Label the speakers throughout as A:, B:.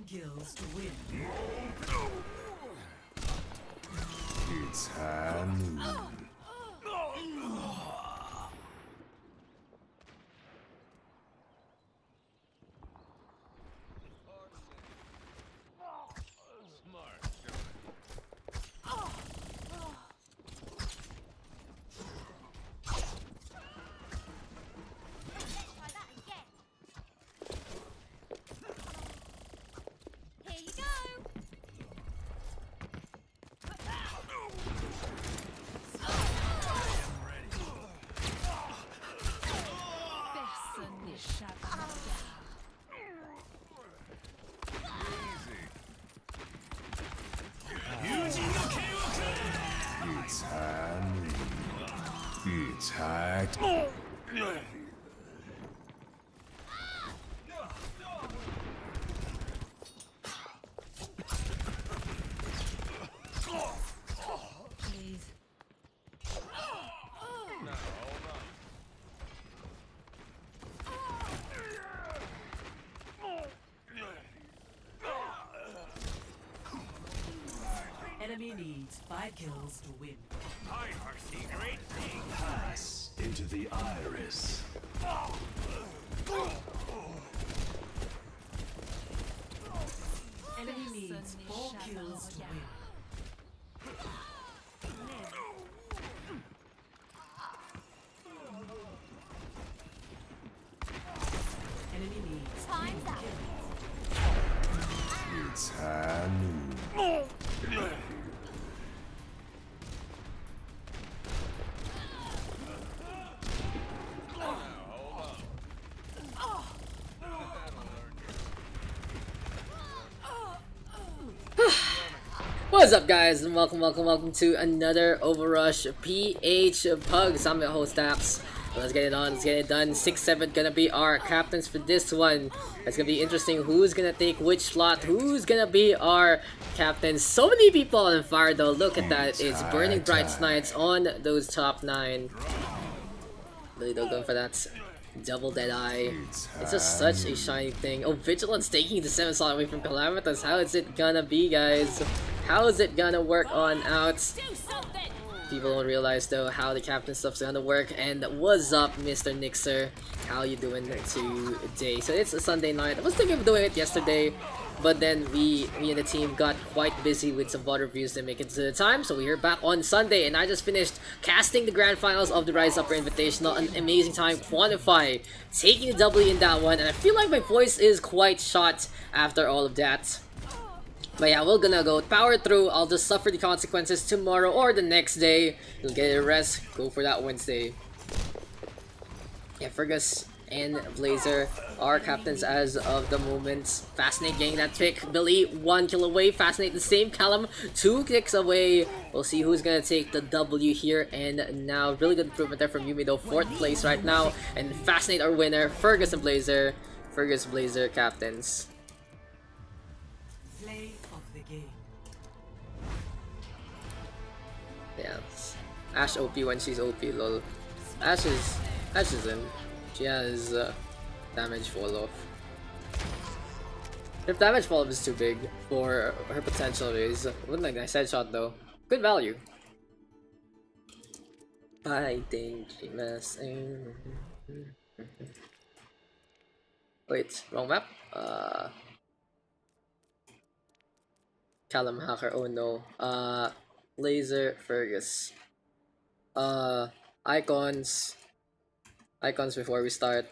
A: kills to win.
B: It's high noon. It's high noon. It's high.
A: Please. Enemy needs 5 kills to win.
C: I foresee great things.
B: Pass into the iris.
A: Enemy needs 4 kills to win. Enemy needs 3 kills.
B: It's high noon.
D: What's up, guys, and welcome to another OverRush PH PUGS. I'm your host, Daks. Let's get it on, let's get it done. 6-7 gonna be our captains for this one. It's gonna be interesting who's gonna take which slot, who's gonna be our captains. So many people on fire though, look at that. It's Burning Bright Nights on those top 9. Really don't go for that. Double Deadeye. It's just such a shiny thing. Oh, Vigilance taking the 7 slot away from Calamitous. How is it gonna be, guys? How is it gonna work on out? People don't realize though how the captain stuff's gonna work. And what's up, Mr. Nixer? How you doing today? So it's a Sunday night. I was thinking of doing it yesterday, but then me and the team got quite busy with some water reviews to make it to the time. So we're back on Sunday, and I just finished casting the grand finals of the Rise Upper Invitational. An amazing time, Quantify taking the W in that one, and I feel like my voice is quite shot after all of that. But yeah, we're gonna go power through. I'll just suffer the consequences tomorrow or the next day. You'll get a rest. Go for that Wednesday. Yeah, Fergus and Blazer are captains as of the moment. Fascinate getting that pick. Billy 1 kill away. Fascinate the same. Callum 2 kicks away. We'll see who's gonna take the W here. And now really good improvement there from Yumi though. 4th place right now. And Fascinate our winner. Fergus and Blazer. Fergus, Blazer captains.
A: Play of the game.
D: Yeah, Ash OP when she's OP, lol. Ash is in. She has damage fall off. If damage fall off is too big for her potential raise. Wouldn't like nice headshot though. Good value. I think she messing. Wait, wrong map? Callum Hacker, oh no. Laser Fergus. Icons before we start.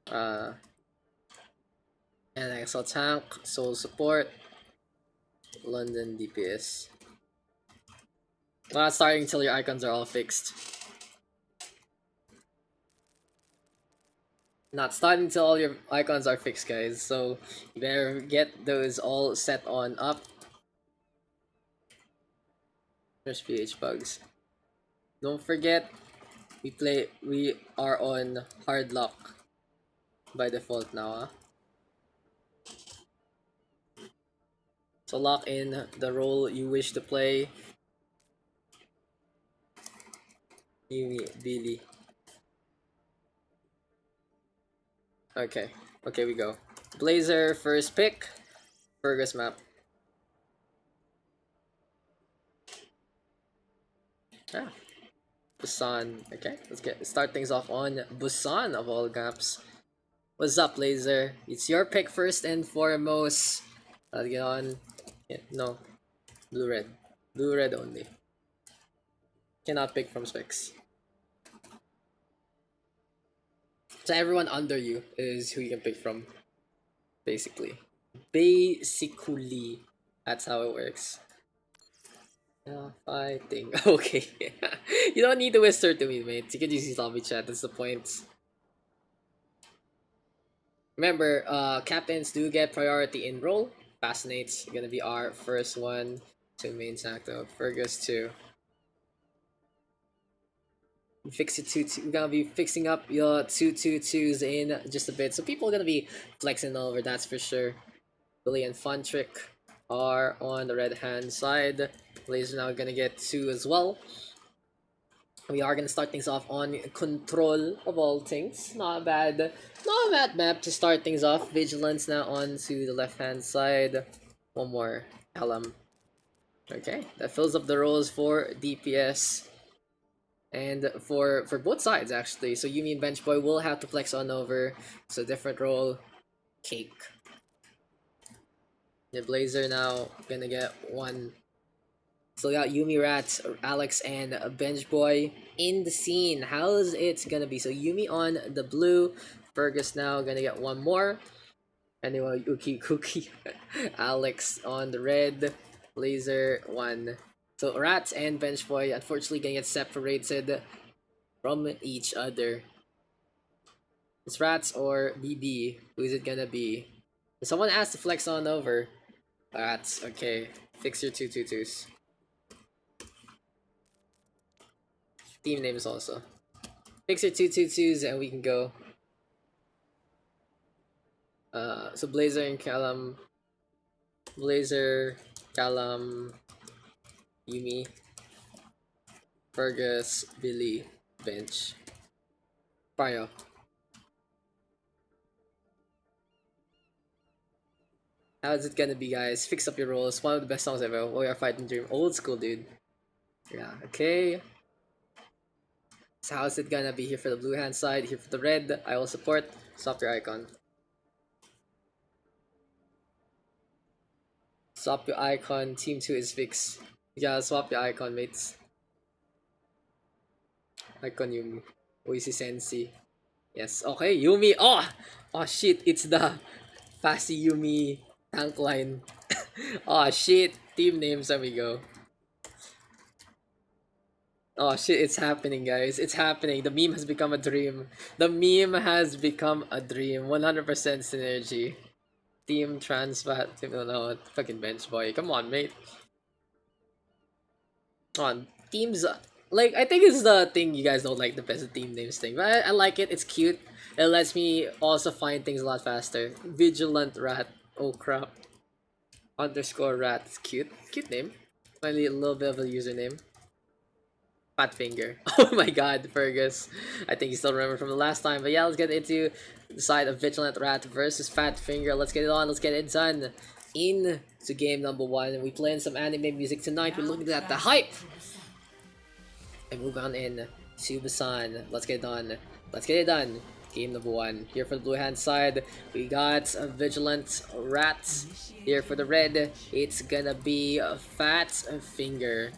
D: And XL Tank, Soul Support, London DPS. Not starting until your icons are all fixed. Not starting until all your icons are fixed, guys. So you better get those all set on up. There's PH PUGS. Don't forget, we are on hard lock by default now, huh? So lock in the role you wish to play. Yumi, Billy. Okay, we go. Blazer first pick. Fergus map. Yeah. Busan. Okay, let's start things off on Busan of all gaps. What's up, Blazer? It's your pick first and foremost. Let's get on. Yeah, no. Blue red. Blue red only. Cannot pick from specs. So everyone under you is who you can pick from. Basically. Basically. That's how it works. Yeah, fighting. Okay. You don't need to whisper to me, mate. You can use lobby chat. That's the point. Remember, captains do get priority in role. Fascinates gonna be our first one to main Sacto. Fergus too. Fix it 2-2. We're gonna be fixing up your 2-2-2s in just a bit. So people are gonna be flexing over, that's for sure. Billy and Fun Trick are on the red hand side. Blazer now gonna get 2 as well. We are gonna start things off on control of all things. Not a bad map to start things off. Vigilance now on to the left hand side. One more column. Okay, that fills up the roles for DPS. And for both sides actually. So Yumi and Bench Boy will have to flex on over. So different role. Cake. The Blazer now gonna get 1. So we got Yumi, Rat, Alex, and Bench Boy in the scene. How's it gonna be? So Yumi on the blue. Fergus now gonna get 1 more. Anyway, Uki Cookie. Alex on the red. Blazer 1. So Rat and Bench Boy unfortunately gonna get separated from each other. It's Rats or BB. Who is it gonna be? Someone asked to flex on over. Rats, okay. Fix your 2-2-2s. Team names also. Fix your 2-2-2s and we can go. So Blazer and Callum. Blazer, Callum, Yumi, Fergus, Billy, Bench, Prio. How's it gonna be, guys? Fix up your roles. One of the best songs ever. We are fighting dream. Old school, dude. Yeah, okay. So how's it gonna be here for the blue hand side? Here for the red. I will support. Swap your icon. Swap your icon. Team 2 is fixed. Yeah, swap your icon, mates. Icon Yumi. Oasis Sensi. Yes. Okay, Yumi. Oh! Oh shit, it's the Fast Yumi tank line. Oh shit. Team names, there we go. Oh shit, it's happening, guys. It's happening. The meme has become a dream. The meme has become a dream. 100% synergy. Team Transfat. No, fucking Bench Boy. Come on, mate. On teams, like, I think it's the thing you guys don't like the best team names thing, but I like it. It's cute. It lets me also find things a lot faster. Vigilant Rat. Oh crap. Underscore Rat. It's cute. Cute name. Finally a little bit of a username. Fat Finger. Oh my god, Fergus. I think you still remember from the last time. But yeah, let's get into the side of Vigilant Rat versus Fat Finger. Let's get it on. Let's get it done. Into game number 1. We playing some anime music tonight. We're looking at the hype. And move on in to Busan. Let's get it done. Let's get it done. Game number 1. Here for the blue hand side, we got a Vigilant Rat. Here for the red, it's gonna be a Fat Finger.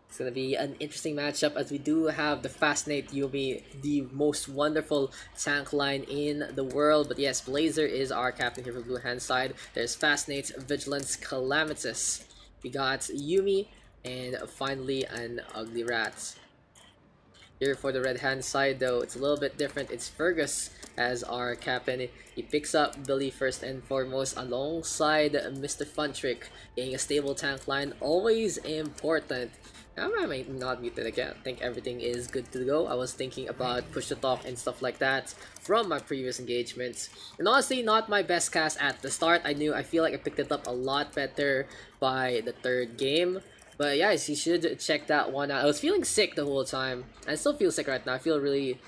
D: It's gonna be an interesting matchup as we do have the Fascinate Yumi, the most wonderful tank line in the world. But yes, Blazer is our captain here for the blue hand side. There's Fascinate, Vigilance, Calamitous. We got Yumi, and finally an Ugly Rat. Here for the red hand side though, it's a little bit different. It's Fergus as our captain. He picks up Billy first and foremost alongside Mr. Funtrick. Getting a stable tank line, always important. I might not muted again. I think everything is good to go. I was thinking about push to talk and stuff like that from my previous engagements. And honestly, not my best cast at the start. I feel like I picked it up a lot better by the 3rd game. But yeah, you should check that one out. I was feeling sick the whole time. I still feel sick right now. I feel really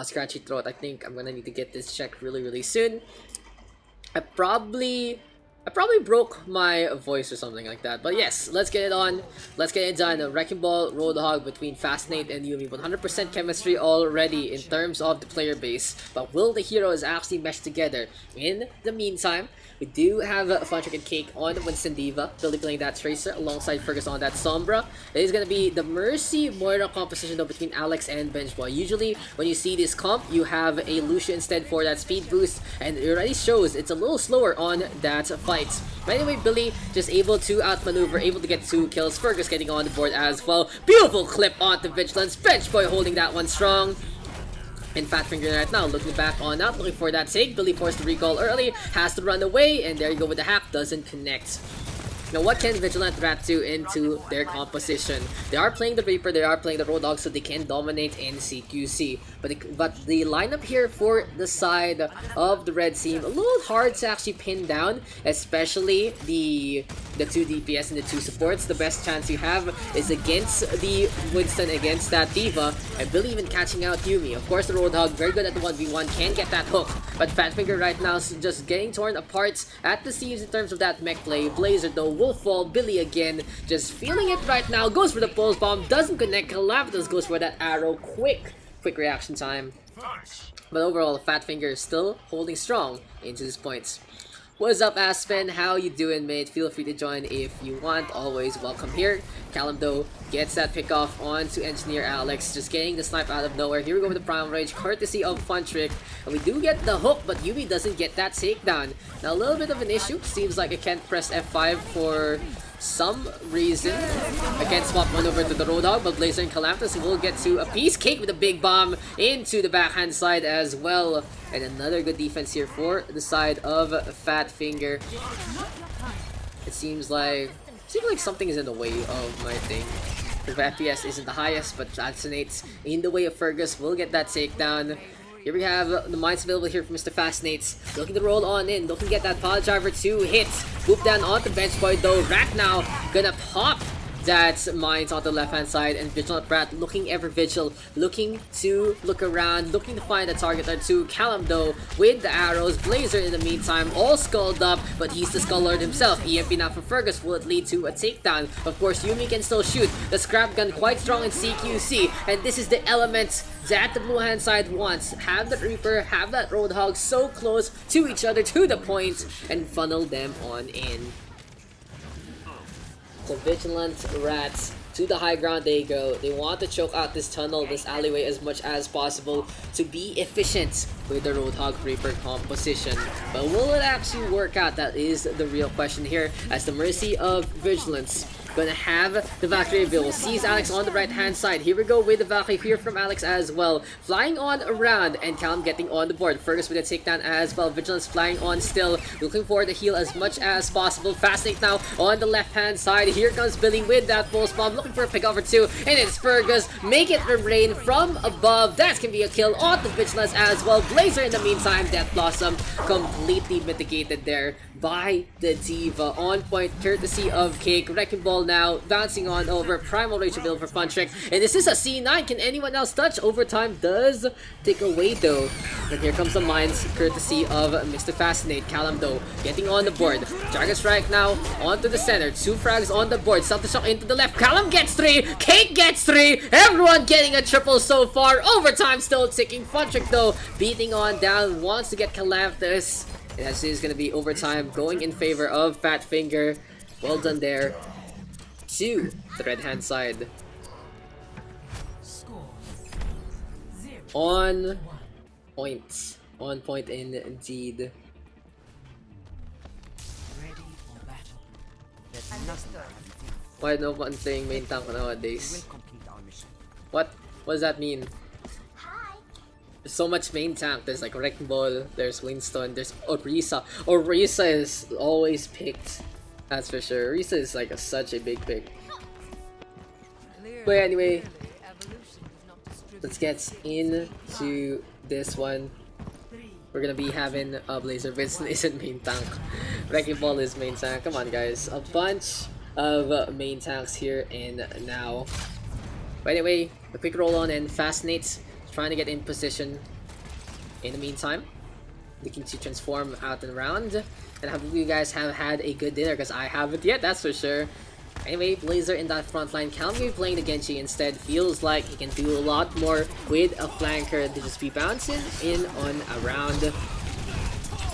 D: scratchy throat. I think I'm gonna need to get this checked really soon. I probably broke my voice or something like that. But yes, let's get it on. Let's get it done. A Wrecking Ball, Roadhog between Fascinate and Yuumi. 100% chemistry already in terms of the player base. But will the heroes actually mesh together? In the meantime, we do have Funtrick and Cake on Winston Diva. Billy playing that Tracer alongside Fergus on that Sombra. It is going to be the Mercy Moira composition though between Alex and Benchboy. Usually when you see this comp, you have a Lucia instead for that speed boost. And it already shows it's a little slower on that fight. But anyway, Billy just able to outmaneuver, able to get 2 kills. Fergus getting on the board as well. Beautiful clip onto Vigilance. Benchboy holding that one strong. And Fatfinger right now looking back on out, looking for that take. Billy forced to recall early, has to run away, and there you go with the hack, doesn't connect. Now what can Vigilant Rat do into their composition? They are playing the Reaper, they are playing the Roadhog, so they can dominate in CQC. But the lineup here for the side of the red team, a little hard to actually pin down, especially the 2 DPS and the 2 supports. The best chance you have is against the Winston, against that Diva, and Billy even catching out Yuumi. Of course, the Roadhog, very good at the 1v1, can get that hook. But Fatfinger right now is just getting torn apart at the seams in terms of that mech play. Blazer though will fall. Billy again, just feeling it right now. Goes for the pulse bomb, doesn't connect. Calavitas goes for that arrow. Quick reaction time. But overall, Fatfinger is still holding strong into this point. What's up, Aspen? How you doing, mate? Feel free to join if you want. Always welcome here. Callum though gets that pick off onto Engineer Alex, just getting the snipe out of nowhere. Here we go with the Prime Rage, courtesy of Funtrick. And we do get the hook, but Yuumi doesn't get that takedown. Now a little bit of an issue. Seems like I can't press F5 for some reason. I can't swap one over to the Roadhog, but Blazer and Calamitous will get to a piece. Cake with a big bomb into the backhand side as well. And another good defense here for the side of Fatfinger. It seems like something is in the way of my thing. The FPS isn't the highest, but Fascinate's in the way of Fergus. Will get that takedown. Here we have the mines available here from Mr. Fascinates. Looking to roll on in, looking to get that pile driver to hit. Boop down onto Benchboy though. Rat now gonna pop that mines on the left hand side, and Vigilant Rat looking ever vigil, looking to look around, looking to find a target or two. Callum though with the arrows. Blazer in the meantime all skulled up, but he's the Skull Lord himself. EMP now for Fergus, will it lead to a takedown? Of course, Yuumi can still shoot. The scrap gun quite strong in CQC, and this is the element that the blue hand side wants. Have the Reaper, have that Roadhog so close to each other, to the point, and funnel them on in. So Vigilant Rats to the high ground they go. They want to choke out this tunnel, this alleyway as much as possible to be efficient with the Roadhog Reaper composition. But will it actually work out? That is the real question here, as the Mercy of Vigilance gonna have the Valkyrie available. Sees Alex on the right hand side. Here we go with the Valkyrie here from Alex as well. Flying on around, and Callum getting on the board. Fergus with a takedown as well. Vigilance flying on still. Looking for the heal as much as possible. Fascinate now on the left hand side. Here comes Billy with that pulse bomb. Looking for a pick over 2. And it's Fergus. Make it rain from above. That can be a kill on the Vigilance as well. Blazer in the meantime. Death Blossom completely mitigated there by the Diva. On point courtesy of Cake. Wrecking Ball now bouncing on over. Primal Rage available for Funtrick, and this is a C9. Can anyone else touch? Overtime does take away though, and here comes the mines courtesy of Mr. Fascinate. Callum though getting on the board. Dragon Strike now onto the center. 2 frags on the board. Something shock into the left. Callum gets 3. Cake gets 3. Everyone getting a triple so far. Overtime still ticking. Funtrick though beating on down. Wants to get Calamitous. And as is going to be overtime going in favor of Fatfinger. Well done there to the red hand side. On point. On point indeed. Why no one playing main tank nowadays? What does that mean? There's so much main tank. There's like Wrecking Ball, there's Winston, there's Orisa. Orisa is always picked. That's for sure. Orisa is like such a big pick. But anyway, let's get into this one. We're gonna be having a Blazer. Vincent isn't main tank. Wrecking Ball is main tank. Come on, guys. A bunch of main tanks here and now. But anyway, a quick roll on and Fascinate trying to get in position in the meantime. looking to transform out and around. And I hope you guys have had a good dinner, because I haven't yet, that's for sure. Anyway, Blazer in that front line, Calum playing the Genji instead. Feels like he can do a lot more with a flanker to just be bouncing in on around.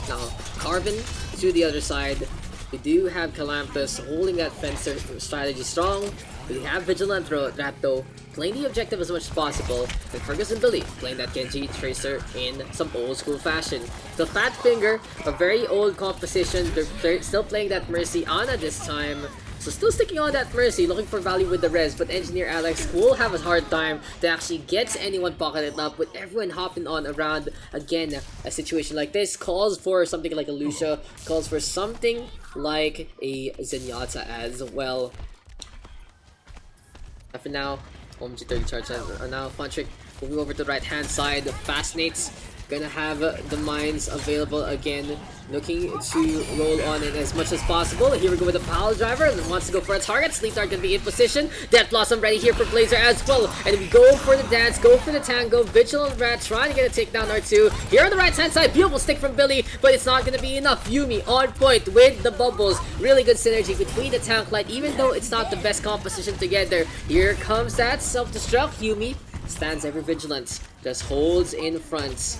D: Now, Carvin to the other side. We do have Calampus holding that fencer strategy strong. We have Vigilant Rat though, playing the objective as much as possible, and Fergus and Billy playing that Genji Tracer in some old school fashion. The Fat Finger, a very old composition, they're still playing that Mercy Ana this time. So still sticking on that Mercy, looking for value with the res, but Engineer Alex will have a hard time to actually get anyone pocketed up with everyone hopping on around. Again, a situation like this calls for something like a Lucia, calls for something like a Zenyatta as well. For now, OMG 30 charge now. Funtrick moving over to the right hand side. Fascinates gonna have the mines available again, looking to roll on it as much as possible. Here we go with the pile driver, and wants to go for a target. Sleep Dart gonna be in position. Death Blossom ready here for Blazer as well. And we go for the dance, go for the tango. Vigilant Rat trying to get a takedown R2. Here on the right hand side, beautiful stick from Billy, but it's not gonna be enough. Yumi on point with the bubbles. Really good synergy between the tank light, even though it's not the best composition together. Here comes that self-destruct. Yumi stands ever vigilant, just holds in front.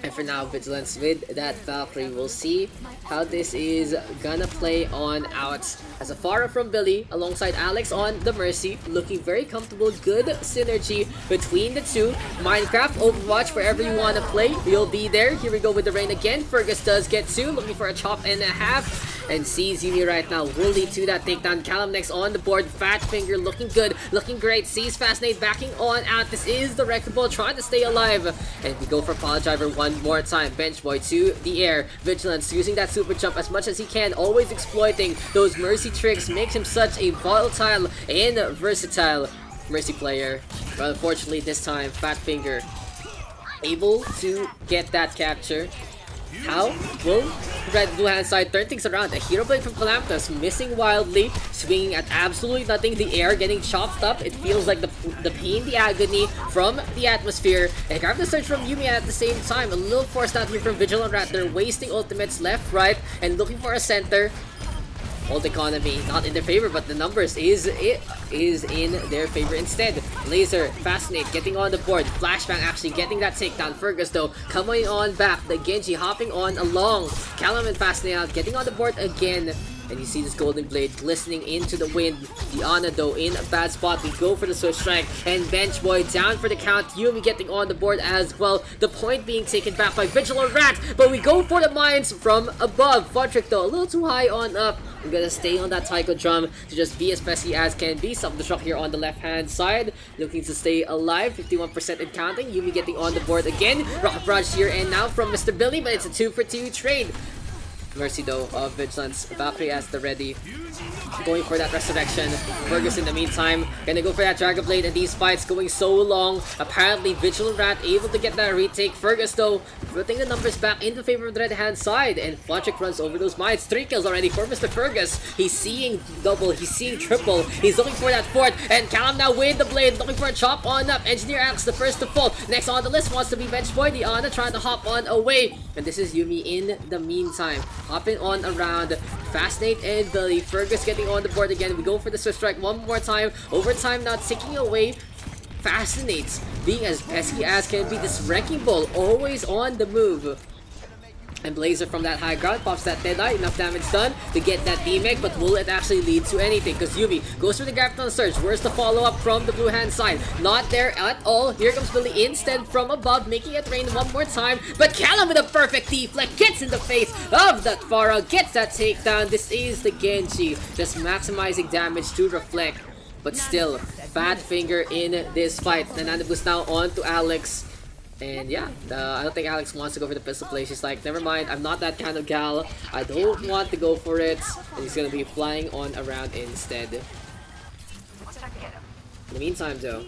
D: And for now, Vigilance with that Valkyrie. We'll see how this is gonna play on out. As a Pharah from Billy alongside Alex on the Mercy, looking very comfortable. Good synergy between the two. Minecraft, Overwatch, wherever you want to play, you'll be there. Here we go with the rain again. Fergus does get two, looking for a chop and a half. And sees Yumi right now, will lead to that takedown. Callum next on the board. Fat Finger looking good, looking great. Sees Fascinate backing on out. This is the Wrecking Ball trying to stay alive. And we go for Pile Driver one more time. Bench Boy to the air. Vigilance using that super jump as much as he can. Always exploiting those Mercy tricks. Makes him such a volatile and versatile Mercy player. But unfortunately this time, Fat Finger able to get that capture. How will Red Blue hand side turn things around? A Hero Blade from Calampus missing wildly, swinging at absolutely nothing. The air getting chopped up. It feels like the pain, the agony from the atmosphere. And grab the surge from Yumi at the same time. A little forced out here from Vigilant Rat. They're wasting ultimates left, right, and looking for a center. Ult economy not in their favor, but the numbers is in their favor instead. Laser, Fascinate getting on the board. Flashbang actually getting that takedown. Fergus though coming on back. The Genji hopping on along. Callum and Fascinate out getting on the board again. And you see this Golden Blade glistening into the wind. The Ana though in a bad spot. We go for the Switch Strike. And Bench Boy down for the count. Yumi getting on the board as well. The point being taken back by Vigilant Rat. But we go for the mines from above. Funtrick though a little too high on up. We're gonna stay on that Taiko drum to just be as messy as can be. Self-destruct here on the left hand side. Looking to stay alive. 51% and counting. Yumi getting on the board again. Rocket Barrage here and now from Mr. Billy. But it's a 2-for-2 trade. Mercy though of Vigilance. Valkyrie as the ready. Going for that resurrection. Fergus in the meantime gonna go for that Dragon Blade, and these fights going so long. Apparently Vigilant Rat able to get that retake. Fergus though putting the numbers back in the favor of the red hand side, and Funtrick runs over those mines. 3 kills already for Mr. Fergus. He's seeing double, he's seeing triple. He's looking for that fourth, and Callum now with the blade looking for a chop on up. Engineer Alex the first to fall. Next on the list wants to be Bench Boy. The Ana trying to hop on away, and this is Yumi in the meantime hopping on around. Fascinate and Billy. Fergus getting on the board again. We go for the Swift Strike one more time. Overtime now ticking away. Fascinates being as pesky as can be. This Wrecking Ball always on the move. And Blazer from that high ground pops that Deadeye. Enough damage done to get that D-Mech, but will it actually lead to anything? Because Yumi goes for the Graviton Surge. Where's the follow-up from the blue hand side? Not there at all. Here comes Billy instead from above, making it rain one more time. But Callum with a perfect deflect gets in the face of that Pharah, gets that takedown. This is the Genji, just maximizing damage to reflect. But still, Fat Finger in this fight. Nanana boost now on to Alex. And yeah, I don't think Alex wants to go for the pistol play. She's like, never mind, I'm not that kind of gal. I don't want to go for it. And he's gonna be flying on around instead. In the meantime though,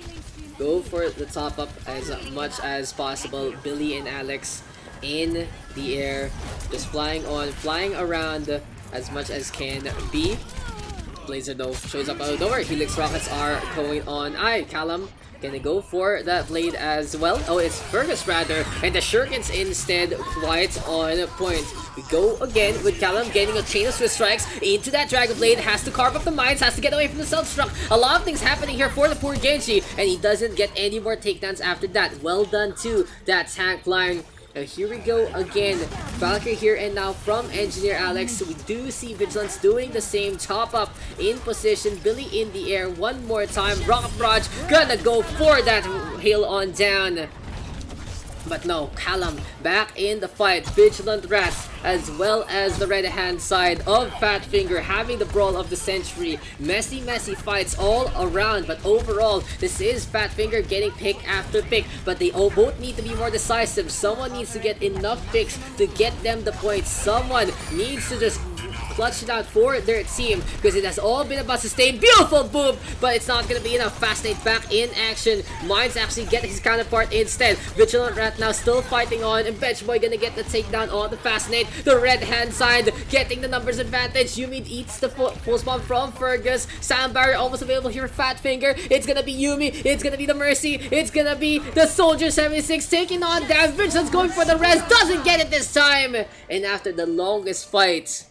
D: go for the top up as much as possible. Billy and Alex in the air, just flying on, flying around as much as can be. Blazer though shows up out of nowhere. Helix rockets are going on. Callum gonna go for that blade as well. Oh, it's Fergus rather, and the Shurikens instead quite on point. We go again with Callum getting a chain of Swiss strikes into that Dragon Blade, has to carve up the mines, has to get away from the self-struck. A lot of things happening here for the poor Genji, and he doesn't get any more takedowns after that. Well done to that tank line. And here we go again. Valkyrie here and now from Engineer Alex. We do see Vigilance doing the same. Top up in position. Billy in the air one more time. Rocket Barrage gonna go for that hail on down. But no, Callum back in the fight. Vigilant Rats as well as the red hand side of Fat Finger having the brawl of the century. Messy fights all around, but overall this is Fat Finger getting pick after pick, but they all both need to be more decisive. Someone needs to get enough picks to get them the points. Someone needs to just clutch it out for their team, because it has all been about sustain. Beautiful boom, but it's not gonna be enough. Fascinate back in action. Mines actually get his counterpart instead. Vigilant Rat now still fighting on, and Bench Boy gonna get the takedown on the Fascinate. The red hand side getting the numbers advantage. Yumi eats the full spawn from Fergus. Sound Barrier almost available here for Fat Finger. It's gonna be Yumi, it's gonna be the Mercy, it's gonna be the Soldier 76 taking on down. Vigilance going for the res, doesn't get it this time. And after the longest fight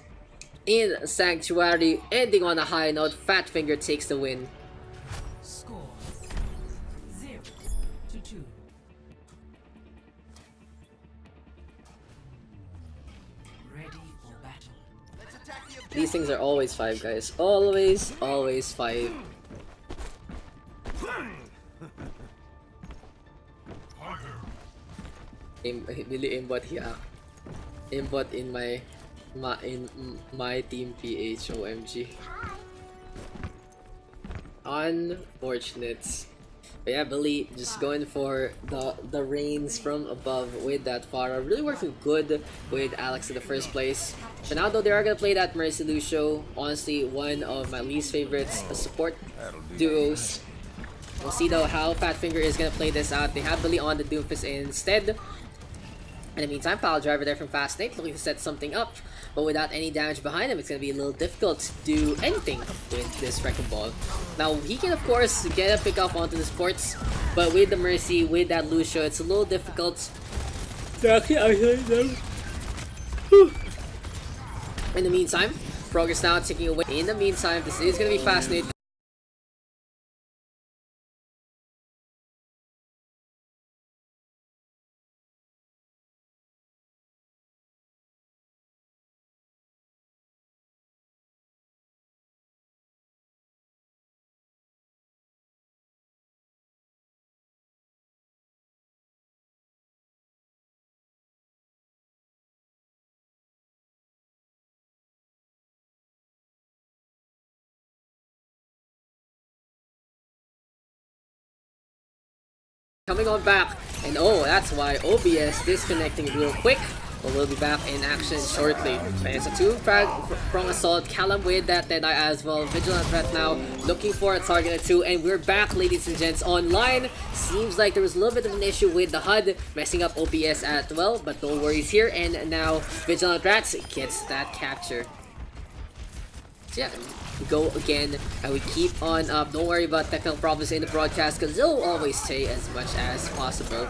D: in Sanctuary, ending on a high note, Fat Finger takes the win.
A: Score 0-2. Ready for battle.
D: These things are always 5, guys. Always 5. Really aimbot here. Aimbot in my team PH. OMG. Unfortunate. But yeah, Billy just going for the reins from above with that Pharah. Really working good with Alex in the first place. So now though they are gonna play that Mercy Lucio. Honestly, one of my least favorites support duos. We'll see though how Fat Finger is gonna play this out. They have Billy on the Doomfist instead. In the meantime, Pile Driver there from Fascinate looking to set something up, but without any damage behind him, it's going to be a little difficult to do anything with this Wrecking Ball. Now, he can of course get a pick off onto the sports, but with the Mercy, with that Lucio, it's a little difficult to actually isolate them. In the meantime, Progress now taking away. In the meantime, this is going to be Fascinate. Coming on back, and oh, that's why OBS disconnecting real quick, but we'll be back in action shortly. And it's a 2-prong assault. Callum with that Deadeye as well. Vigilant Threat now looking for a target at 2, and we're back, ladies and gents, online. Seems like there was a little bit of an issue with the HUD messing up OBS as well, but no worries here. And now Vigilant Rats gets that capture. So yeah, we go again and we keep on up. Don't worry about technical problems in the broadcast, because they'll always stay as much as possible.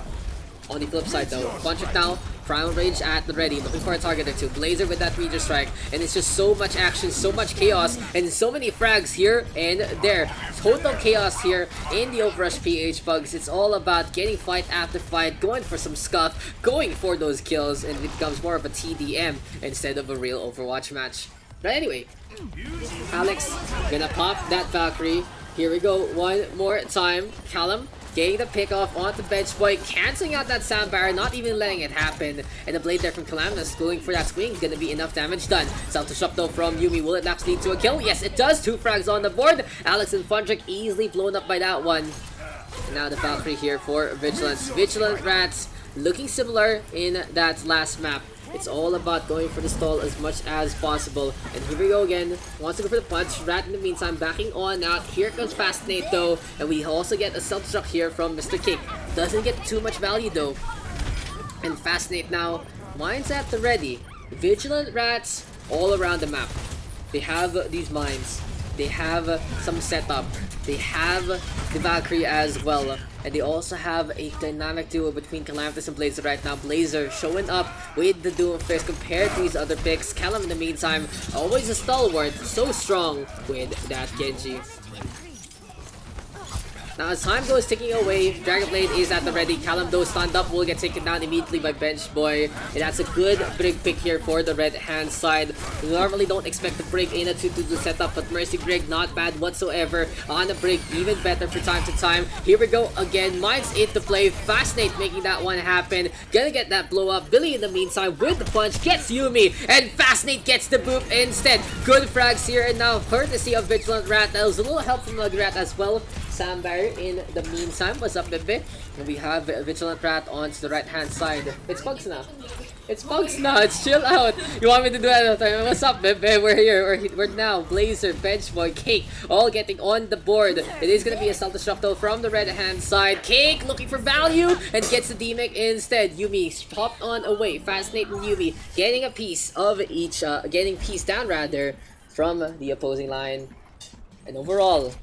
D: On the flip side though, Punch now, Primal Rage at the ready, looking for a target or 2. Blazer with that Meteor Strike, and it's just so much action, so much chaos, and so many frags here and there. Total chaos here in the OverRush PH Pugs. It's all about getting fight after fight, going for some scuff, going for those kills, and it becomes more of a TDM instead of a real Overwatch match. But anyway, Alex gonna pop that Valkyrie. Here we go one more time. Callum getting the pick off onto Bench Boy, cancelling out that Sound Barrier, not even letting it happen. And the blade there from Calaminus going for that swing, gonna be enough damage done. Self-destruct though from Yumi, will it actually lead to a kill? Yes, it does. 2 frags on the board. Alex and Fundrick easily blown up by that one. And now the Valkyrie here for Vigilance. Vigilant Rats looking similar in that last map. It's all about going for the stall as much as possible. And here we go again. Wants to go for the punch. Rat in the meantime backing on out. Here comes Fascinate though. And we also get a self-destruct here from Mr. Cake. Doesn't get too much value though. And Fascinate now. Mines at the ready. Vigilant Rats all around the map. They have these mines. They have some setup. They have the Valkyrie as well. And they also have a dynamic duo between Calamitous and Blazer right now. Blazer showing up with the Doomfist compared to these other picks. Callum in the meantime, always a stalwart, so strong with that Genji. Now as time goes ticking away, Dragonblade is at the ready. Callum though stand up will get taken down immediately by Bench Boy. And that's a good Brig pick here for the red hand side. We normally don't expect the Brig in a 2-2 setup, but Mercy Brig not bad whatsoever on the Brig, even better for time to time. Here we go again, Minds it to play. Fascinate making that one happen. Gonna get that blow up. Billy in the meantime with the punch gets Yumi, and Fascinate gets the boop instead. Good frags here, and now courtesy of Vigilant Rat. That was a little help from the Rat as well. Sam Barrier in the meantime. What's up, Bebe? And we have Vigilant Rat onto the right hand side. It's Pugs now. It's Pugs now. It's chill out. You want me to do that another time? What's up, Bebe? We're here. We're now. Blazer, Bench Boy, Cake, all getting on the board. It is gonna be a Stealth Destructo from the red hand side. Cake looking for value and gets the D-Mech instead. Yumi popped on away. Fascinate and Yumi getting a piece of each, getting piece down rather from the opposing line. And overall,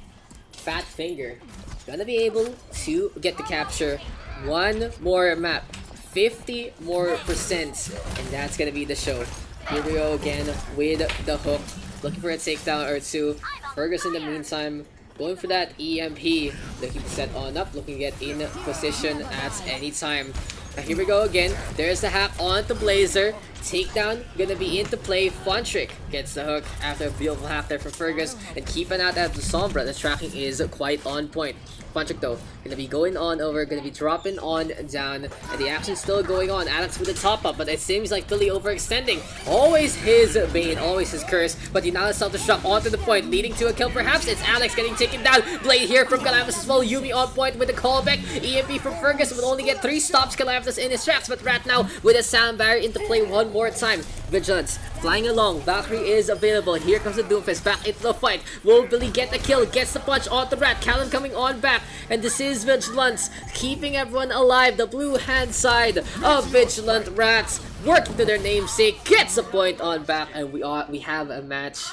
D: Fat Finger gonna be able to get the capture. One more map, 50 more percent, and that's gonna be the show. Here we go again with the hook, looking for a takedown or two. Fergus in the meantime going for that EMP, looking to set on up, looking to get in position at any time. Now here we go again. There's the hack onto Blazer. Takedown gonna be into play. Fun Trick gets the hook after a beautiful hack there from Fergus, and keep an eye out the Sombra. The tracking is quite on point. Fun Trick though gonna be going on over, gonna be dropping on down, and the action's still going on. Alex with the top up, but it seems like Billy overextending. Always his bane, always his curse, but he now self-destruct onto the point, leading to a kill perhaps. It's Alex getting taken down. Blade here from Calamitous as well. Yumi on point with the callback. EMP from Fergus will only get 3 stops. Calamitous in his tracks, but Rat now with a sound barrier into play one more time. Vigilance flying along. Valkyrie is available. Here comes the Doomfist back into the fight. Will Billy get the kill? Gets the punch on the Rat. Callum coming on back, and this is Vigilance keeping everyone alive. The blue hand side of Vigilant Rats working to their namesake gets a point on back, and we have a match.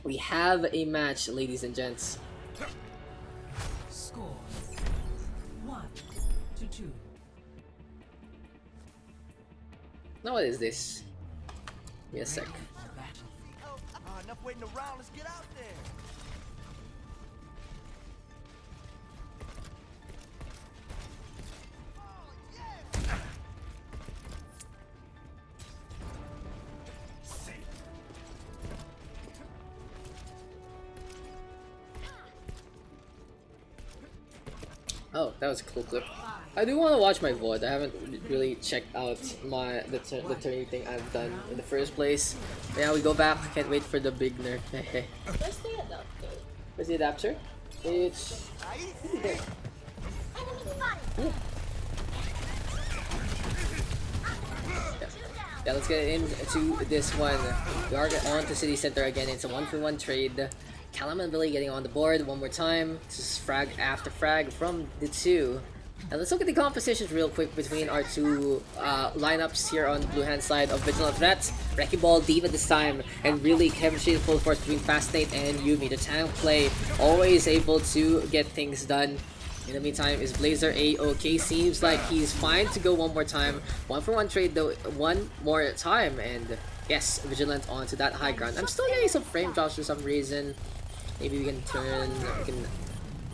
D: We have a match, ladies and gents.
A: Score 1-2.
D: Now what is this? Give me a sec.
C: Enough waiting around. Let's get out there.
D: Oh, that was a cool clip. I do want to watch my VOD. I haven't really checked out the turning thing I've done in the first place. But yeah, we go back. Can't wait for the big nerd.
E: Where's the adapter?
D: Where's the adapter? It's there. Yeah, let's get into this one. We are on to City Center again. It's a 1-for-1 trade. Callum and Billy getting on the board one more time. This is frag after frag from the two. Now let's look at the compositions real quick between our two lineups here on the blue hand side of Vigilant Rats. Wrecking Ball Diva this time, and really chemistry in full force between Fascinate and Yumi. The tank play always able to get things done. In the meantime, is Blazer A-OK? Seems like he's fine to go one more time. 1-for-1 trade though, one more time, and yes, Vigilant onto that high ground. I'm still getting some frame drops for some reason. Maybe we can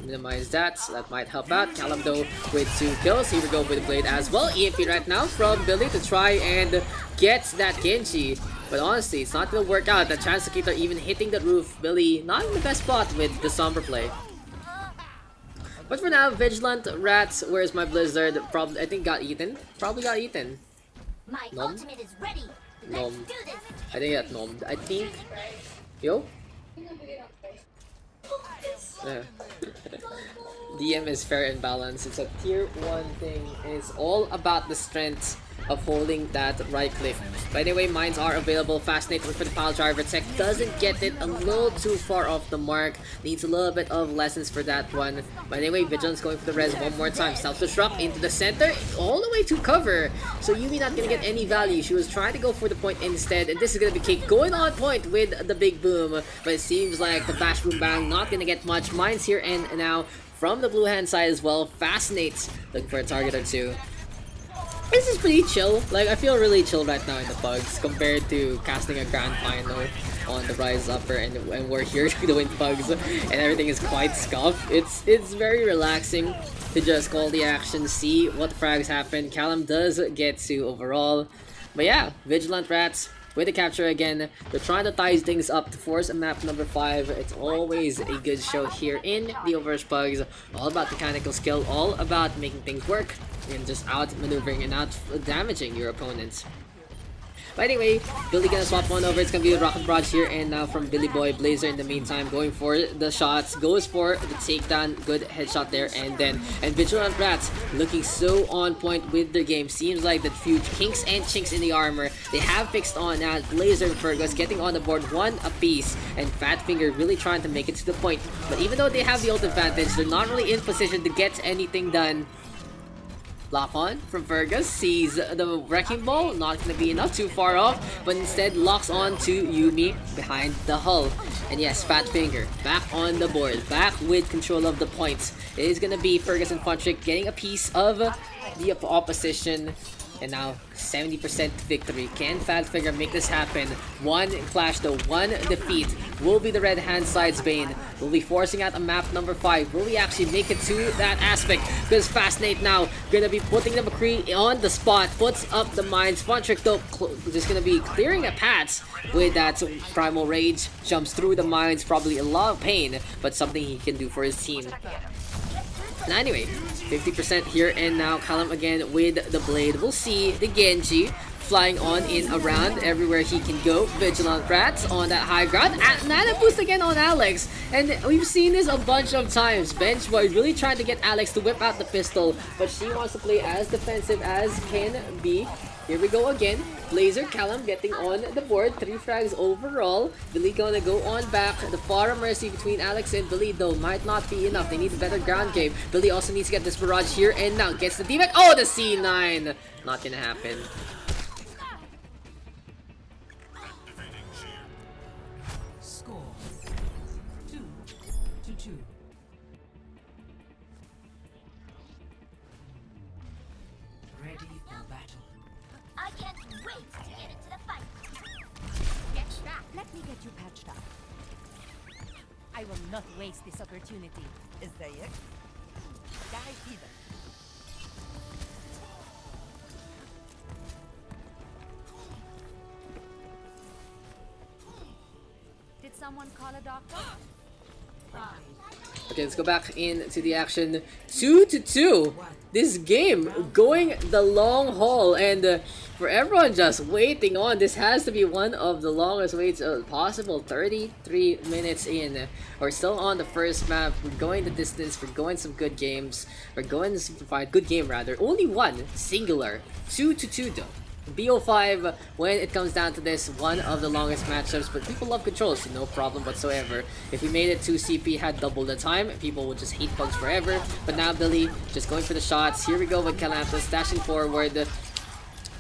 D: minimize that, so that might help out. Callum though with 2 kills. Here we go with the Blade as well. EMP right now from Billy to try and get that Genji. But honestly, it's not gonna work out. The Translocator even hitting the roof. Billy not in the best spot with the Sombra play. But for now, Vigilant Rats, where's my Blizzard? Probably, I think got eaten. Probably got eaten.
E: My
D: Nom?
E: ultimate is ready.
D: Nom.
E: Let's do this.
D: I think that nommed. I think. Yo? Yeah. DM is fair and balanced. It's a tier 1 thing. It's all about the strength of holding that right click. By the way, mines are available. Fascinating for the pile driver. Tech doesn't get it, a little too far off the mark. Needs a little bit of lessons for that one. By the way, Vigilance going for the res one more time. Self-destruct into the center, all the way to cover. So Yumi not gonna get any value. She was trying to go for the point instead, and this is gonna be kicked. Going on point with the big boom, but it seems like the bash boom bang not gonna get much. Mines here and now from the blue hand side as well. Fascinates looking for a target or two. This is pretty chill. Like, I feel really chill right now in the Pugs compared to casting a grand final on the Rise Upper, and we're here to win Pugs and everything is quite scuffed. It's very relaxing to just call the action, see what frags happen. Callum does get 2 overall. But yeah, Vigilant Rats with the capture again. They're trying to tie things up to force a map number 5. It's always a good show here in the OverRush Pugs. All about mechanical skill, all about making things work and just out maneuvering and out damaging your opponents. But anyway, Billy gonna swap one over. It's gonna be a Rocket Barrage here and now from Billy Boy. Blazer in the meantime going for the shots, goes for the takedown, good headshot there, and Vigilant Rats looking so on point with their game. Seems like the few kinks and chinks in the armor they have fixed on now. Blazer and Fergus getting on the board 1 apiece, and Fatfinger really trying to make it to the point. But even though they have the ult advantage, they're not really in position to get anything done. Lock on from Fergus, sees the Wrecking Ball, not going to be enough, too far off, but instead locks on to Yumi behind the hull. And yes, Fatfinger back on the board, back with control of the points. It is going to be Fergus and Fontrick getting a piece of the opposition. And now 70% victory. Can Fatfinger make this happen? 1 clash though, 1 defeat will be the red hand side's bane. We'll be forcing out a map number 5. Will we actually make it to that aspect? Because Fascinate now gonna be putting the McCree on the spot, puts up the mines. Fontrick though just gonna be clearing the paths with that Primal Rage. Jumps through the mines, probably a lot of pain, but something he can do for his team. Now anyway, 50% here and now. Callum again with the blade. We'll see the Genji flying on in around everywhere he can go. Vigilant Rats on that high ground. Nana boost again on Alex. And we've seen this a bunch of times. Bench Boy really trying to get Alex to whip out the pistol, but she wants to play as defensive as can be. Here we go again. Blazer, Callum getting on the board. 3 frags overall. Billy gonna go on back. The Far Mercy between Alex and Billy though might not be enough. They need a better ground game. Billy also needs to get this barrage here and now. Gets the D-Mac. Oh, the C9! Not gonna happen.
A: Score 2-2. Ready for battle.
E: I can't wait to get into the fight. Get back.
F: Let me get you patched up. I will not waste this opportunity.
C: Is that it? Guys, either.
F: Did someone call a doctor?
D: Okay, let's go back into the action. 2-2. This game going the long haul, and for everyone just waiting on, this has to be one of the longest waits possible. 33 minutes in. We're still on the first map. We're going the distance. We're going some good games. We're going to simplify. Good game rather. Only one singular. 2-2 though. BO5, when it comes down to this, one of the longest matchups, but people love controls, so no problem whatsoever. If we made it to CP had double the time, people would just hate Pugs forever. But now Billy just going for the shots. Here we go with Calampas dashing forward.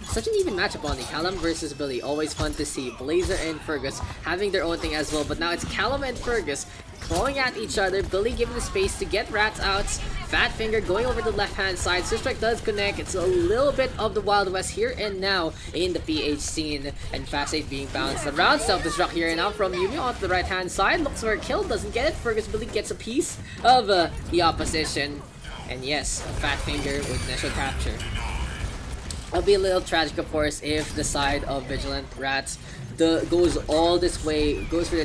D: Such an even matchup on the Callum versus Billy. Always fun to see. Blazer and Fergus having their own thing as well, but now it's Callum and Fergus clawing at each other. Billy giving the space to get Rats out. Fatfinger going over the left-hand side. Strike does connect. It's a little bit of the Wild West here and now in the PH scene. And Fast8 being bounced around. Self-destruct here and now from Yumi onto the right-hand side. Looks for a kill. Doesn't get it. Fergus Billy gets a piece of the opposition. And yes, Fatfinger with initial capture. It'll be a little tragic, of course, if the side of Vigilant Rats goes all this way, goes for the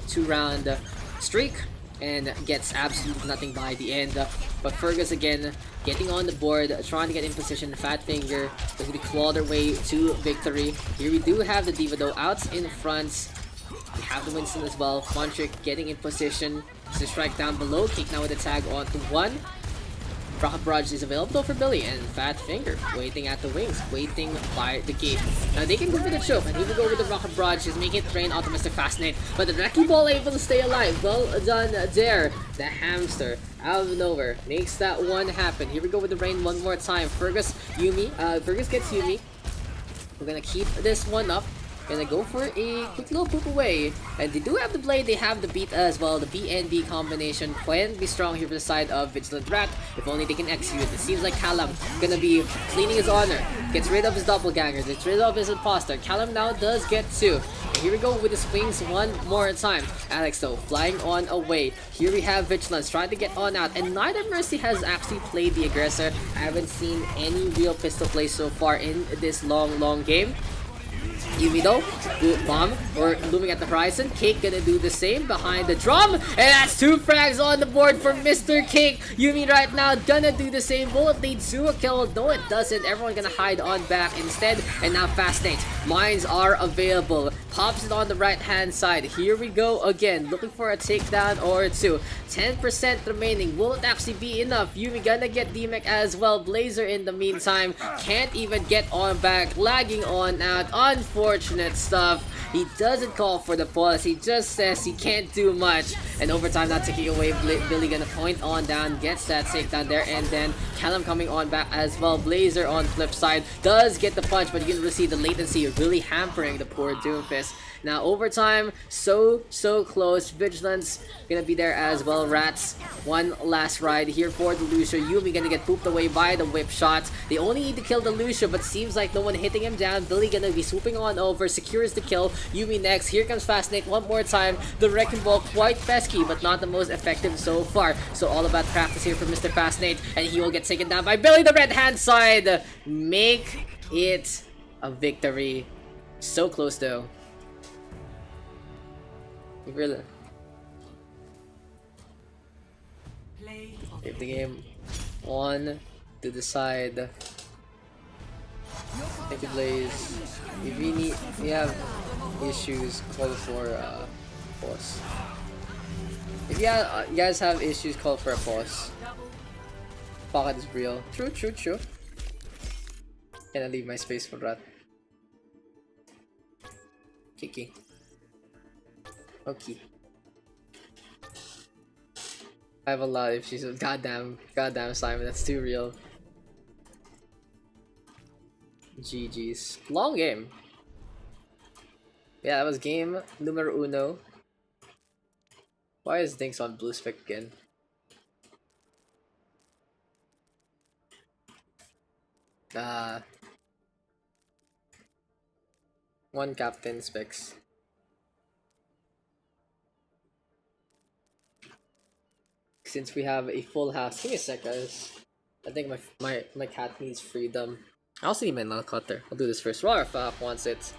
D: two round streak, and gets absolutely nothing by the end. But Fergus again getting on the board, trying to get in position. Fatfinger is going to claw their way to victory. Here we do have the Diva though out in front. We have the Winston as well. Fontrick getting in position to strike down below. Kick now with a tag onto 1. Rocket Barrage is available for Billy, and Fat Finger waiting at the wings, waiting by the gate. Now they can go for the choke, and he will go with the Rocket Barrage, just making it rain optimistic Fascinate. But the Wrecking Ball able to stay alive. Well done there. The hamster out of nowhere makes that one happen. Here we go with the rain one more time. Fergus gets Yumi. We're gonna keep this one up. Gonna go for a quick little poop away. And they do have the blade, they have the beat as well. The BNB combination can be strong here for the side of Vigilant Rat. If only they can execute. It seems like Callum gonna be cleaning his honor. Gets rid of his doppelganger, gets rid of his imposter. Callum now does get 2. And here we go with his wings one more time. Alex though, flying on away. Here we have Vigilance trying to get on out. And neither Mercy has actually played the aggressor. I haven't seen any real pistol play so far in this long game. Yumi though, bomb, or looming at the horizon. Cake gonna do the same behind the drum, and that's 2 frags on the board for Mr. Cake. Yumi right now gonna do the same. Bullet leads to a kill. No, it doesn't. Everyone gonna hide on back instead, and now Fascinate. Mines are available. Pops it on the right hand side. Here we go again, looking for a takedown or 2. 10% remaining. Will it actually be enough? Yumi gonna get D-Mech as well. Blazer in the meantime can't even get on back, lagging on out. Unfortunate stuff. He doesn't call for the pause. He just says he can't do much. And overtime not taking away. Billy gonna point on down, gets that takedown there, and then Callum coming on back as well. Blazer on flip side does get the punch, but you can really see the latency really hampering the poor Doomfist. Now overtime, so close. Vigilance gonna be there as well. Rats, one last ride here for the Lucia. Yumi gonna get pooped away by the whip shot. They only need to kill the Lucia, but seems like no one hitting him down. Billy gonna be swooping on over, secures the kill. Yumi next. Here comes Fascinate one more time. The Wrecking Ball quite pesky, but not the most effective so far. So all about practice here for Mr. Fascinate, and he will get taken down by Billy. The red hand side make it a victory. So close though. Really. Keep the game on to decide. Thank you, Blaze. If you have issues, call for pause. If you guys have issues, call for a pause. Pocket is real. True. Can I leave my space for that? Kiki. Okay. I have a lot of issues with goddamn Simon, that's too real. GG's. Long game. Yeah, that was game numero uno. Why is Dinks on blue spec again? One captain specs. Since we have a full house, give me a sec, guys. I think my cat needs freedom. I also need my nail cutter. I'll do this first. Raw Fuck wants it.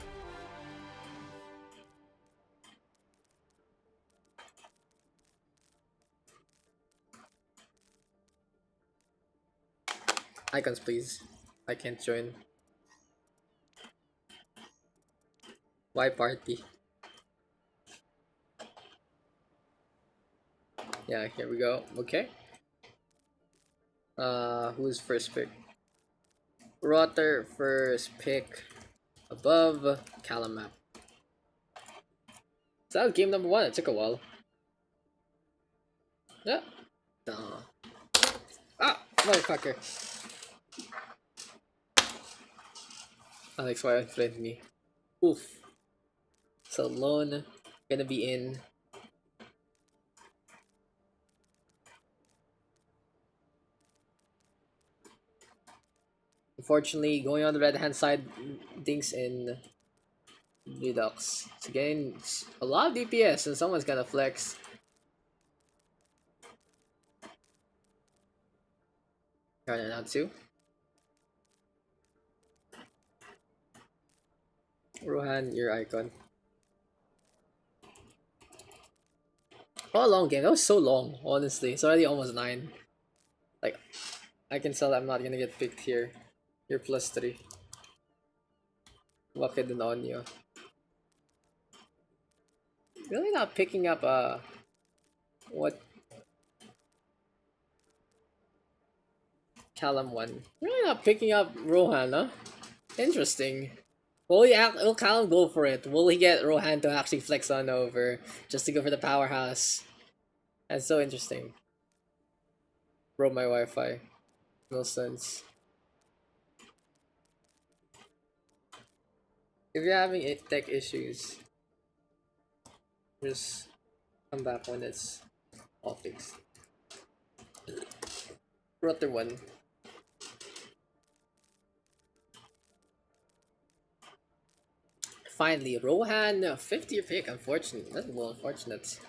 D: Icons, please. I can't join. Why party? Yeah, here we go. Okay. Who's first pick? Rotter first pick above Callum map. So that was game number 1. It took a while. Yeah. Ah, motherfucker. Alex, why unfriend me? Oof. So lone gonna be in. Unfortunately, going on the red hand side, Dinks in blue Daks. It's again a lot of DPS, and someone's gonna flex. Running out 2. Rohan, your icon. Oh, long game. That was so long, honestly. It's already almost 9. Like, I can tell I'm not gonna get picked here. You're +3. Wakid and Onyo. Really not picking up what Callum 1. Really not picking up Rohan, huh? Interesting. Will Callum go for it? Will he get Rohan to actually flex on over just to go for the powerhouse? That's so interesting. Broke my Wi-Fi. No sense. If you're having tech issues, just come back when it's all fixed. Rotter 1. Finally, Rohan, 50th pick. Unfortunate. That's a little unfortunate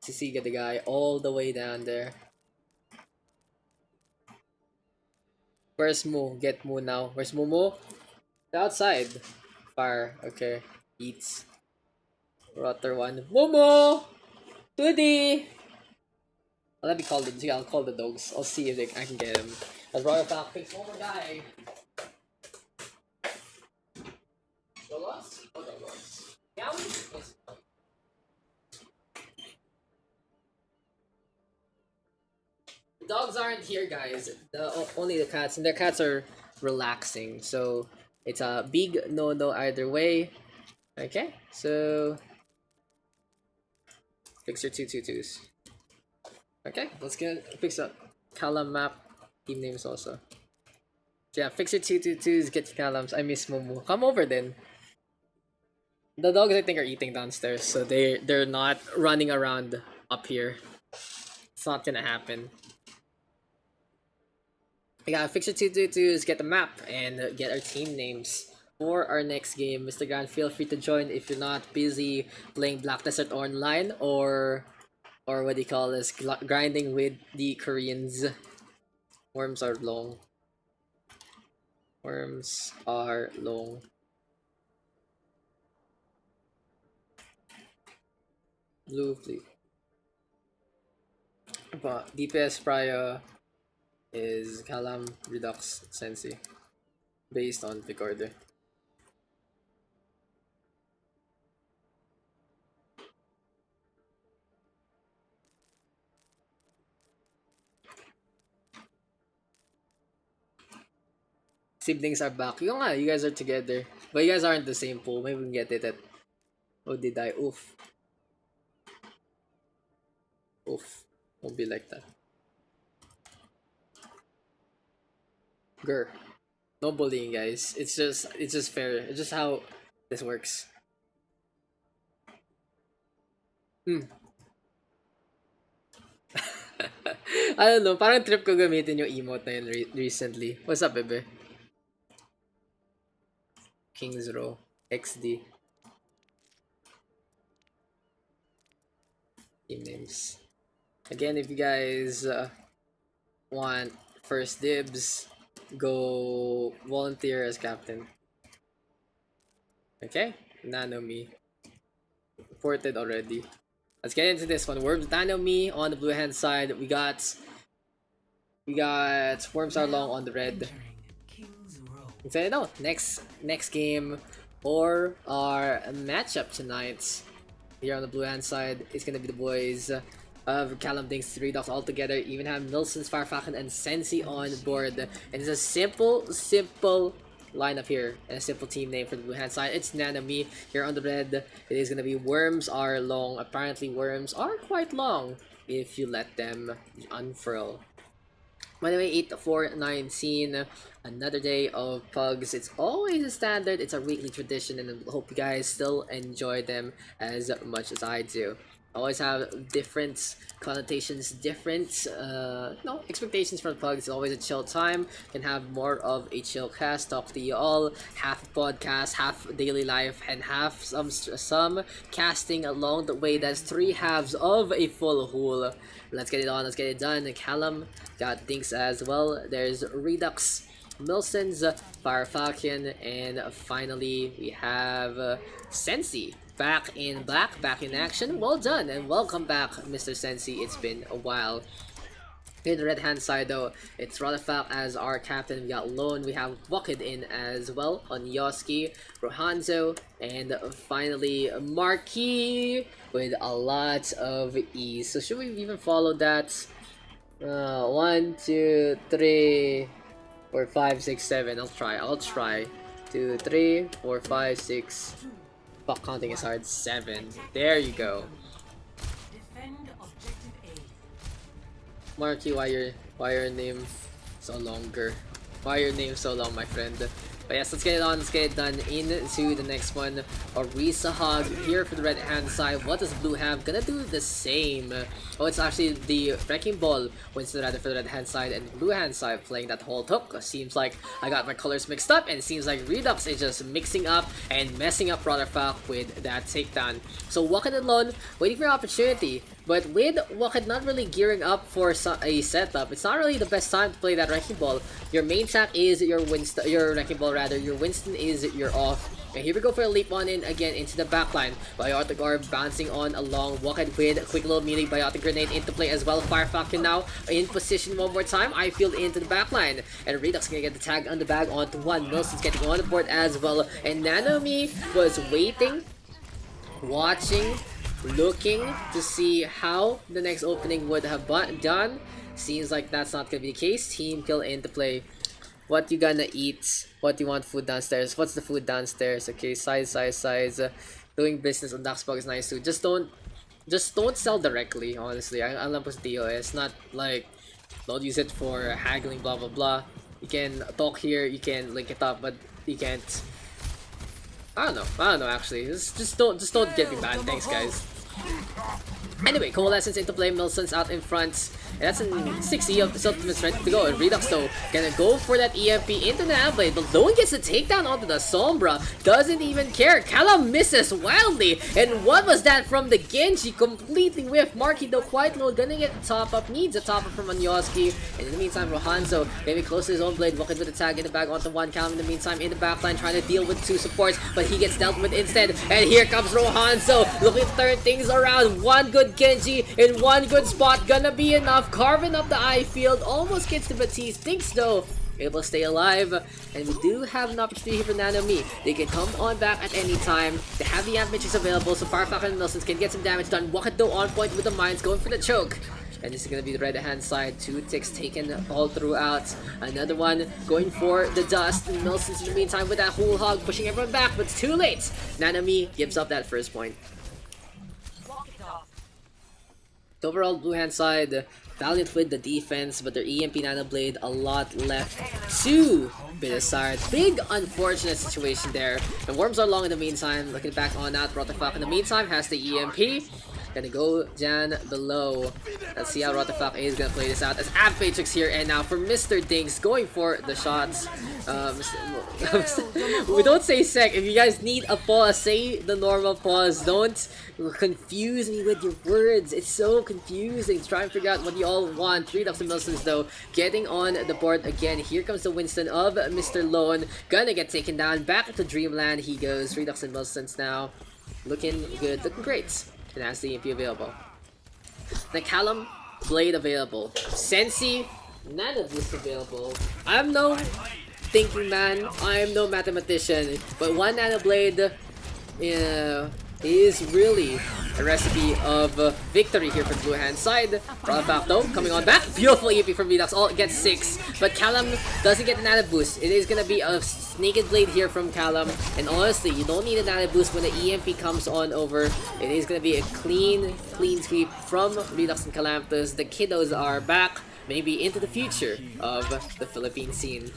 D: to see get the guy all the way down there. Where's Moo? Get Moo now. Where's Moo? Outside. Fire. Okay. Eats. Rotter 1. Momo! 2D! Let me call the. I'll call the dogs. I'll see if I can get him. As Royal Falcon picks one more guy. Dolos? Oh, Dolos. Yeah, the dogs aren't here, guys. Only the cats, and their cats are relaxing. So it's a big no either way. Okay, so fix your 222s. Okay, let's fix up Callum map. Team names also. So yeah, fix your 222s, get Callums. I miss Momo. Come over then. The dogs I think are eating downstairs, so they're not running around up here. It's not gonna happen. We gotta fix your 222s, get the map, and get our team names for our next game. Mr. Grant, feel free to join if you're not busy playing Black Desert Online or what do you call this, grinding with the Koreans. Worms are long. Worms are long. Blue fleet. But DPS prior is Kalam Redux Sensi based on pick order. Siblings are back. Yung nga, you guys are together. But you guys aren't the same pool. Maybe we can get it at... Oh, did I? Oof. Oof. Won't be like that. Grr. No bullying, guys. It's just fair. It's just how this works. I don't know. Parang trip ko gamitin yung emote na yun recently. What's up, bebe? King's Row. XD. Team names. Again, if you guys want first dibs, go volunteer as captain. Okay? Nano me. Reported already. Let's get into this one. Worms Nano me on the blue hand side. We got Worms are long on the red. So no, next game for our matchup tonight here on the blue hand side is gonna be the boys of Callum Dinks 3 Dogs all together. Even have Nilsson's Firefalcon and Sensi on board. And it's a simple lineup here and a simple team name for the blue hand side. It's Nanami. Here on the red, it is gonna be Worms are long. Apparently worms are quite long if you let them unfurl. By the way, 8-4-19, another day of pugs. It's always a standard, it's a weekly tradition, and I hope you guys still enjoy them as much as I do. Always have different connotations, different expectations from pugs. It's always a chill time. Can have more of a chill cast, talk to you all, half podcast, half daily life, and half some casting along the way. That's 3 halves of a full whole. Let's get it on, let's get it done. Callum got Dinks as well. There's Redux, Milson's Firefalcon, and finally we have Sensi. Back in black, back in action. Well done and welcome back, Mr. Sensi. It's been a while. In the red hand side though, it's Rodafak as our captain. We got Lone, we have Bucket in as well on Yoski, Rohanzo, and finally Marquis with a lot of ease. So should we even follow that? 1, 2, 3. 4, 5, 6, 7. I'll try. 2, 3, 4, 5, 6. Fuck, counting is hard. 7. There you go.
A: Defend objective A.
D: Marky, why your name so longer? Why your name so long, my friend? But yes, let's get it on, let's get it done into the next one. Orisa Hog here for the red hand side. What does blue have? Gonna do the same. Oh, it's actually the Wrecking Ball Winston rather for the red hand side and blue hand side playing that whole hook. Seems like I got my colors mixed up, and it seems like Redux is just mixing up and messing up Rotterfalk with that takedown. So Wakad alone, waiting for an opportunity. But with Wakad not really gearing up for a setup, it's not really the best time to play that Wrecking Ball. Your main attack is your Winston, your Wrecking Ball rather. Your Winston is your off. And here we go for a leap on in again into the backline. Biotic Orb bouncing on along. Wakad with a quick little melee. Biotic Grenade into play as well. Fire Falcon now in position one more time. I feel into the backline. And Redux gonna get the tag on the bag onto one. Nelson's getting on the board as well. And Nanomi was waiting, watching, looking to see how the next opening would have done. Seems like that's not gonna be the case. Team kill into play. What you gonna eat? What you want food downstairs? What's the food downstairs? Okay, size. Doing business on Daks is nice too. Just don't sell directly, honestly. Alam po sa TOS. Not like, don't use it for haggling, blah blah blah. You can talk here, you can link it up, but you can't. I don't know actually. Just don't get me banned. Thanks guys. Anyway, Coalescence into play, Milson's out in front. And that's in 60 of the ultimates ready to go. And Redux though, gonna go for that EMP into the Nanoblade. But Lone gets a takedown onto the Sombra. Doesn't even care. Callum misses wildly. And what was that from the Genji? Completely whiffed. Marky though, quite low. Gonna get the top up. Needs a top up from Anyoski. And in the meantime, Rohanzo maybe close to his own blade. Walking with the tag in the bag onto one. Callum in the meantime in the backline trying to deal with two supports. But he gets dealt with instead. And here comes Rohanzo looking to turn things around. One good Genji in one good spot. Gonna be enough. Carving up the eye field, almost gets to Batiste, thinks though, able to stay alive, and we do have an opportunity for Nanomi. They can come on back at any time, they have the amp matrix available, so Firefalcon and Nelsons can get some damage done. Wakad though on point with the mines, going for the choke. And this is going to be the right hand side, 2 ticks taken all throughout. Another one going for the dust, and Nelsons in the meantime with that whole hog, pushing everyone back, but it's too late. Nanomi gives up that first point. The overall blue hand side, valiant with the defense, but their EMP Nanoblade a lot left to be desired. Big unfortunate situation there. And Worms are long in the meantime, looking back on that. Rotterfalk in the meantime has the EMP. Gonna go down below. Let's see how Rotterfalk is gonna play this out. As Amp Matrix here, and now for Mr. Dinks going for the shots. We don't say sec. If you guys need a pause, say the normal pause. Don't confuse me with your words. It's so confusing. Try and figure out what you all want. Redux and Milsons though getting on the board again. Here comes the Winston of Mr. Lone. Gonna get taken down. Back to Dreamland he goes. Redux and Milsons now looking good, looking great. And has the EMP available. The Callum Blade available. Sensi, none of this available. I'm no thinking man. I'm no mathematician. But one Nano Blade is really a recipe of victory here for the blue hand side. Rotterfalk though coming on back. Beautiful EMP from Redux. All gets 6. But Callum doesn't get the nano boost. It is gonna be a naked blade here from Callum. And honestly, you don't need a nano boost when the EMP comes on over. It is gonna be a clean sweep from Redux and Calamptus. The kiddos are back, maybe into the future of the Philippine scene.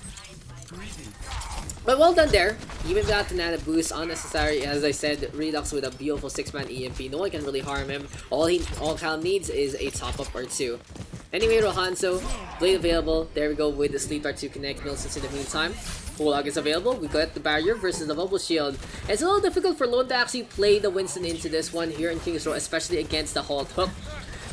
D: But well done there, even without the nano boost, unnecessary. As I said, Redux with a beautiful 6-man EMP, no one can really harm him. All Callum needs is a top up or 2. Anyway, Rohanzo, blade available. There we go with the sleep dart to connect Milsons in the meantime. Full hog is available. We got the barrier versus the bubble shield. It's a little difficult for Lone to actually play the Winston into this one here in King's Row, especially against the Halt Hook.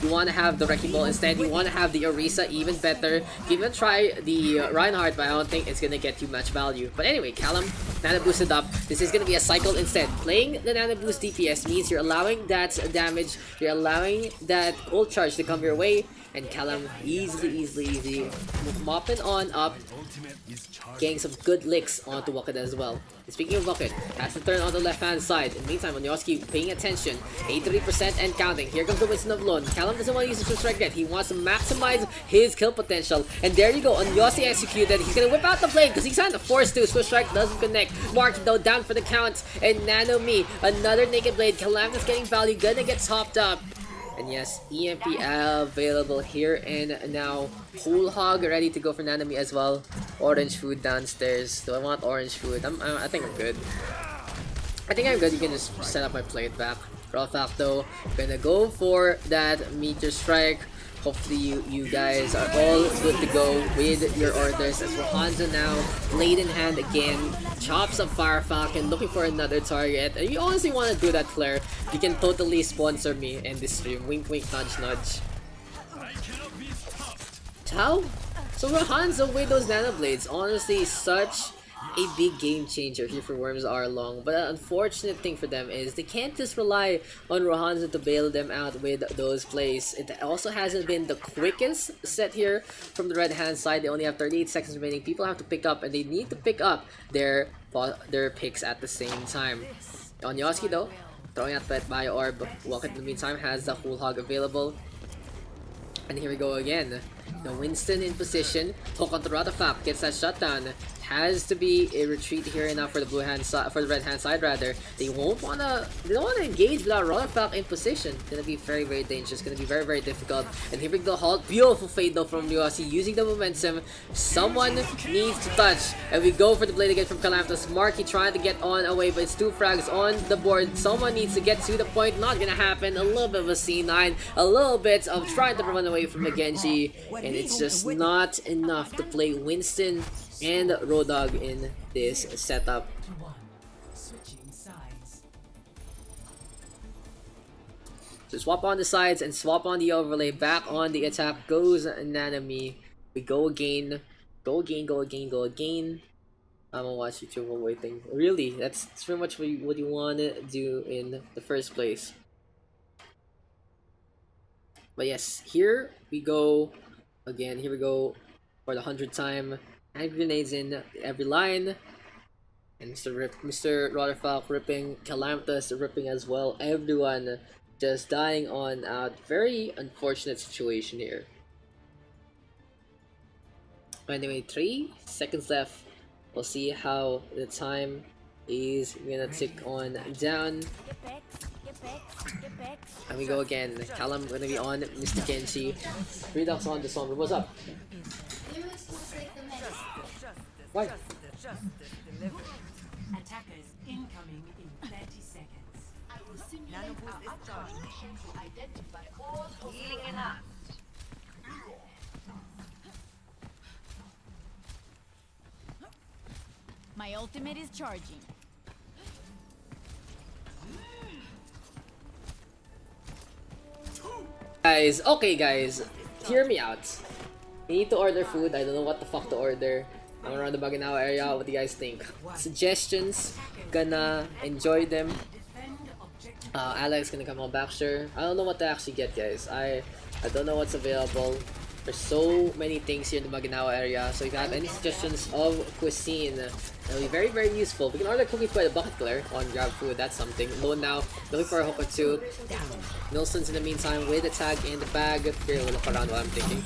D: You want to have the Wrecking Ball instead. You want to have the Orisa even better. Give it a try the Reinhardt, but I don't think it's going to get you much value. But anyway, Callum, Nano boosted up. This is going to be a cycle instead. Playing the Nano Boost DPS means you're allowing that damage, you're allowing that ult charge to come your way, And Callum easy mopping on up, getting some good licks onto Bucket as well. And speaking of Bucket, has to turn on the left hand side. In the meantime, Onyoski paying attention, 83% and counting. Here comes the Winston of Lone. Callum doesn't want to use the switch strike yet. He wants to maximize his kill potential. And there you go, Onyoski executed. He's gonna whip out the blade because he's kind of forced to. Switch strike doesn't connect. Mark though down for the count. And Nano Me, another naked blade. Calamity getting value, gonna get topped up. And yes, EMP available here and now. Whole Hog ready to go for Nanami as well. Orange food downstairs. Do I want orange food? I think I'm good. I think I'm good. You can just set up my plate back. Raw fact though, gonna go for that meteor strike. Hopefully you guys are all good to go with your orders as Hanzo now, blade in hand again, chops up Fire Falcon, looking for another target. And you honestly want to do that, Claire, you can totally sponsor me in this stream. Wink wink, nudge nudge. Ciao? So Hanzo with those nano blades, honestly such a big game changer here for Worms Are Long. But the unfortunate thing for them is they can't just rely on Rohanzo to bail them out with those plays. It also hasn't been the quickest set here from the red hand side. They only have 38 seconds remaining. People have to pick up, and they need to pick up their picks at the same time. Onyoski though, throwing out that Bio Orb. Walker in the meantime has the Whole Hog available. And here we go again. The Winston in position. Hook on the Ratafak, gets that shutdown. Has to be a retreat here now for the blue hand side, for the red hand side rather. They don't wanna engage without Ratafak in position. Gonna be very dangerous. Gonna be very difficult. And here we go, halt. Beautiful fade though from Ryosi using the momentum. Someone needs to touch, and we go for the blade again from Calamitous. Marky trying to get on away, but it's 2 frags on the board. Someone needs to get to the point. Not gonna happen. A little bit of a C9, a little bit of trying to run away from the Genji, and it's just not enough to play Winston and Road Dogg in this setup.
A: Switching sides.
D: So swap on the sides and swap on the overlay. Back on the attack goes Nanami. We go again. Go again. I'm gonna watch YouTube while waiting. Really, that's pretty much what you want to do in the first place. But yes, here we go again. Here we go for the 100th time. Hand grenades in every line. And Mr. Rotterfalk ripping, Calamitous ripping as well. Everyone just dying on out. Very unfortunate situation here. Anyway, 3 seconds left. We'll see how the time is gonna tick on down. And we go again. Callum gonna be on Mr. Genji. 3 Daks on the Sombra. What's up? Why?
A: Attackers incoming in 30 seconds.
F: My ultimate is charging.
D: Okay guys, hear me out. We need to order food. I don't know what the fuck to order. I'm around the Baganawa area. What do you guys think? Suggestions? Gonna enjoy them. Alex gonna come on back, sure. I don't know what to actually get, guys. I don't know what's available. There's so many things here in the Baganawa area. So if you have any suggestions of cuisine, it'll be very useful. We can order cookies by the bucket, Claire, on Grab Food. That's something. Lone now, looking for a hook or two. Nilsson's in the meantime with the tag in the bag. Here, we'll look around what I'm thinking.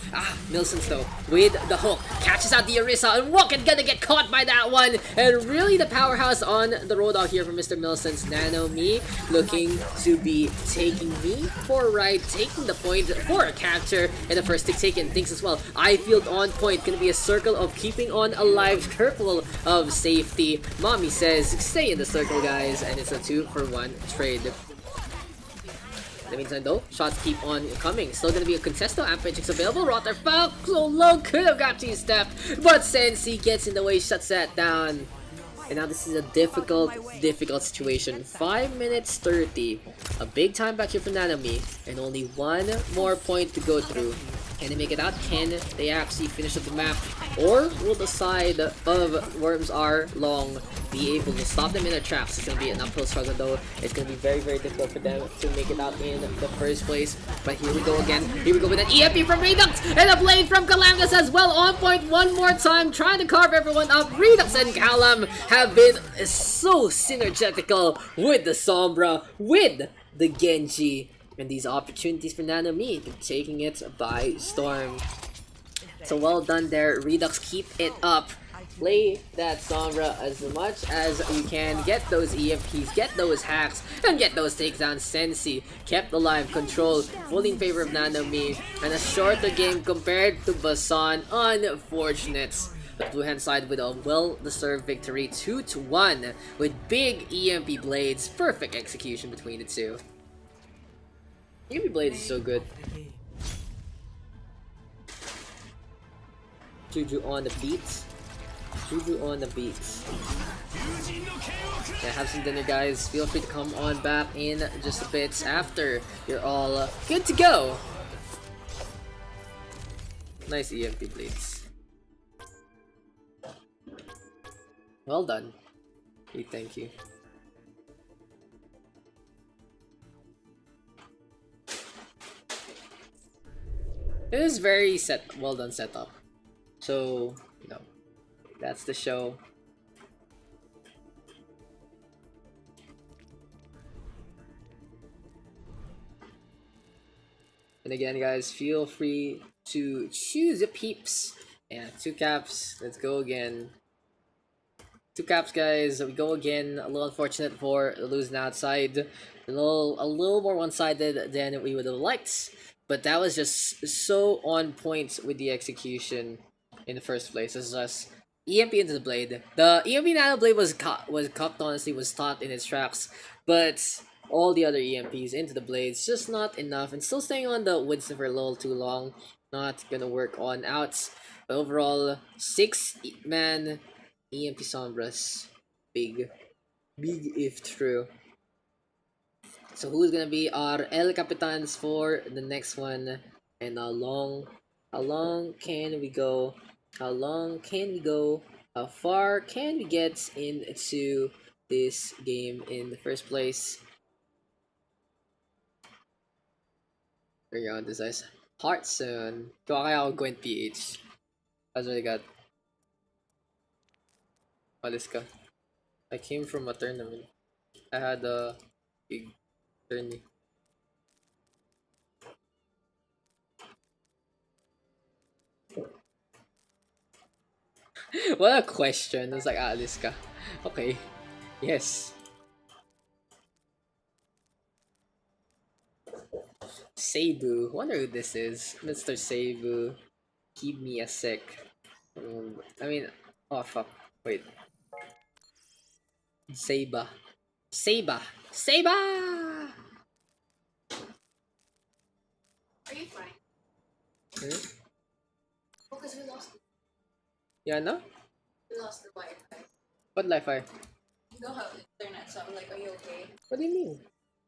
D: Nilsson's though with the hook. Catches out the Orisa, and Rocket gonna get caught by that one. And really the powerhouse on the Road Dogg here from Mr. Nilsson's Nano Me. Looking to be taking me for a ride, taking the point for a capture. And the first tick taken. Thinks as well. I field on point. Gonna be a circle of keeping on alive. Careful of safety. Mommy says, stay in the circle, guys. And it's a 2-for-1 trade. In the meantime though, shots keep on coming. Still gonna be a contesto. Ampagix available. Rotterfalk so low, could have got T-step, but Sensi gets in the way, shuts that down. And now this is a difficult situation. 5 minutes 30. A big time back here for Nanami. And only one more point to go through. Can they make it out? Can they actually finish up the map? Or will the side of Worms Are Long be able to stop them in their traps? It's going to be an uphill struggle though. It's going to be very, very difficult for them to make it out in the first place. But here we go again. Here we go with an EMP from Redux and a blade from Calamus as well. On point one more time, trying to carve everyone up. Redux and Calam have been so synergetical with the Sombra, with the Genji. And these opportunities for Nanomi, taking it by storm. So well done there, Redux, keep it up. Play that Sombra as much as you can. Get those EMPs, get those hacks, and get those takedowns. Sensi kept alive, control, fully in favor of Nanomi. And a shorter game compared to Busan. Unfortunate. The blue hand side with a well-deserved victory, 2-1 with big EMP blades. Perfect execution between the two. EMP blades is so good. Juju on the beats. Juju on the beats. Yeah, have some dinner, guys. Feel free to come on back in just a bit after you're all good to go. Nice EMP blades. Well done. Thank you. It is very well done setup. So, you know, that's the show. And again, guys, feel free to choose your peeps. Yeah, 2 caps. Let's go again. 2 caps, guys. We go again. A little unfortunate for losing outside. A little more one-sided than we would have liked. But that was just so on point with the execution in the first place. It's just EMP into the blade. The EMP nano blade was cocked, honestly, was stopped in its tracks. But all the other EMPs into the blades, just not enough. And still staying on the Winston for a little too long. Not gonna work on outs. But overall, 6-man EMP Sombras. Big if true. So who's gonna be our El Capitans for the next one? And how long can we go? How long can we go? How far can we get into this game in the first place? There you go, this is Hearthstone. Kaya ako going PH. That's what I got. Alis ka. I came from a tournament. I had a big tourney. What a question. It's like, alis ka. Okay. Yes. Seibu. Wonder who this is. Mr. Seibu. Give me a sec. I mean, oh fuck. Wait. Seiba. Seiba! Seiba!
G: Are you fine?
D: Hmm?
G: Because we lost.
D: Yeah, no?
G: We lost the Wi-Fi.
D: What Wi-Fi?
G: We don't have internet, so I'm like, are you okay?
D: What do you mean?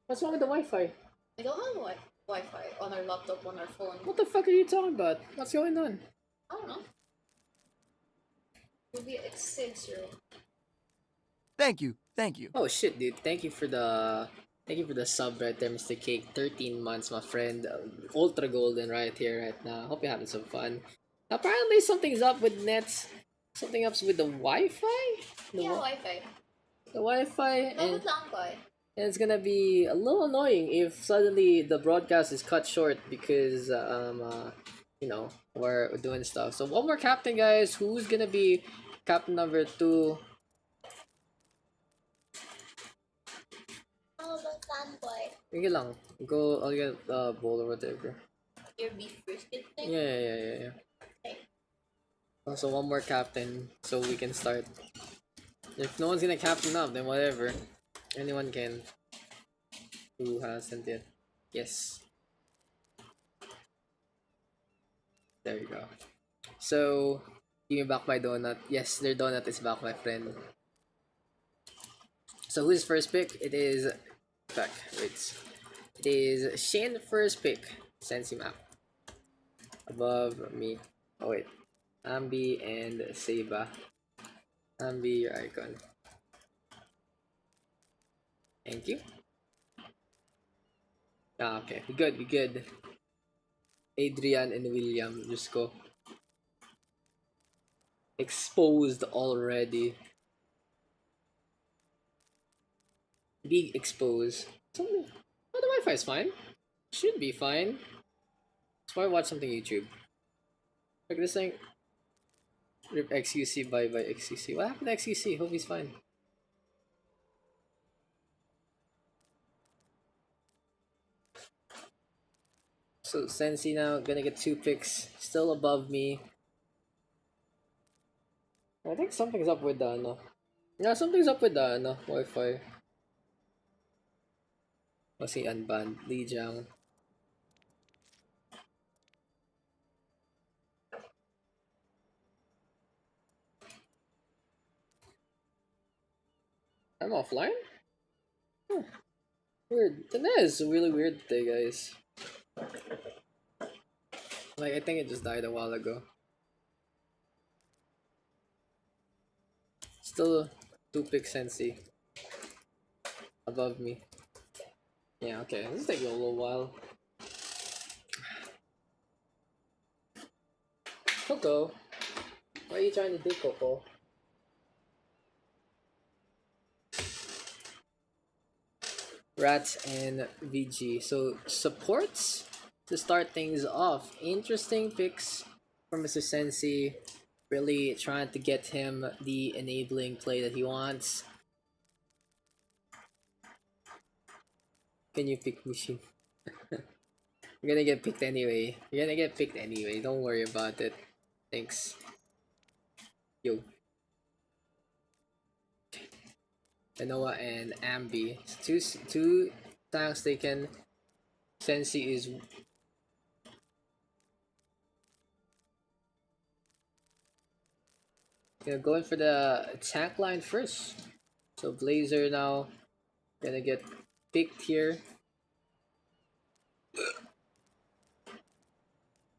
D: What's wrong with the Wi-Fi?
G: We don't have Wi-Fi on our laptop, on our phone.
D: What the fuck are you talking about? What's going on?
G: I don't know. Maybe it's 6-0.
C: Thank you. Thank you.
D: Oh shit, dude! Thank you for the sub right there, Mr. Cake. 13 months, my friend. Ultra golden right here, right now. Hope you're having some fun. Apparently, something's up with nets. Something up with the Wi-Fi.
G: Wi-Fi.
D: The Wi-Fi, and
G: Wi-Fi.
D: it's gonna be a little annoying if suddenly the broadcast is cut short because you know, we're doing stuff. So one more captain, guys. Who's gonna be captain number 2? Sige lang. Go, I'll get a bowl or whatever.
G: Your beef brisket thing?
D: Yeah.
G: Okay.
D: Also, one more captain, so we can start. If no one's gonna captain up, then whatever. Anyone can. Who hasn't yet? Yes. There you go. So, give me back my donut. Yes, their donut is back, my friend. So, who's first pick? It is... Back. Wait. It is Shin first pick. Sensi map. above me. Oh wait, Ambi and Seba. Ambi, your icon. Thank you. Ah, okay, we good, we good. Adrian and William, just go. Exposed already. Big expose. Something. Oh, the Wi-Fi is fine. Should be fine. That's why I watch something YouTube. Like this thing. Rip XUC, bye bye XUC. What happened to XUC? Hope he's fine. So Sensi now gonna get 2 picks. Still above me. I think something's up with the Yeah, something's up with the Wi-Fi. Kasi unbanned. Lijiang. I'm offline? Huh. Weird. That is a really weird day, guys. Like, I think it just died a while ago. Still 2-pick Sensi. Above me. Yeah, okay. This is taking a little while. Coco? What are you trying to do, Coco? Rats and VG. So, supports to start things off. Interesting picks from Mr. Sensi. Really trying to get him the enabling play that he wants. Can you pick Mushin? You're gonna get picked anyway. You're gonna get picked anyway. Don't worry about it. Thanks. Yo. Noah and Ambi. Two tanks taken. Sensi is going for the tank line first. So Blazer now gonna get picked here.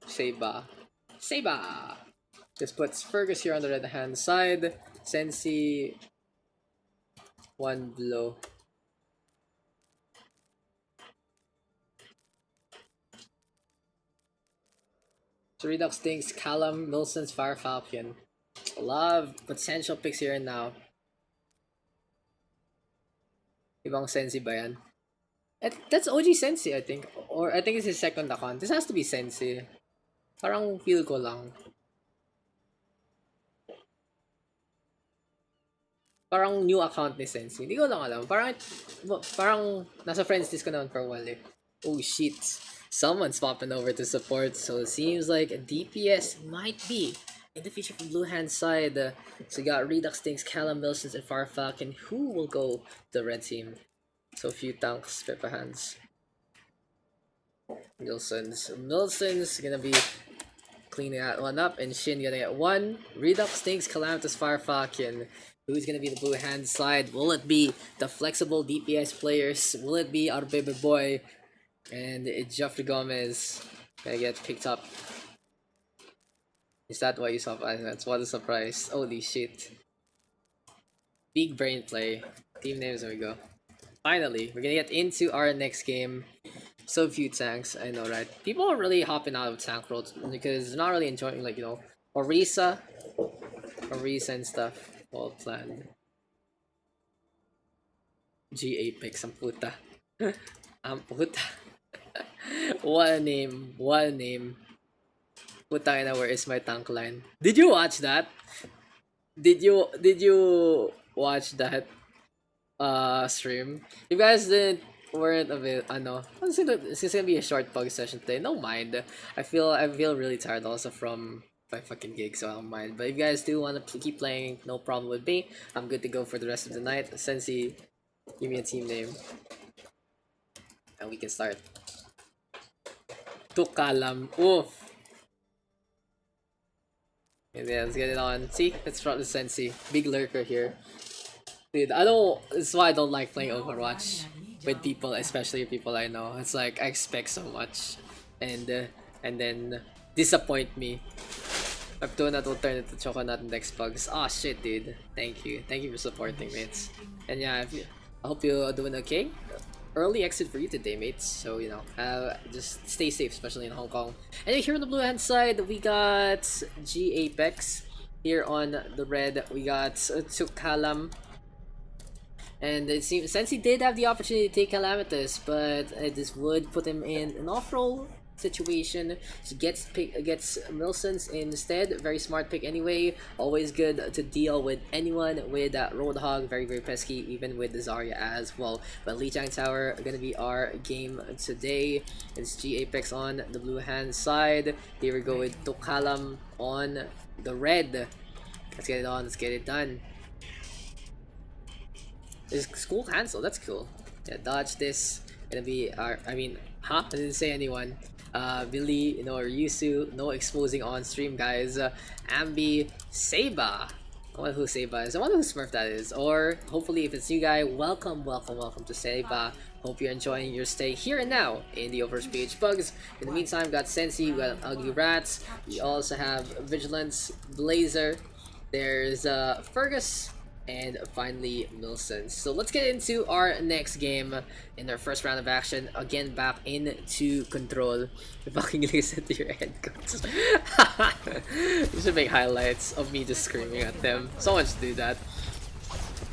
D: Seba. This puts Fergus here on the right hand side. Sensi 1 below. So Redux thinks Callum, Wilson's Fire Falcon. A lot of potential picks here and now. Ibang Sensi ba yan? That's OG Sensi, I think. Or I think it's his second account. This has to be Sensi. Parang feel ko lang. Parang new account ni Sensi. Hindi ko lang alam. Parang nasa friends list ko naman for a while eh. Oh shit. Someone's popping over to support. So it seems like a DPS might be in the future from blue hand side. So you got Redux Things, Callum Wilsons, and Far Falcon. Who will go to the red team? So few tanks, Peppa hands. Wilson's gonna be cleaning that one up, and Shin gonna get 1. Redux Things, Calamitous, Fire Falcon. Who's gonna be the blue hand side? Will it be the flexible DPS players? Will it be our baby boy? And Jeffrey Gomez gonna get picked up. Is that what you saw? That's what a surprise. Holy shit. Big brain play. Team names, there we go. Finally, we're gonna get into our next game. So few tanks, I know, right? People are really hopping out of tank roles because they're not really enjoying, like, you know, Orisa and stuff. All planned. G Apex, ang puta. Ang puta. What a name. Putang ina, where is my tank line? Did you watch that? Did you watch that stream? You guys weren't a bit it's gonna be a short pug session today. No mind. I feel really tired also from my fucking gig, so I don't mind. But if you guys do want to keep playing, no problem with me. I'm good to go for the rest of the night. Sensi, give me a team name. And we can start. Tukalam. Oof. And yeah, let's get it on. See? Let's run the Sensi. Big lurker here. Dude, this is why I don't like playing Overwatch with people, especially people I know. It's like, I expect so much. And then disappoint me. Neptuna will turn into Choconut next Pugs. Ah, shit, dude. Thank you for supporting, mates. And yeah, I hope you're doing okay. Early exit for you today, mates. So you know, just stay safe, especially in Hong Kong. And here on the blue hand side, we got G Apex. Here on the red, we got Tukalam. And it seems since he did have the opportunity to take Calamitous, but this would put him in an off-roll situation. He gets Milsons instead. Very smart pick anyway. Always good to deal with anyone with that Roadhog. Very pesky, even with the Zarya as well. But Lijiang Tower are gonna be our game today. It's G Apex on the blue hand side. Here we go with Tukalam on the red. Let's get it on. Let's get it done. Is school cancelled? That's cool. Yeah, dodge this. Gonna be our. I mean, I didn't say anyone. Billy, or Yusu, no exposing on stream, guys. Ambi, Seba. I wonder who Seba is. I wonder who Smurf that is. Or hopefully, if it's you guy, welcome to Seba. Hope you're enjoying your stay here and now in the OverRush PH PUGS. In the meantime, we got Sensi, we got Ugly Rats. We also have Vigilance, Blazer. There's Fergus. And finally, Milson. So let's get into our next game in our first round of action. Again, back into Control. Fucking listen to your head coach. You should make highlights of me just screaming at them. Someone should do that.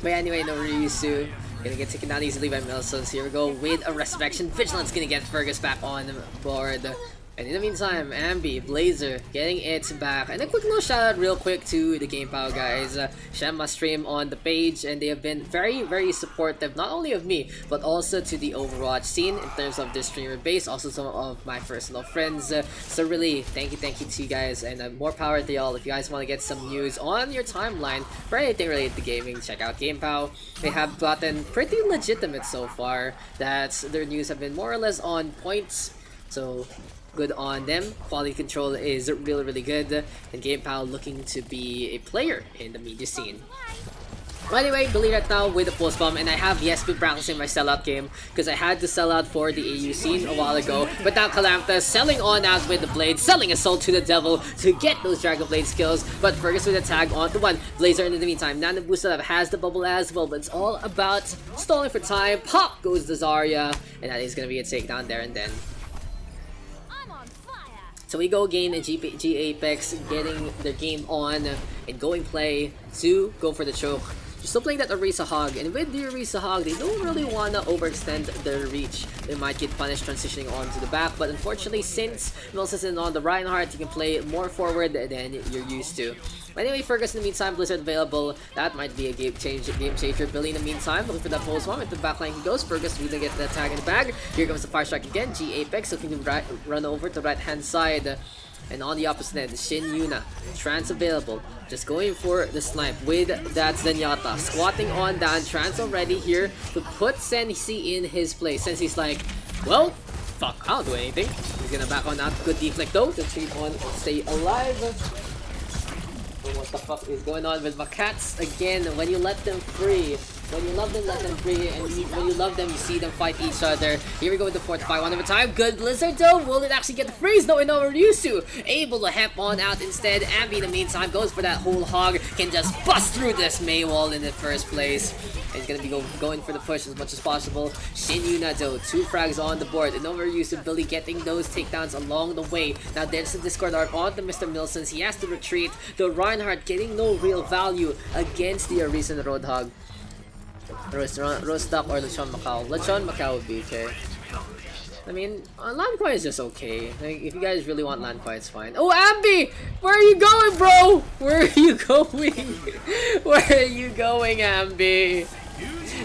D: But anyway, no Ryusu. Gonna get taken down easily by Milson. So here we go with a resurrection. Vigilance gonna get Fergus back on board. And in the meantime, Ambi, Blazer, getting it back. And a quick little shout out real quick to the Game Pow guys. Shamma stream on the page, and they have been very supportive, not only of me, but also to the Overwatch scene in terms of their streamer base, also some of my personal friends. So really, thank you to you guys, and more power to y'all. If you guys want to get some news on your timeline for anything related to gaming, check out Game Pow. They have gotten pretty legitimate so far, that their news have been more or less on points. So good on them. Quality control is really good, and Game Pow looking to be a player in the media scene. Well, anyway, Billy right now with the post bomb, and I have been practicing my sellout game because I had to sell out for the AU scene a while ago. But now Calamta selling on out with the blade, selling Assault to the Devil to get those Dragon Blade skills. But Fergus with a tag onto one. Blazer in the meantime. Nana Busan has the bubble as well, but it's all about stalling for time. Pop goes the Zarya, and that is gonna be a takedown there and then. So we go again in G Apex, getting their game on and going play to go for the choke. They're still playing that Orisa Hog, and with the Orisa Hog, they don't really want to overextend their reach. They might get punished transitioning onto the back, but unfortunately, since Milson's in on the Reinhardt, you can play more forward than you're used to. But anyway, Fergus in the meantime, Blizzard available. That might be a game changer. Billy in the meantime, looking for that pulse bomb. Into the backline he goes. Fergus really get the tag in the bag. Here comes the fire strike again. G Apex looking to run over to the right hand side. And on the opposite end, Shin Yuna, Trance available, just going for the snipe with that Zenyatta, squatting on down, Trance already here to put Sensi in his place. Sensi's like, well, fuck, I don't do anything. He's gonna back on out, good deflect though, to treat on, stay alive. What the fuck is going on with my cats? Again, when you let them free, when you love them, let them free, and when you love them, you see them fight each other. Here we go with the fortify one at a time. Good Blizzard though. Will it actually get the freeze? No, we're used to. Able to hep on out instead. Ambi in the meantime goes for that whole hog. Can just bust through this Mei wall in the first place. And he's gonna be going for the push as much as possible. Shin Yuna though, 2 frags on the board. And overused to Billy getting those takedowns along the way. Now there's the Discord arc on to Mr. Milsons. He has to retreat. The Reinhardt getting no real value against the Orisa Roadhog. Roast Duck or Lechon Macau. Lechon Macau would be okay. I mean, Land Quiet is just okay. Like, if you guys really want Land Quiet, it's fine. Oh, Ambi! Where are you going, bro? Where are you going? Where are you going, Ambi?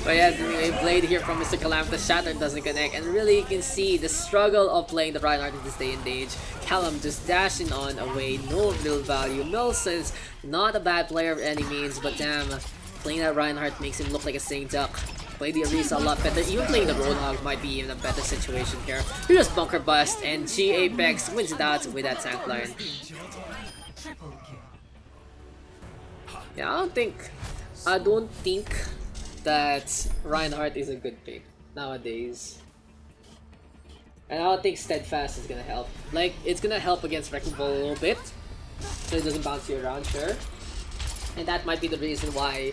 D: But yeah, a blade here from Mr. Calamta. Shatter doesn't connect. And really, you can see the struggle of playing the Reinhardt in this day and age. Callum just dashing on away. No real value. Milson's not a bad player of any means, but damn. Playing that Reinhardt makes him look like a sing duck. Play the Orisa a lot better. Even playing the Roadhog might be even a better situation here. You just bunker bust, and G Apex wins it out with that tank line. Yeah, I don't think that Reinhardt is a good pick nowadays. And I don't think Steadfast is gonna help. Like, it's gonna help against Wrecking Ball a little bit, so it doesn't bounce you around, sure. And that might be the reason why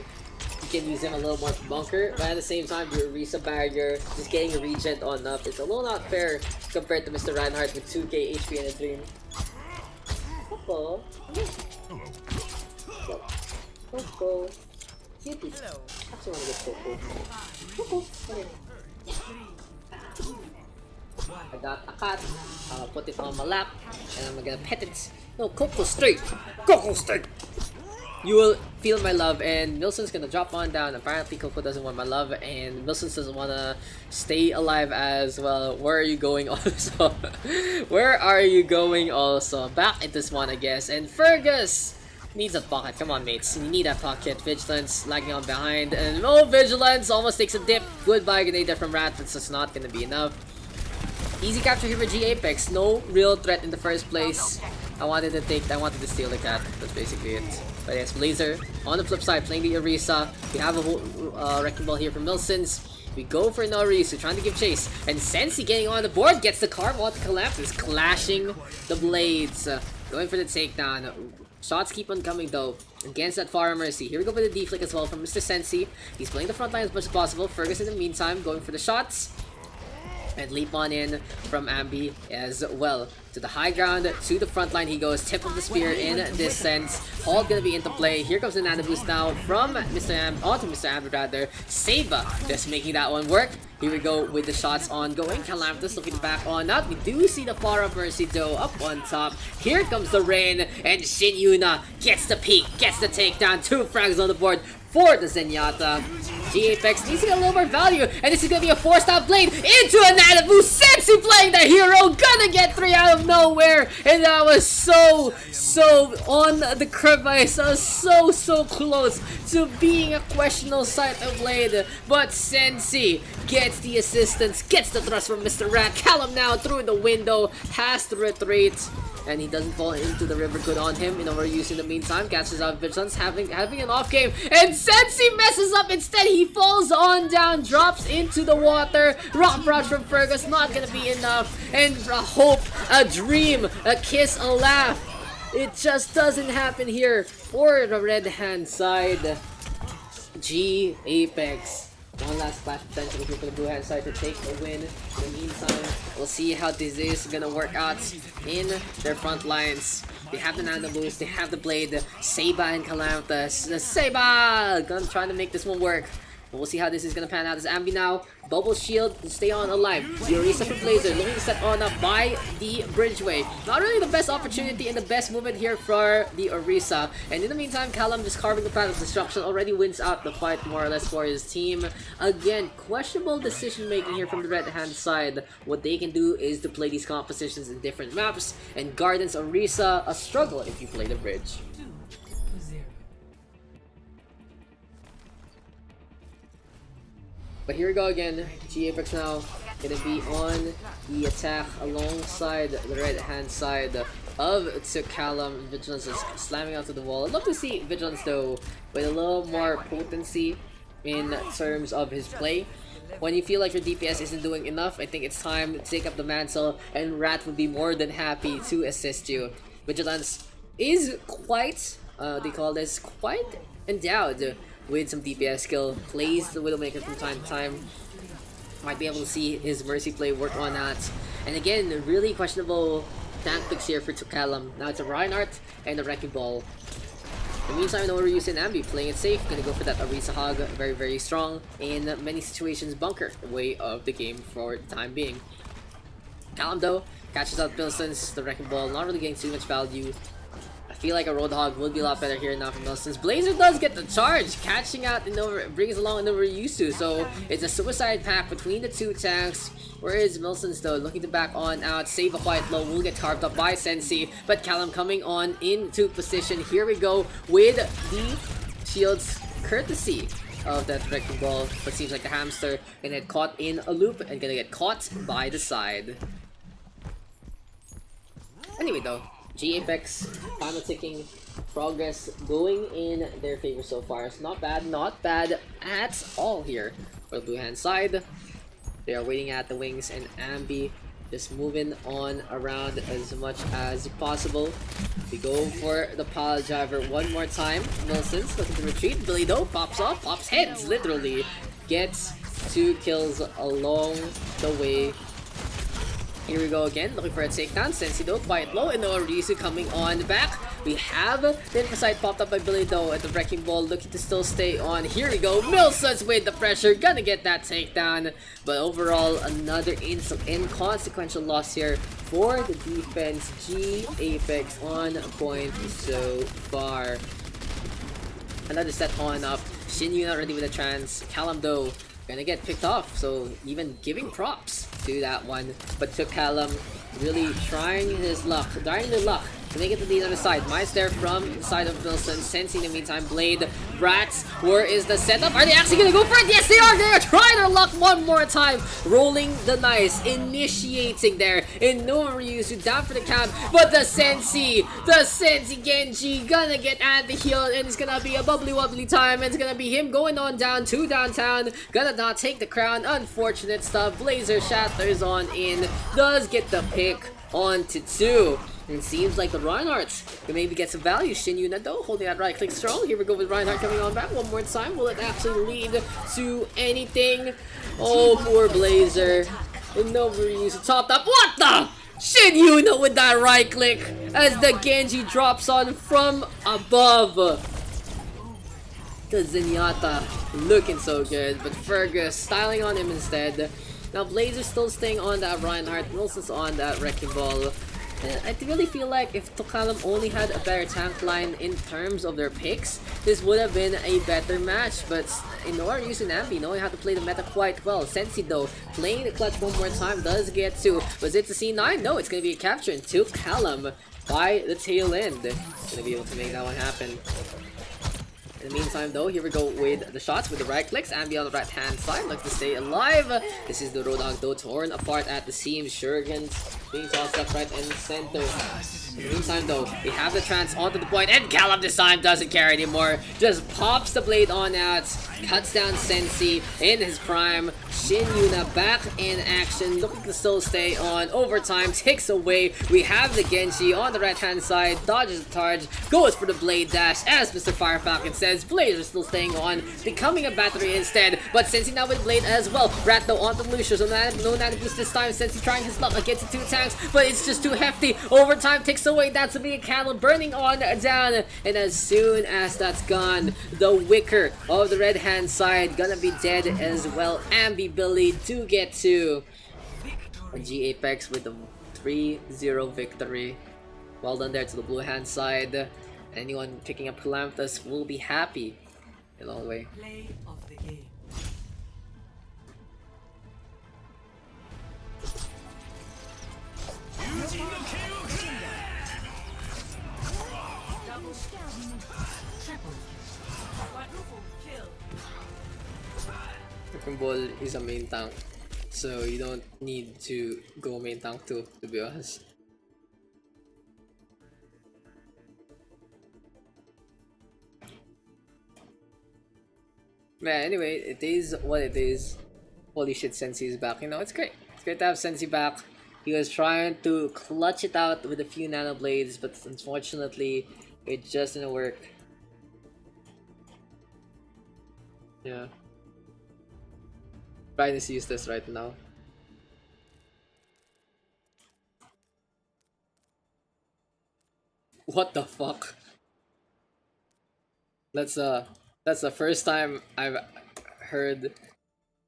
D: you can use him a little more for bunker, but at the same time, your Orisa barrier, just getting a regen on up, it's a little not fair compared to Mr. Reinhardt with 2k HP and a dream. Coco. Coco. Cutie. Actually wanna get Coco. Coco. Okay. I got a cat. I'll put it on my lap and I'm gonna pet it. No, Coco straight! Coco straight! You will feel my love, and Milson's gonna drop on down. Apparently Coco doesn't want my love, and Milson doesn't wanna stay alive as well. Where are you going also? Where are you going also? Back at this one, I guess. And Fergus needs a pocket. Come on, mates. You need that pocket. Vigilance lagging on behind. And oh, Vigilance almost takes a dip. Goodbye, grenade there from Rat, but it's not gonna be enough. Easy capture here for G Apex. No real threat in the first place. I wanted to steal the cat. That's basically it. But yes, Blazer on the flip side playing the Orisa. We have a Wrecking Ball here for Milsons. We go for no Orisa, trying to give chase. And Sensi getting on the board, gets the carve on the Calamphus, clashing the blades. Going for the takedown. Shots keep on coming though against that Far Mercy. Here we go for the deflick as well from Mr. Sensi. He's playing the front line as much as possible. Fergus in the meantime going for the shots. And leap on in from Ambi as well. To the high ground, to the front line he goes. Tip of the spear in this sense. All gonna be into play. Here comes the Nano Boost now from Mr. onto Mr. Ambi rather. Saba just making that one work. Here we go with the shots ongoing. Calamphus looking back on that. We do see the Far of Mercy though up on top. Here comes the rain, and Shin Yuna gets the peek, gets the takedown. 2 frags on the board for the Zenyatta. G Apex needs to get a little more value, and this is gonna be a 4-stop blade into a Nanabu. Sensi playing the hero, gonna get 3 out of nowhere, and that was so on the crevice. That was so close to being a questionable sight of blade, but Sensi gets the assistance, gets the thrust from Mr. Rat. Callum now through the window, has to retreat. And he doesn't fall into the river good on him. In overuse in the meantime, catches out Vigilance, having an off game, and Sensi messes up instead. He falls on down, drops into the water. Rock rush from Fergus, not gonna be enough. And a hope, a dream, a kiss, a laugh. It just doesn't happen here for the red hand side. G Apex. One last splash potential here for the blue hand side to take the win. In the meantime, we'll see how this is gonna work out in their front lines. They have the Nano Boost, they have the blade, Saba and Calamphus. Saba! Gonna try to make this one work. But we'll see how this is gonna pan out. As Ambi now, bubble shield to stay on alive. The Orisa for Blazer, looking to set on up by the Bridgeway. Not really the best opportunity and the best movement here for the Orisa. And in the meantime, Callum just carving the path of destruction, already wins out the fight more or less for his team. Again, questionable decision making here from the red hand side. What they can do is to play these compositions in different maps, and Garden's Orisa a struggle if you play the bridge.
A: 2-0.
D: But here we go again. G Apex now gonna be on the attack alongside the right hand side of Callum. Vigilance is slamming out to the wall. I'd love to see Vigilance though with a little more potency in terms of his play. When you feel like your DPS isn't doing enough, I think it's time to take up the mantle, and Rat would be more than happy to assist you. Vigilance is quite, they call this, quite endowed with some DPS skill. Plays the Widowmaker from time to time. Might be able to see his Mercy play work on that. And again, really questionable tank picks here for Callum. Now it's a Reinhardt and a Wrecking Ball. In the meantime, no overuse in Ambi, playing it safe. Gonna go for that Orisa Hog, very strong. In many situations, bunker the way of the game for the time being. Callum though, catches out Pilsons, the Wrecking Ball, not really getting too much value. I feel like a Roadhog would be a lot better here now from Milsons. Blazer does get the charge, catching out and brings along an over used to. So it's a suicide pack between the two tanks. Whereas Milsons though looking to back on out, save a quite low, will get carved up by Sensi. But Callum coming on into position. Here we go with the shields courtesy of that Wrecking Ball. But seems like the hamster gonna get caught in a loop and gonna get caught by the side. Anyway though, G Apex, final ticking, progress going in their favor so far. It's not bad at all here for the blue hand side. They are waiting at the wings, and Ambi Just moving on around as much as possible. We go for the pile driver one more time. Wilson's looking to retreat. Billy though pops off, pops heads literally. Gets 2 kills along the way. Here we go again, looking for a takedown. Sensi though quite low, and no Rizu coming on back. We have the Infosite popped up by Billy though at the Wrecking Ball, looking to still stay on. Here we go, Milson's with the pressure, gonna get that takedown. But overall, another inconsequential loss here for the defense. G Apex on point so far. Another set on up. Shin Yuna ready with a trance. Callum though gonna get picked off, so even giving props to that one. But to Callum, really trying his luck, trying their luck to make it to the other side. Mine's there from the side of Wilson. Sensing in the meantime, Blade, Rats, where is the setup? Are they actually gonna go for it? Yes, they are! They're trying their luck one more time. Rolling the dice, initiating there. And no Ryuzu down for the camp. But the Sensi Genji gonna get at the heel, and it's gonna be a bubbly wobbly time. It's gonna be him going on down to downtown. Gonna not take the crown. Unfortunate stuff. Blazer shatters on in. Does get the pick onto 2. And it seems like the Reinhardts can maybe get some value. Shin Yuna though holding that right click strong. Here we go with Reinhardt coming on back one more time. Will it actually lead to anything? Oh, poor Blazer. And no Ryuzu topped up. What the? Shin Yuna with that right click as the Genji drops on from above. The Zenyatta looking so good, but Fergus styling on him instead. Now Blazer's still staying on that Reinhardt. Wilson's on that Wrecking Ball. I really feel like if Tokalum only had a better tank line in terms of their picks, this would have been a better match. But Inora using Ambi knowing how to play the meta quite well. Sensi though playing the clutch one more time does get 2. Was it the C9? No, it's gonna be a capture into Callum by the tail end. Gonna be able to make that one happen. In the meantime though, here we go with the shots with the right clicks. Ambi on the right hand side, looks to stay alive. This is the Roadhog though, torn apart at the seams. Shurikens being tossed left, right, and center. In the meantime though, we have the trance onto the point, and Callum this time doesn't care anymore. Just pops the blade on out, cuts down Sensi in his prime. Shin Yuna back in action, looking to still stay on. Overtime takes away. We have the Genji on the right hand side, dodges the charge, goes for the blade dash. As Mr. Fire Falcon says, Blaze is still staying on, becoming a battery instead. But Sensi now with blade as well. Rat though onto Lucio, so no nano boost this time. Sensi trying his luck against the 2 tanks, but it's just too hefty. Overtime takes away. That's a big candle burning on down, and as soon as that's gone, the Wicker of the red hand side gonna be dead as well. Ambi Billy do get to G Apex with the 3-0 victory. Well done there to the blue hand side. Anyone picking up Calamitous will be happy a long way.
A: Play of the game.
D: Wrecking Ball is a main tank, so you don't need to go main tank too, to be honest. Man, anyway, it is what it is. Holy shit, Sensi is back. You know, it's great. It's great to have Sensi back. He was trying to clutch it out with a few nano blades, but unfortunately, it just didn't work. Yeah. Brian is useless right now. What the fuck? That's the first time I've heard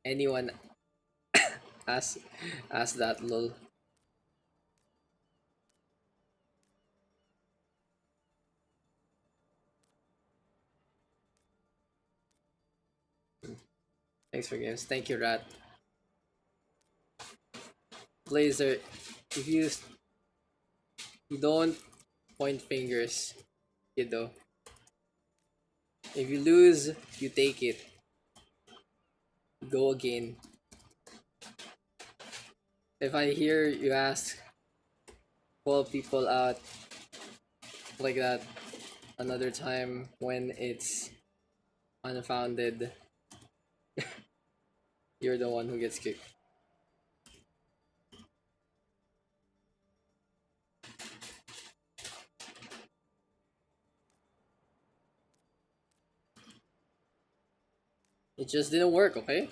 D: anyone ask that, lol. Thanks for games. Thank you, Rat. Blazer, if you don't point fingers, kiddo. If you lose, you take it. Go again. If I hear you ask, call people out like that another time when it's unfounded, you're the one who gets kicked. It just didn't work, okay?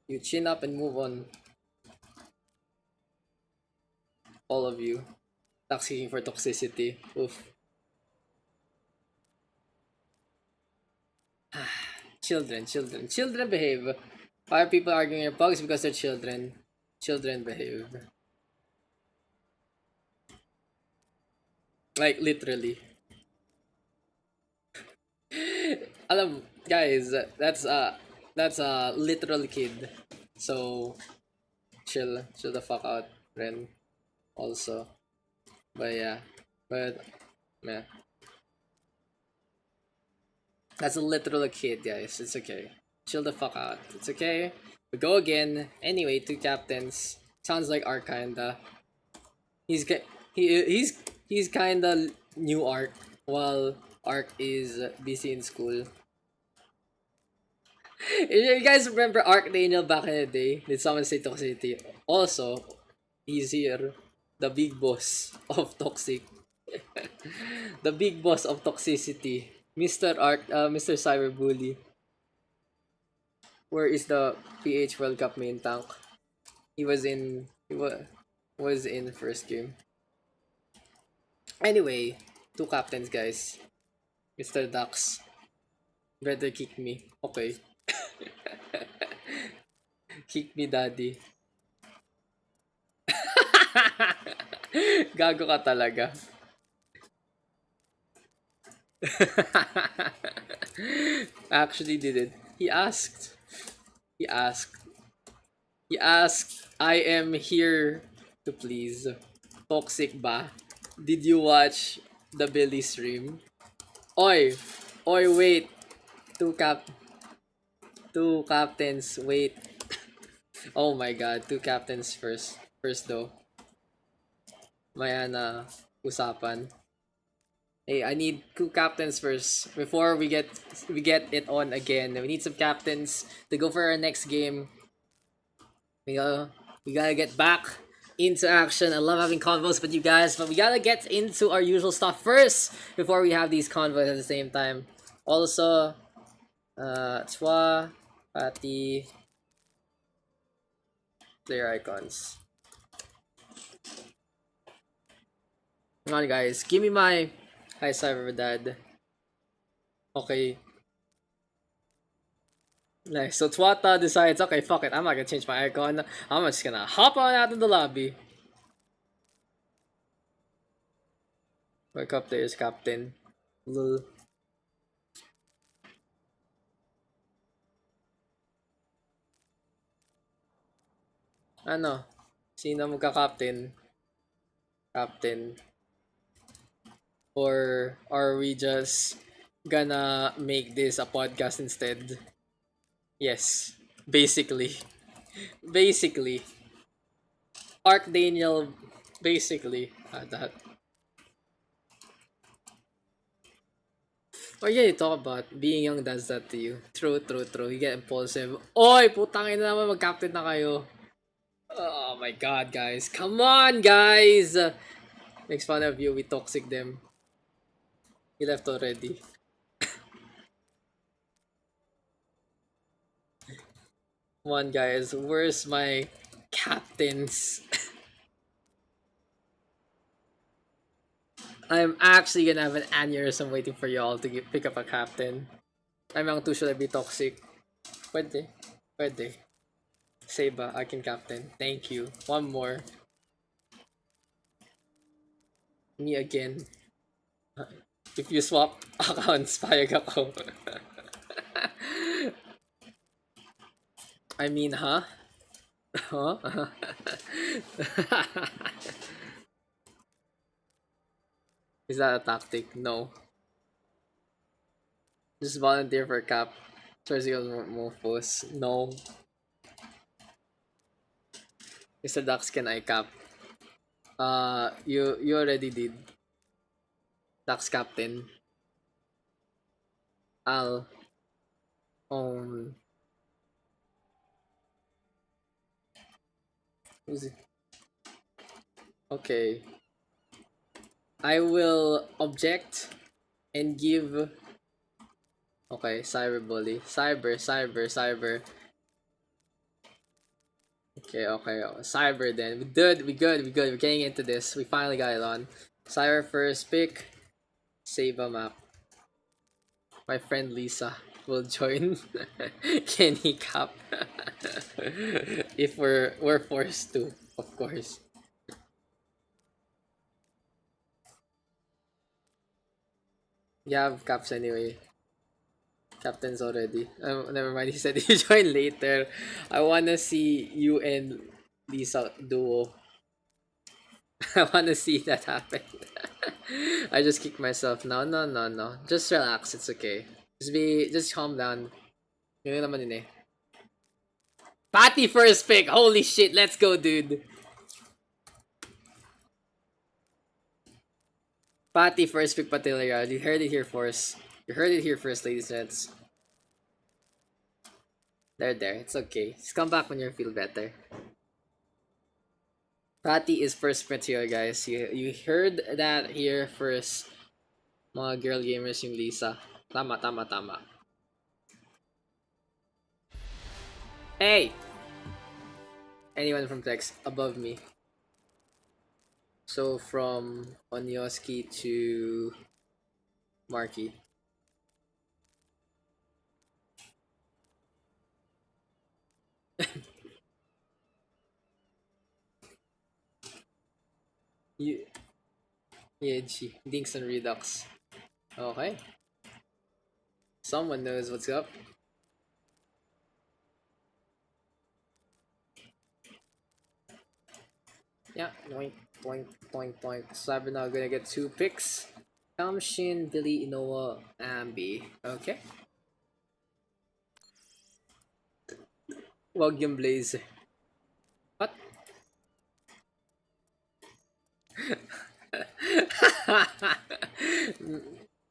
D: You chin up and move on. All of you. Taxing for toxicity. Oof. Children behave. Why are people arguing your pugs? Because they're children. Children behave. Like, literally. Alam, guys, that's a literal kid. So, chill the fuck out, Ren. Also. But yeah. That's a literal kid, guys. It's okay. Chill the fuck out. It's okay. We go again. Anyway, 2 captains. Sounds like Ark kinda. He's kinda new Ark, while Ark is busy in school. You guys remember Ark Daniel back in the day? Did someone say toxicity? Also, he's here. The big boss of toxic. The big boss of toxicity. Mr. Cyberbully. Where is the PH World Cup main tank? He was in first game. Anyway, 2 captains, guys. Mr. Daks. Better kick me. Okay. Kick me, daddy. Gago ka talaga. Actually did it. He asked, I am here to please. Toxic ba? Did you watch the Billy stream? Oy, wait. 2 captains, wait. Oh my god, 2 captains first though. Maya na usapan. Hey, I need 2 captains first before we get it on again. We need some captains to go for our next game. We gotta get back into action. I love having convos with you guys, but we gotta get into our usual stuff first before we have these convos at the same time. Also, Twa, Patty, player icons. Come on, guys, give me my hi, Cyberbdad. Okay. Nice. So Twata decides, okay, fuck it. I'm not gonna change my icon. I'm just gonna hop on out of the lobby. Wake up, players, captain. Lul. Ano? Sino magka-captain? Captain. Or are we just gonna make this a podcast instead? Yes. Basically. Ark Daniel, basically. That. What are you gonna talk about? Being young does that to you. True. You get impulsive. Oy! Putang ina naman, mag-captain na kayo. Oh my god, guys. Come on, guys! Makes fun of you, we toxic them. He left already. Come on, guys. Where's my captains? I'm actually gonna have an aneurysm waiting for y'all to pick up a captain. I'm young too, should I be toxic? Pwede. Seba, I can captain. Thank you. One more. Me again. If you swap accounts, payag ako. I mean, huh? Huh? Is that a tactic? No. Just volunteer for cap. Jersey more posts. No. Mr. Daks, can I cap? You already did. Daks captain. Al. Who's it? Okay. I will object and give Okay, cyberbully. Cyber. Okay. Cyber then. We good. We're getting into this. We finally got it on. Cyber first pick. Save a map. My friend Lisa will join Kenny Cap. If we're forced to, of course. You have caps anyway. Captains already. Never mind. He said he join later. I wanna see you and Lisa duo. I wanna see that happen. I just kicked myself. No. Just relax. It's okay. Just calm down. Yun naman yun eh. Patty first pick. Holy shit. Let's go, dude. Patty first pick Patilya. You heard it here first. You heard it here first, ladies and gents. There. It's okay. Just come back when you feel better. Patty is first material, guys. You heard that here first. Mga girl gamers yung Lisa. Tama. Hey! Anyone from Tex above me. So from Onyoski to Marky. G. Dinks and Redux. Okay. Someone knows what's up. Yeah, point. Cyber now gonna get 2 picks. Kamshin, Billy, Inoa, Ambi. Okay. Wag yung Blaze. What?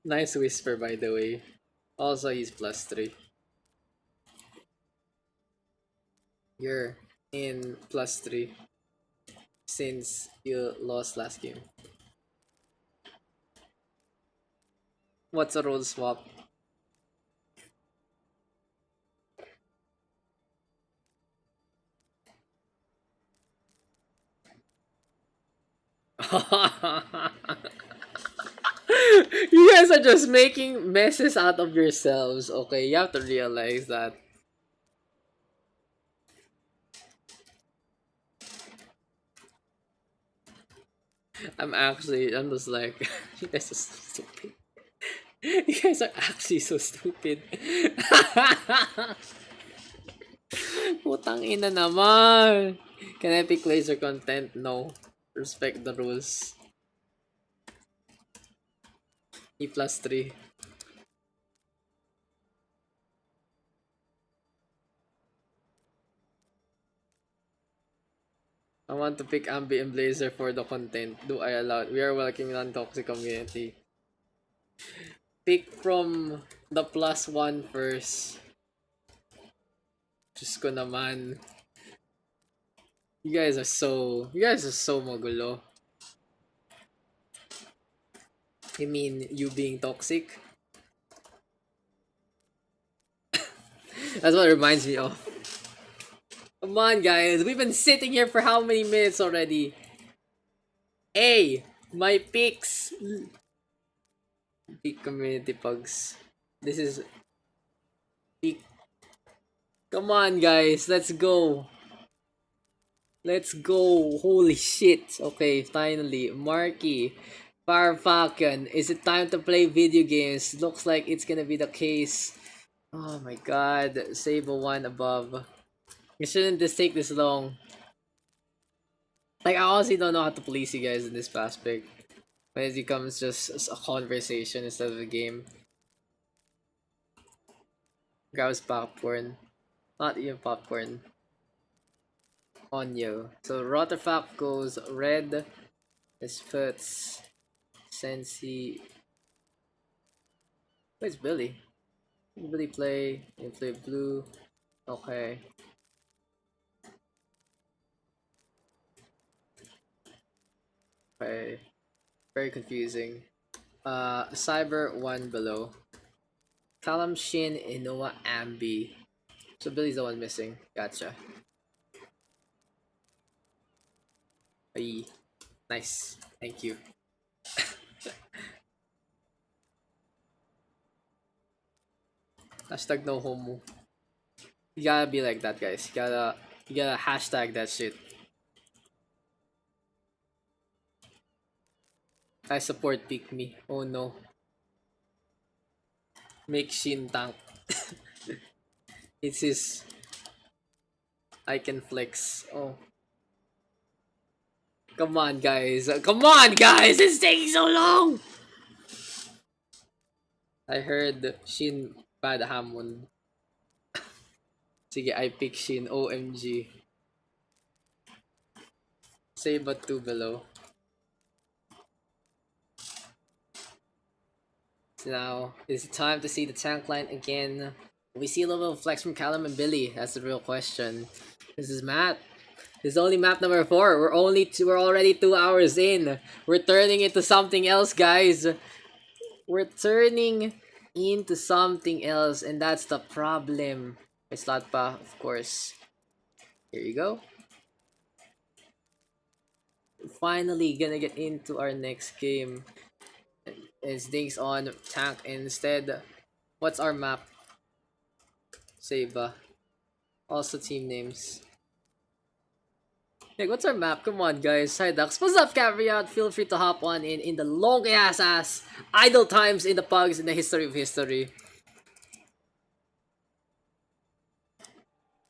D: Nice whisper, by the way. Also, he's +3. You're in +3 since you lost last game. What's a role swap? You guys are just making messes out of yourselves, okay? You have to realize that. I'm just like, you guys are so stupid. You guys are actually so stupid. Putang ina naman. Can I pick laser content? No. Respect the rules. E +3. I want to pick Ambi and Blazer for the content. Do I allow it? We are welcoming non-toxic community. Pick from the +1 first. Diyos ko naman. You guys are so magulo. You mean you being toxic? That's what it reminds me of. Come on, guys. We've been sitting here for how many minutes already? Hey, my picks. Peak community pugs. This is peak. Come on, guys. Let's go. Let's go. Holy shit. Okay, finally. Marky. Fire Falcon. Is it time to play video games? Looks like it's gonna be the case. Oh my god. Save a 1 above. It shouldn't this take this long. Like, I honestly don't know how to police you guys in this past pick. When it becomes just a conversation instead of a game. Grabs popcorn. Not even popcorn. Onyo. So Rotterfap goes red. This puts Sensi. Where's Billy? Billy play. You play blue. Okay. Okay. Very confusing. Cyber 1 below. Callum, Shin, Inoa, Ambi. So Billy's the one missing. Gotcha. Ay. Nice. Thank you. Hashtag no homo. You gotta be like that, guys. You gotta hashtag that shit. I support pick me. Oh no. Make Shin tank. It's his. I can flex. Oh. Come on, guys. Come on, guys! It's taking so long! I heard Shin bad hamon. Sige, I pick Shin. OMG. Say but 2 below. So now, it's time to see the tank line again. We see a little bit of flex from Callum and Billy. That's the real question. This is Matt. This is only map number 4. We're already 2 hours in. We're turning into something else, guys. We're turning into something else, and that's the problem. May slot pa, of course. Here you go. We're finally gonna get into our next game. It's Dinks on tank instead. What's our map? Seba. Also team names. Like, what's our map? Come on, guys. Hi, Daks. What's up, Caveat? Feel free to hop on in the long ass idle times in the pugs in the history of history.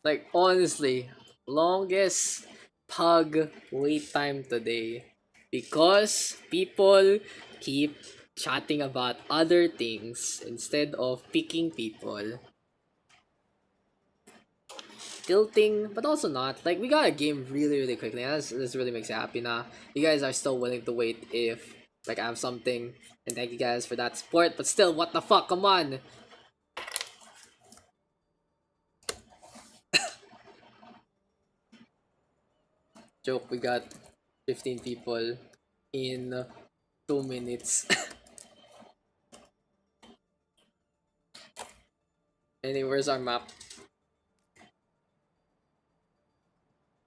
D: Like, honestly, longest pug wait time today. Because people keep chatting about other things instead of picking people. Tilting, but also not. Like, we got a game really quickly. This really makes me happy now. You guys are still willing to wait if, like, I have something. And thank you guys for that support. But still, what the fuck? Come on! Joke, we got 15 people in 2 minutes. Anyway, where's our map?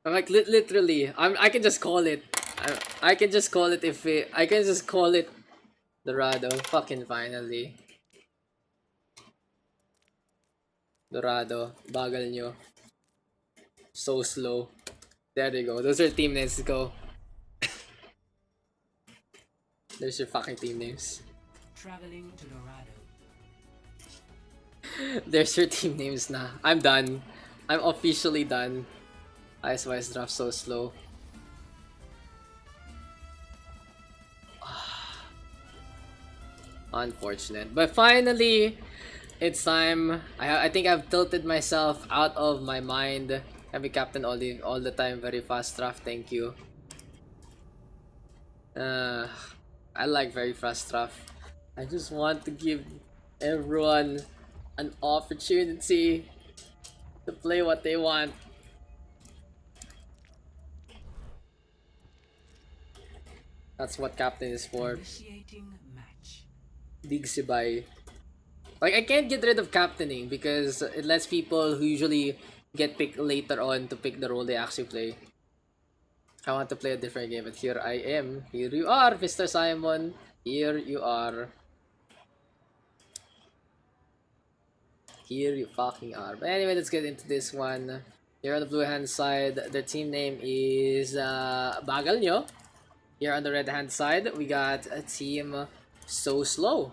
D: I'm like literally. I can just call it. I can just call it if it. I can just call it Dorado. Fucking finally. Dorado. Bagal nyo. So slow. There you go. Those are team names. Let's go. There's your fucking team names.
A: Traveling to Dorado.
D: There's your team names na. I'm done. I'm officially done. Ice Wise draft so slow. Unfortunate. But finally, it's time. I think I've tilted myself out of my mind. Heavy Captain Olive all the time. Very fast draft. Thank you. I like very fast draft. I just want to give everyone an opportunity to play what they want. That's what captain is for.
A: Initiating match.
D: Big Sibay. Like, I can't get rid of captaining because it lets people who usually get picked later on to pick the role they actually play. I want to play a different game, but here I am. Here you are, Mr. Simon. Here you are. Here you fucking are. But anyway, let's get into this one. Here on the blue hand side, their team name is Bagal Nyo. Here on the red hand side, we got a team So Slow.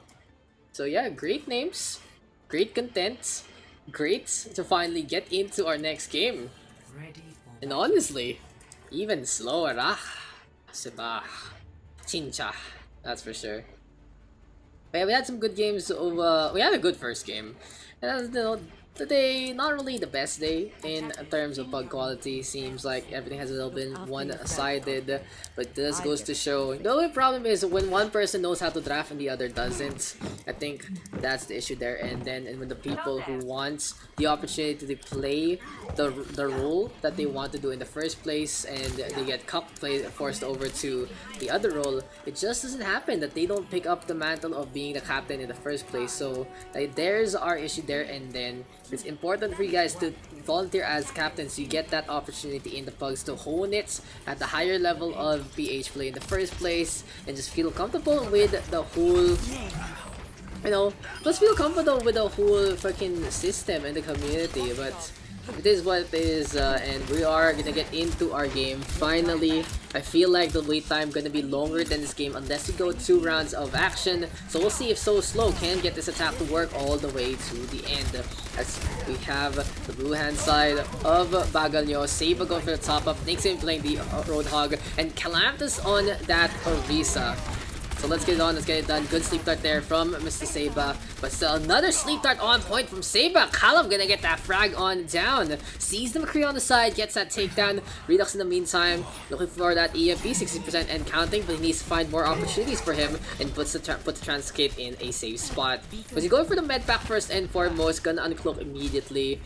D: So yeah, great names, great content, great to finally get into our next game.
A: Ready for
D: And honestly, even slower, Seba, Chincha, that's for sure. But yeah, we had some good games over. We had a good first game, and you know, today not really the best day in terms of bug quality. Seems like everything has a little bit one-sided. But this goes to show, the only problem is when one person knows how to draft and the other doesn't. I think that's the issue there. And when the people who want the opportunity to play the role that they want to do in the first place, and they get forced over to the other role, it just doesn't happen that they don't pick up the mantle of being the captain in the first place. So there's our issue there. And then it's important for you guys to volunteer as captains. You get that opportunity in the Pugs to hone it at the higher level of PH play in the first place, and just feel comfortable with the whole, you know, just feel comfortable with the whole fucking system and the community. But it is what it is, and we are gonna get into our game finally. I feel like the wait time gonna be longer than this game unless we go 2 rounds of action. So we'll see if So Slow can get this attack to work all the way to the end. As we have the blue hand side of Bagalnyo, Saba going for the top up, Nick's in playing the Roadhog, and Calamitous on that Orisa. So let's get it on, let's get it done. Good sleep dart there from Mr. Saba. But still another sleep dart on point from Saba. Callum gonna get that frag on down. Sees the McCree on the side, gets that takedown. Redux in the meantime, looking for that EMP 60% and counting, but he needs to find more opportunities for him and put the Transcate in a safe spot. Was he going for the med pack first and foremost? Gonna uncloak immediately.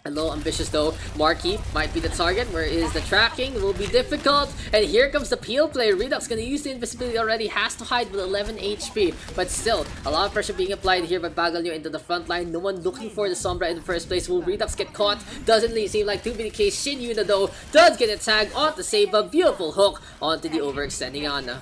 D: A little ambitious though. Marky might be the target. Where is the tracking? It will be difficult. And here comes the peel play. Redux gonna use the invisibility already. Has to hide with 11 HP. But still, a lot of pressure being applied here by Bagalnyo into the front line. No one looking for the Sombra in the first place. Will Redux get caught? Doesn't seem like to be the case. Shin Yuna though does get a tag onto Saba. Beautiful hook onto the overextending Ana.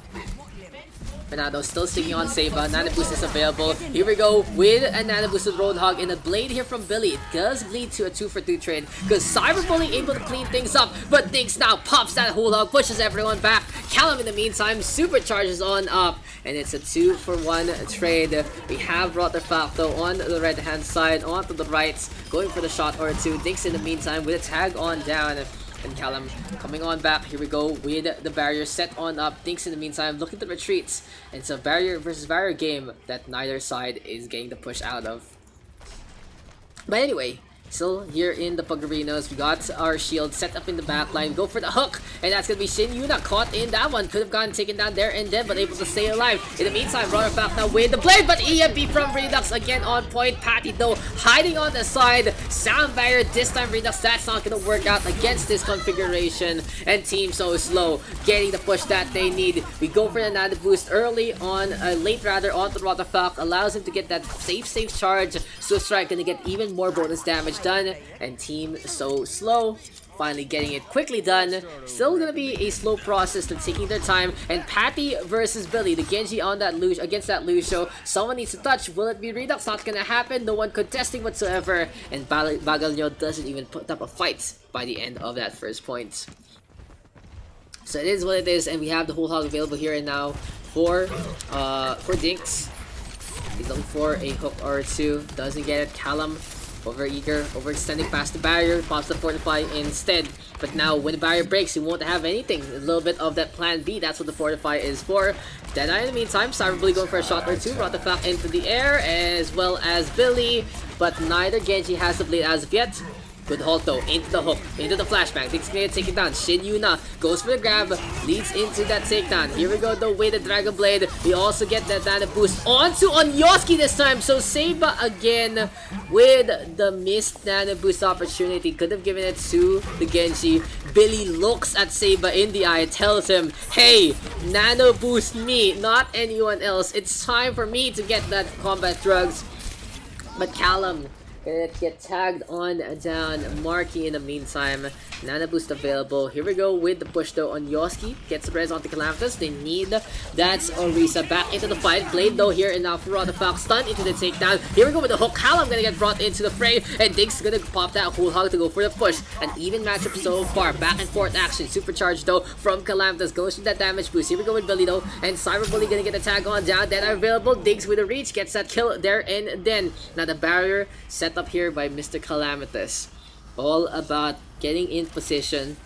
D: Bernardo still sticking on Saba. Nano Boost is available. Here we go with a Nano Boosted Roadhog and a Blade here from Billy. It does lead to a 2-for-2 trade because Cyberbully able to clean things up, but Daks now pops that whole hog, pushes everyone back. Callum in the meantime supercharges on up, and it's a 2-for-1 trade. We have Rotterfalk though on the right hand side, onto the right, going for the shot or two. Daks in the meantime with a tag on down. And Callum coming on back. Here we go with the barrier set on up. Daks in the meantime looking to retreat. And it's a barrier versus barrier game that neither side is getting the push out of. But anyway, still here in the Pug Arenas, we got our shield set up in the back line. Go for the hook, and that's gonna be Shin Yuna caught in that one. Could have gotten taken down there and then, but able to stay alive. In the meantime, runner back now with the blade, but EMP from Redux again on point. Patty though hiding on the side. Sound barrier this time. Redux, that's not gonna work out against this configuration. And Team So Slow getting the push that they need. We go for the Nano Boost early on, late rather, onto Rotterfalk, allows him to get that safe charge. So Strike gonna get even more bonus damage done, and Team So Slow finally getting it quickly done. Still gonna be a slow process to taking their time. And Patty versus Billy, the Genji on that Lucio, against that Lucio. Someone needs to touch. Will it be Redux? Not gonna happen. No one contesting whatsoever, and Bagalnyo doesn't even put up a fight by the end of that first point. So it is what it is, and we have the whole hog available here and now for Daks. He's looking for a hook or two, doesn't get it. Callum over eager, overextending past the barrier, pops the Fortify instead. But now when the barrier breaks, he won't have anything. A little bit of that plan B, that's what the Fortify is for. Deadeye in the meantime, Cyberbully going for a shot or two, Rotterfalk into the air, as well as Billy. But neither Genji has the blade as of yet. Good halt though, into the hook, into the flashbang. Thinks gonna take it down. Shin Yuna goes for the grab, leads into that takedown. Here we go though with the Dragon Blade. We also get that Nano Boost onto Onyoski this time. So Saba again with the missed Nano Boost opportunity. Could have given it to the Genji. Billy looks at Saba in the eye, tells him, hey, Nano Boost me, not anyone else. It's time for me to get that combat drugs. But Callum get tagged on down. Marky in the meantime. Nano Boost available. Here we go with the push though on Yoski. Gets the res onto Calamitous. They need that Orisa back into the fight. Blade though here and now for Rotterfalk. Stun into the takedown. Here we go with the hook. Callum gonna get brought into the fray. And Daks gonna pop that whole hog to go for the push. An even matchup so far. Back and forth action. Supercharged though from Calamitous. Goes to that damage boost. Here we go with Billy though. And Cyberbully gonna get a tag on down. Then available. Daks with a reach. Gets that kill there and then. Now the barrier set up here by Mr. Calamitous. All about getting in position,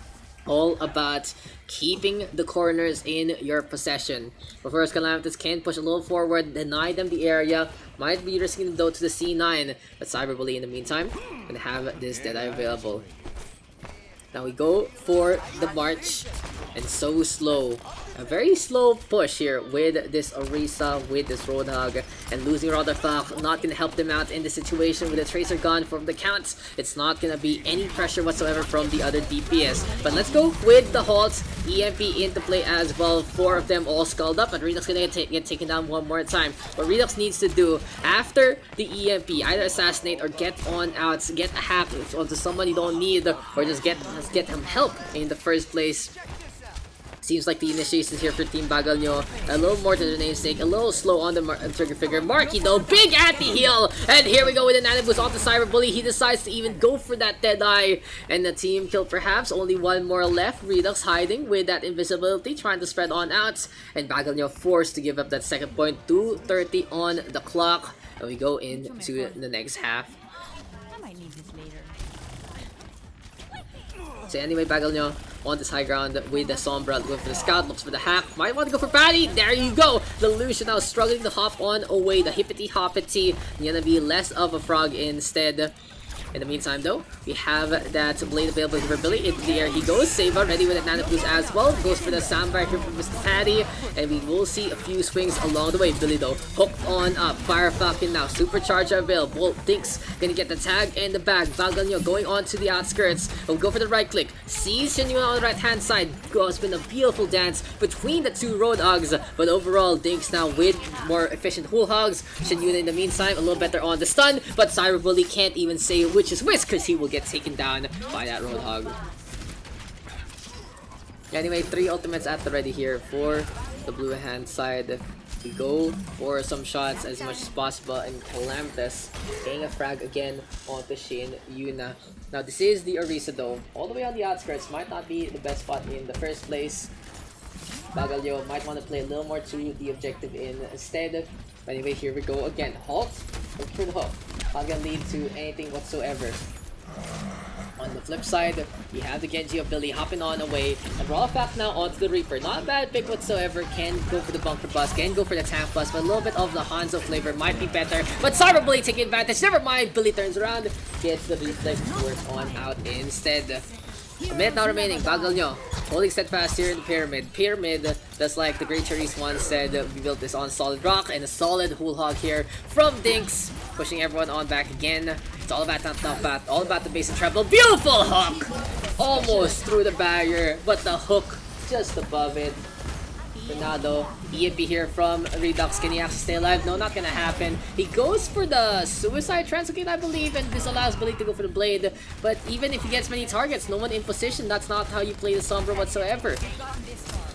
D: all about keeping the corners in your possession. But first, Calamitous can push a little forward, deny them the area, might be risking though to the C9, but Cyberbully in the meantime gonna have this Deadeye available. Now we go for the march, and so slow. A very slow push here with this Orisa, with this Roadhog, and losing Rotherfalk not gonna help them out in the situation with the Tracer gone from the count. It's not gonna be any pressure whatsoever from the other DPS. But let's go with the halt. EMP into play as well. 4 of them all skulled up, and Redux gonna get taken down one more time. What Redux needs to do after the EMP, either assassinate or get on out, get a hack onto someone you don't need, or just get him help in the first place. Seems like the initiations here for Team Bagalnyo a little more to their namesake, a little slow on the trigger finger. Marky though, big anti-heal! And here we go with an Anibus onto Cyberbully. He decides to even go for that Deadeye. And the team kill perhaps, only one more left. Redux hiding with that invisibility, trying to spread on out. And Bagalnyo forced to give up that second point. 2:30 on the clock. And we go into the next half.
F: I might need this later.
D: So anyway, Bagalnyo on this high ground with the Sombra, going for the scout, looks for the hack, might want to go for Patty. There you go. The Lucian now struggling to hop on away. The hippity hoppity gonna be less of a frog instead. In the meantime though, we have that blade available for Billy. Into the air he goes. Sava ready with a Nano Boost as well. Goes for the soundbar here from Mr. Patty. And we will see a few swings along the way. Billy though, hooked on up. Fire Falcon now. Supercharger available. Dinks gonna get the tag and the bag. Bagalnyo going on to the outskirts. We'll go for the right click. Sees Shenyun on the right hand side. It's been a beautiful dance between the two Roadhogs. But overall, Dinks now with more efficient Hull Hogs. Shenyun in the meantime a little better on the stun. But Cyberbully can't even say which is which, because he will get taken down by that Roadhog. Anyway, 3 ultimates at the ready here for the blue hand side. We go for some shots as much as possible, and Calamitous getting a frag again on Shin Yuna. Now this is the Orisa though, all the way on the outskirts, might not be the best spot in the first place. Bagalnyo might want to play a little more to the objective instead. But anyway, here we go again. Halt, look for the hook. Not gonna lead to anything whatsoever. On the flip side, we have the Genji of Billy hopping on away. And Raw back now onto the Reaper. Not a bad pick whatsoever. Can go for the bunker bus, can go for the tank bus, but a little bit of the Hanzo flavor might be better. But Cyberbully taking advantage. Never mind. Billy turns around, gets the reflex to work on out instead. A minute now remaining. Bagalnyo holding steadfast here in the pyramid. Pyramid, just like the Great Cherries once said, we built this on solid rock, and a solid Hull Hog here from Dinks, pushing everyone on back again. It's all about that all about the base and treble. Beautiful hook! Almost through the barrier, but the hook just above it. Dorado, EMP here from Redux. Can he actually stay alive? No, not gonna happen. He goes for the suicide translocate, I believe, and this allows Billy to go for the blade. But even if he gets many targets, no one in position, that's not how you play the Sombra whatsoever.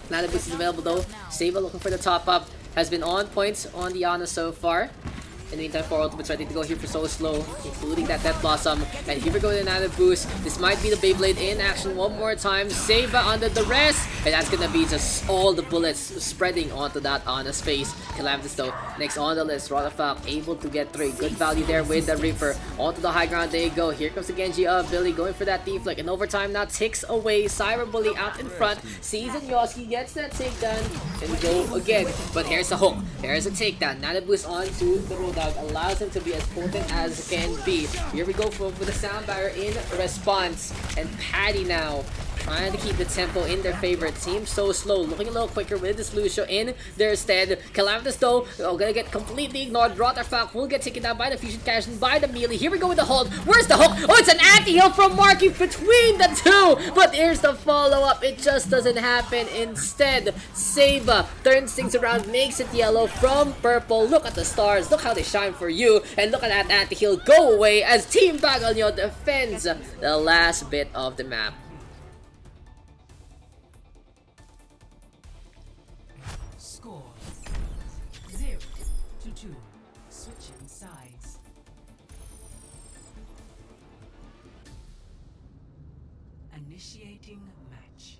D: Nano Boost is available though. Sava looking for the top up. Has been on points on the Ana so far. In the meantime, 4 ultimates ready to go here for So Slow, including that Death Blossom. And here we go with an Nano Boost. This might be the Beyblade in action one more time. Sava under the rest. And that's gonna be just all the bullets spreading onto that Ana's face. Calamitous though, next on the list. Rotherfalk able to get 3. Good value there with the Reaper. Onto the high ground they go. Here comes the Genji of Billy going for that deflect. And overtime now ticks away. Cyberbully out in front. Sees and Yoski gets that takedown. And we go again. But here's the hook. There's a takedown. Nano Boost onto the Roadhog. Allows him to be as potent as can be. Here we go for the sound barrier in response. And Patty now trying to keep the tempo in their favor. Team So Slow looking a little quicker with this Lucio in their stead. Calamitous though, gonna get completely ignored. Rotherfalk will get taken down by the fusion cash and by the melee. Here we go with the hold. Where's the hook? Oh, it's an anti-heal from Marky between the two. But here's the follow-up. It just doesn't happen. Instead, Sava turns things around, makes it yellow from purple. Look at the stars. Look how they shine for you. And look at that anti-heal go away as Team Bagalnyo defends the last bit of the map.
A: Score 0-2. Switching sides. Initiating match.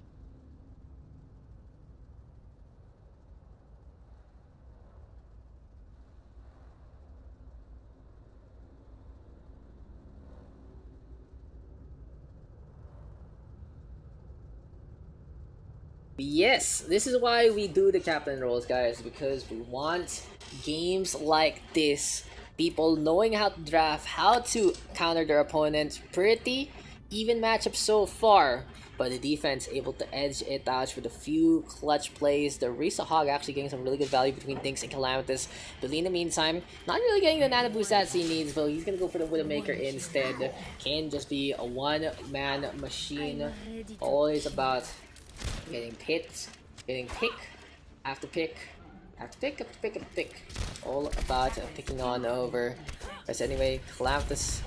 D: Yes, this is why we do the captain roles, guys, because we want games like this. People knowing how to draft, how to counter their opponent pretty even matchup so far, but the defense able to edge it out with a few clutch plays. The Risa Hog actually getting some really good value between Daks and Calamitous. Billy in the meantime, not really getting the nano boost that he needs, but he's gonna go for the Widowmaker instead. Can just be a one-man machine. Always about getting hit, getting pick after pick. After pick, after pick, after pick. All about picking on over. But anyway, Calamitous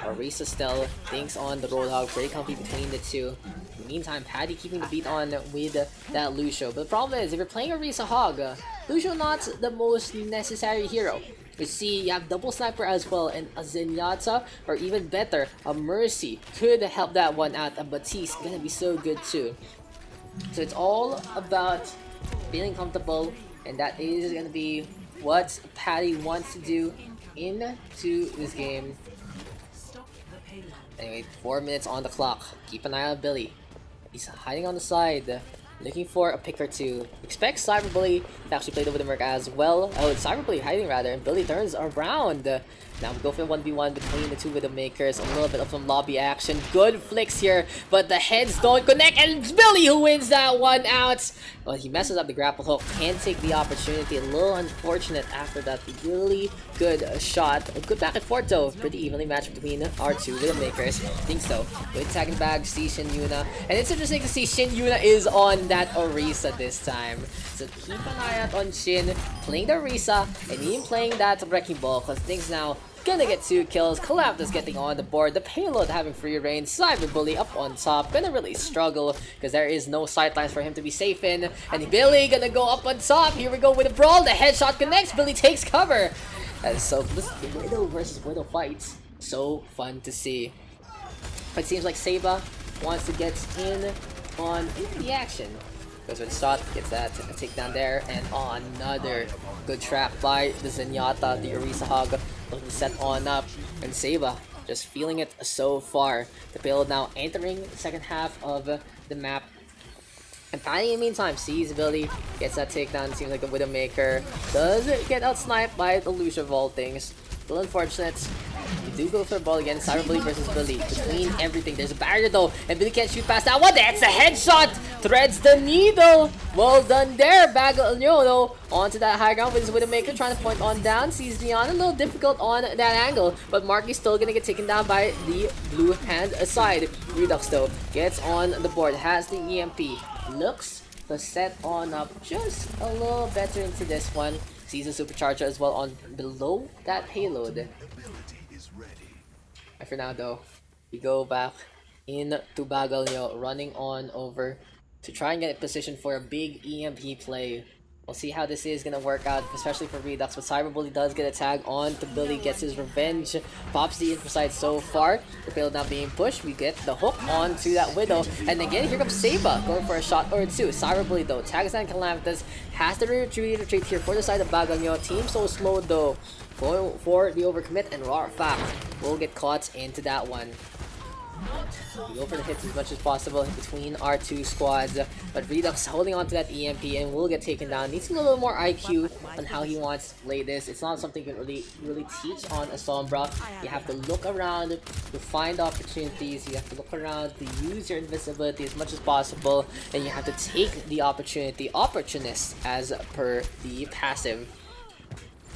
D: or Risa still thinks on the Roadhog, pretty comfy between the two. In the meantime, Paddy keeping the beat on with that Lucio. But the problem is, if you're playing a Risa Hog, Lucio not the most necessary hero. You see, you have double sniper as well, and a Zenyatta, or even better, a Mercy could help that one out. A Batiste gonna be so good too. So it's all about feeling comfortable, and that is gonna be what Paddy wants to do into this game. Anyway, 4 minutes on the clock. Keep an eye on Billy. He's hiding on the side, looking for a pick or two. Expect Cyberbully to actually play the Widowmaker as well. Oh, it's Cyberbully hiding rather, and Billy turns around. Now we go for a 1v1 between the two Widowmakers. A little bit of some lobby action. Good flicks here, but the heads don't connect, and it's Billy who wins that one out. Well, he messes up the grapple hook. Can't take the opportunity. A little unfortunate after that really good shot. A good back and forth though. Pretty evenly matched between our two Widowmakers. I think so. Good tag and bag, see Shin Yuna. And it's interesting to see Shin Yuna is on that Orisa this time. So keep an eye out on Shin playing the Orisa and even playing that Wrecking Ball, because things now gonna get 2 kills. Calamitous getting on the board. The payload having free reign. Cyberbully up on top. Gonna really struggle because there is no sightlines for him to be safe in. And Billy gonna go up on top. Here we go with a brawl. The headshot connects. Billy takes cover. And so this Widow versus Widow fight. So fun to see. But it seems like Saba wants to get in on the action. Goes with a shot, gets that takedown there, and another good trap by the Zenyatta, the Orisa Hog, looking to set on up, and Saba just feeling it so far. The payload now entering the second half of the map. And Paddy in the meantime sees Billy, gets that takedown. Seems like the Widowmaker does get outsniped by the Lucia vaultings. Still unfortunate. We do go for the ball again. Cyberbully versus Billy. Between everything, there's a barrier though, and Billy can't shoot past that one. That's a headshot! Threads the needle! Well done there, Bagaliono. Onto that high ground with his Widowmaker, trying to point on down. Sees Leon, a little difficult on that angle, but Marky's still gonna get taken down by the blue hand aside. Redux though gets on the board, has the EMP. Looks to set on up just a little better into this one. Sees a supercharger as well on below that payload. And for now though, we go back into Bagalio, running on over to try and get a position for a big EMP play. We'll see how this is gonna work out, especially for Redux. But Cyberbully does get a tag on to Billy, gets his revenge, pops the info side so far. The payload now being pushed, we get the hook onto that Widow, and again here comes Saba going for a shot or two. Cyberbully though tags on Calamitous, has to retreat here for the side of Bagalio. Team so slow though, going for the overcommit, and Raw Fact will get caught into that one. We go for the hits as much as possible between our two squads, but Redux holding on to that EMP and will get taken down. Needs a little more IQ on how he wants to play this. It's not something you can really teach on a Sombra. You have to look around to find opportunities. You have to look around to use your invisibility as much as possible, and you have to take the opportunity. Opportunist as per the passive.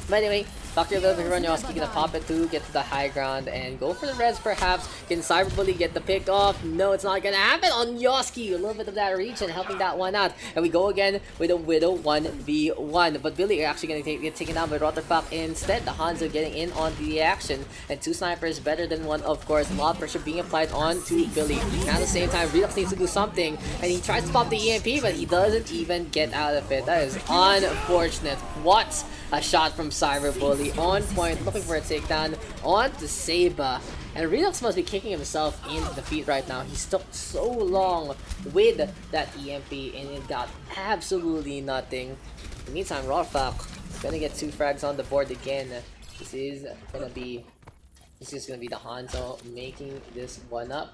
D: But anyway, Dr. Villanyoski gonna pop it to get to the high ground and go for the res perhaps. Can Cyberbully get the pick off? No, it's not gonna happen on Yoski. A little bit of that reach and helping that one out. And we go again with a Widow 1v1. But Billy are actually gonna get taken down by Rotterfuck instead. The Hanzo getting in on the action. And 2 snipers better than 1, of course. A lot of pressure being applied on to Billy. And at the same time, Redux needs to do something. And he tries to pop the EMP, but he doesn't even get out of it. That is unfortunate. What a shot from Cyberbully on point, looking for a takedown onto Saba. And Redux must be kicking himself in the feet right now. He stuck so long with that EMP and it got absolutely nothing. In the meantime, Rawfuck gonna get 2 frags on the board again. This is gonna be the Hanzo making this one up.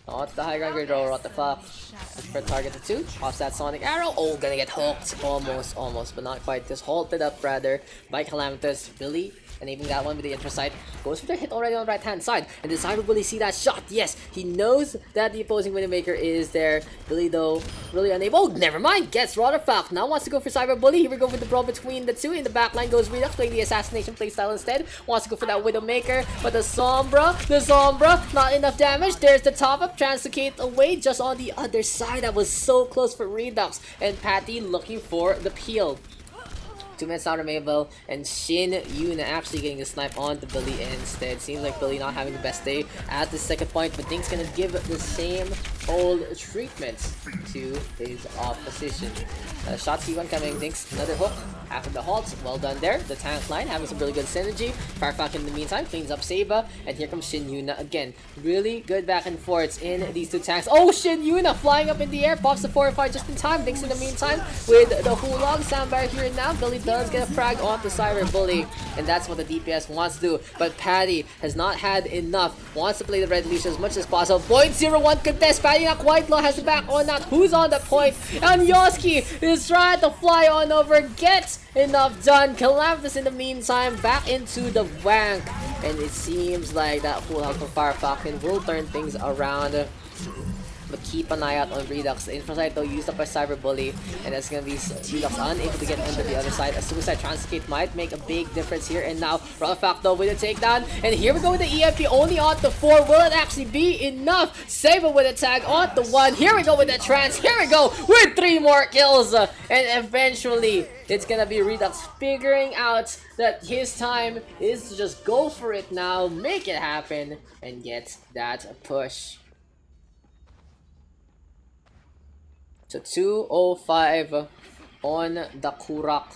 D: Not the high ground grid roll, what the fuck? For target to 2, pops that Sonic Arrow. Oh, gonna get hooked. Almost, but not quite. Just halted up rather by Calamitous. Billy enabling that one with the intro side. Goes for the hit already on the right hand side. And does Cyber Bully see that shot? Yes, he knows that the opposing Widowmaker is there. Billy though, really unable. Oh, never mind. Gets Rotterfalk. Now wants to go for Cyber Bully. Here we go with the brawl between the two. In the back line goes Redux, playing the assassination playstyle instead. Wants to go for that Widowmaker. But the Sombra, not enough damage. There's the top up. Translocate away just on the other side. That was so close for Redux. And Patty looking for the peel. 2 minutes out Mabel and Shin Yuna actually getting the snipe on to Billy instead. Seems like Billy not having the best day at the second point, but Dink's gonna give the same old treatment to his opposition. Shots keep on coming. Dink's another hook after the halt. Well done there. The tank line having some really good synergy. Firefalcon in the meantime cleans up Seba, and here comes Shin Yuna again. Really good back and forths in these two tanks. Oh, Shin Yuna flying up in the air, pops the 4-5 just in time. Dink's in the meantime with the Hulog soundbar here and now. Billy does get a frag onto Cyber Bully, and that's what the DPS wants to do. But Patty has not had enough. Wants to play the Red Leash as much as possible. 0.01 contest. Patty not quite low. Has the back on that. Who's on the point? And Yoski is trying to fly on over. Gets enough done. Calamitous in the meantime back into the wank, and it seems like that full out from Firefalcon will turn things around. But keep an eye out on Redux. The info side though used up by Cyber Bully, and that's gonna be Redux unable to get onto the other side. A suicide Transcate might make a big difference here. And now Rotterfalcon though with a takedown, and here we go with the EMP only on the 4. Will it actually be enough? Saber with a tag on the 1. Here we go with the trance. Here we go with 3 more kills, and eventually it's gonna be Redux figuring out that his time is to just go for it now, make it happen, and get that push. So 2:05 on the Kurak.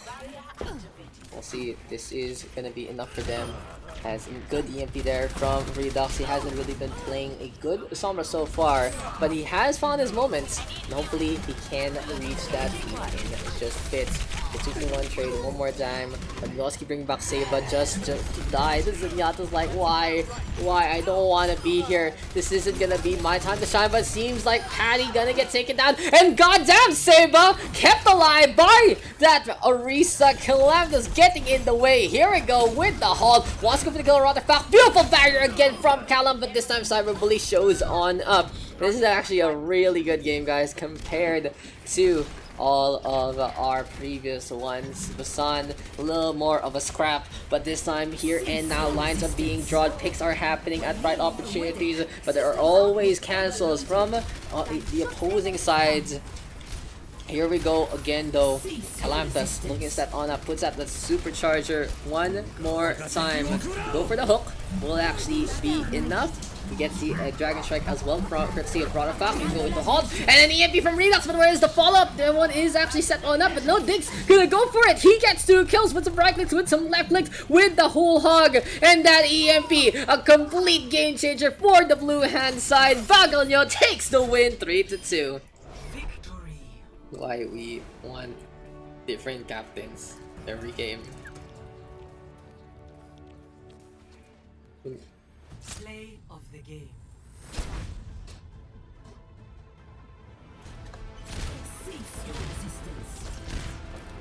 D: We'll see if this is gonna be enough for them. Has a good EMP there from Redux. He hasn't really been playing a good Sombra so far, but he has found his moments, and hopefully he can reach that peak in just fits. The 2-1 trade one more time. Yoski bring back Seba just to die. This is Yata's like, why? I don't want to be here. This isn't gonna be my time to shine, but seems like Patty gonna get taken down. And goddamn, Seba kept alive by that Orisa. Calamitous getting in the way. Here we go with the halt. Wants to go for the kill Rotterfalcon. Beautiful barrier again from Callum, but this time Cyber Bully shows on up. This is actually a really good game, guys, compared to all of our previous ones. Busan, a little more of a scrap, but this time here and now lines are being drawn, picks are happening at right opportunities, but there are always cancels from the opposing sides. Here we go again though. Calamitous looking to step on up, puts out the supercharger one more time. Go for the hook. Will actually be enough. We get the Dragon Strike as well from courtesy of Rotterfalcon. You go with the halt. And an EMP from Redux, but where is the follow-up? That one is actually set on up, but no, Dink's gonna go for it. He gets 2 kills with some right clicks, with some left clicks, with the whole hog. And that EMP, a complete game changer for the blue hand side. Bagalyo takes the win 3-2. Why we want different captains every game.
A: Play of the game.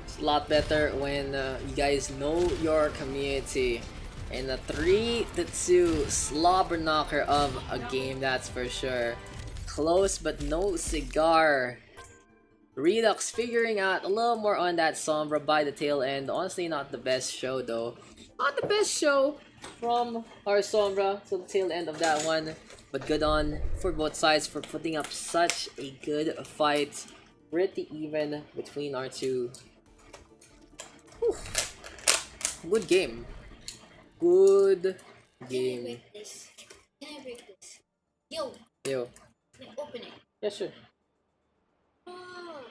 D: It's a lot better when you guys know your community. And a 3-2 slobber knocker of a game, that's for sure. Close but no cigar. Redux figuring out a little more on that Sombra by the tail end. Honestly, not the best show though. Not the best show from our Sombra to the tail end of that one. But good on for both sides for putting up such a good fight. Pretty even between our two. Whew. Good game. Good game.
G: Can I break this? Can I break this? Yo,
D: Yo.
G: can I open it?
D: Yeah, sure.
G: Oh.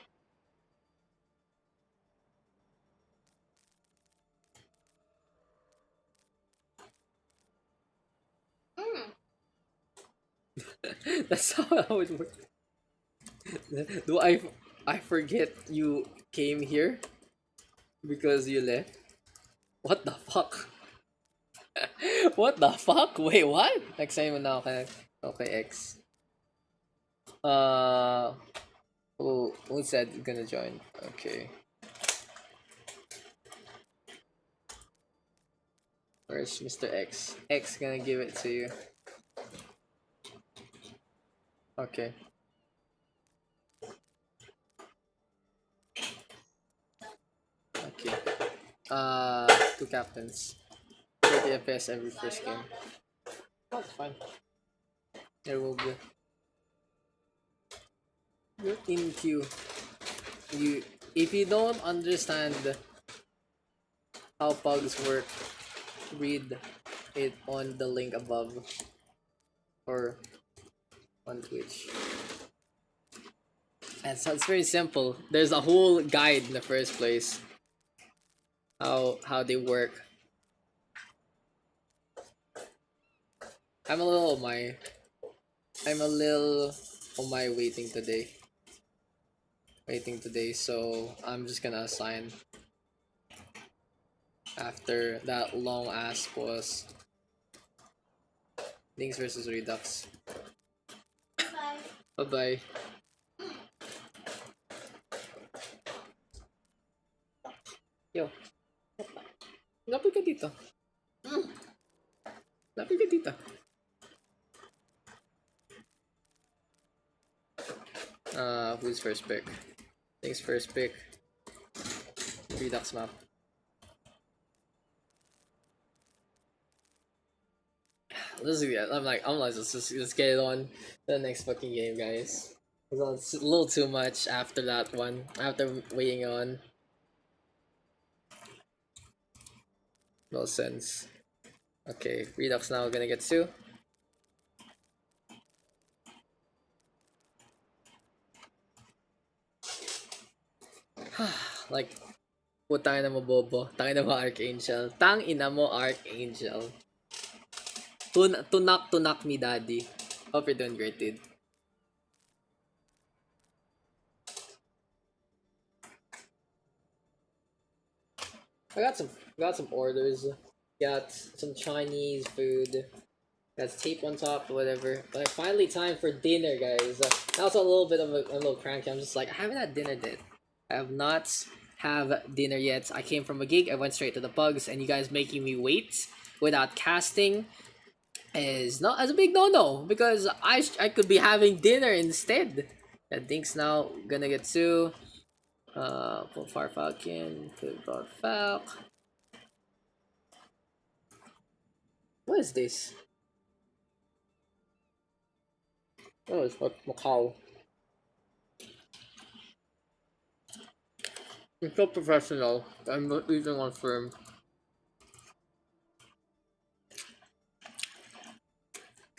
D: That's how it works. Do I forget you came here because you left? What the fuck? What the fuck? Wait, what? X mo na ako. Okay, X. Who said gonna join? Okay. Where's Mr. X? X gonna give it to you. Okay. Okay. 2 captains. 30 FPS every first game. That's fine. There will be. You're in queue. If you don't understand how pugs work, read it on the link above or on Twitch. And so it's very simple. There's a whole guide in the first place. How they work. I'm a little on my waiting today, so I'm just gonna assign after that long ass pause. Dings versus Redux. Bye bye. Yo. Lapit ka dito. Lapit ka dito. Who's first pick? Dings first pick. Redux map. Let's get it on to the next fucking game, guys. It's a little too much after that one. After waiting on. No sense. Okay, Redux now gonna get 2. Like, putang ina mo bobo. Tang ina mo Archangel. Tang ina mo Archangel. Tunak me daddy. Hope you're doing great, dude. I got some orders. Got some Chinese food. Got tape on top, whatever. But finally time for dinner, guys. Also a little bit of a little cranky. I'm just like, I haven't had dinner yet. I have not have dinner yet. I came from a gig. I went straight to the pugs, and you guys making me wait without casting is not as a big no because I could be having dinner instead. That Dink's now gonna get 2. Pull Far Falcon, put Broad Falc. What is this? Oh, it's what Macau. I'm so professional. I'm not eating on firm.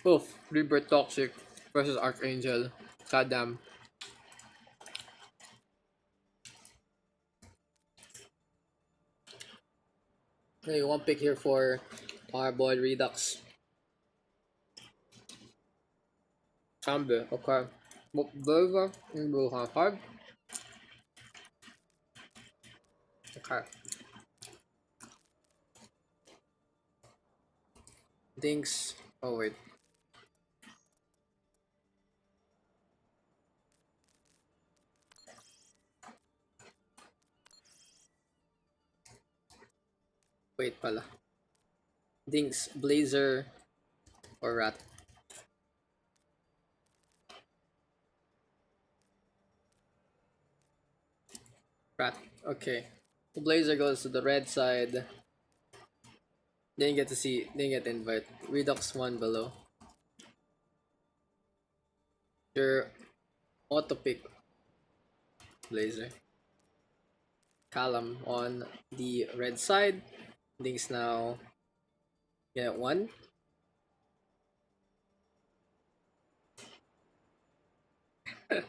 D: Oof, Rebirth Toxic versus Archangel. Goddamn. Hey, one pick here for our boy Redux. Chambe, okay. Burger in Busan. Hard. Okay. Dinks. Oh, wait. Wait pala. Dinks, Blazer, or Rat? Rat. Okay. The Blazer goes to the red side. Didn't get the invite. Redux 1 below. Your auto pick Blazer. Callum on the red side. Dinks now get 1.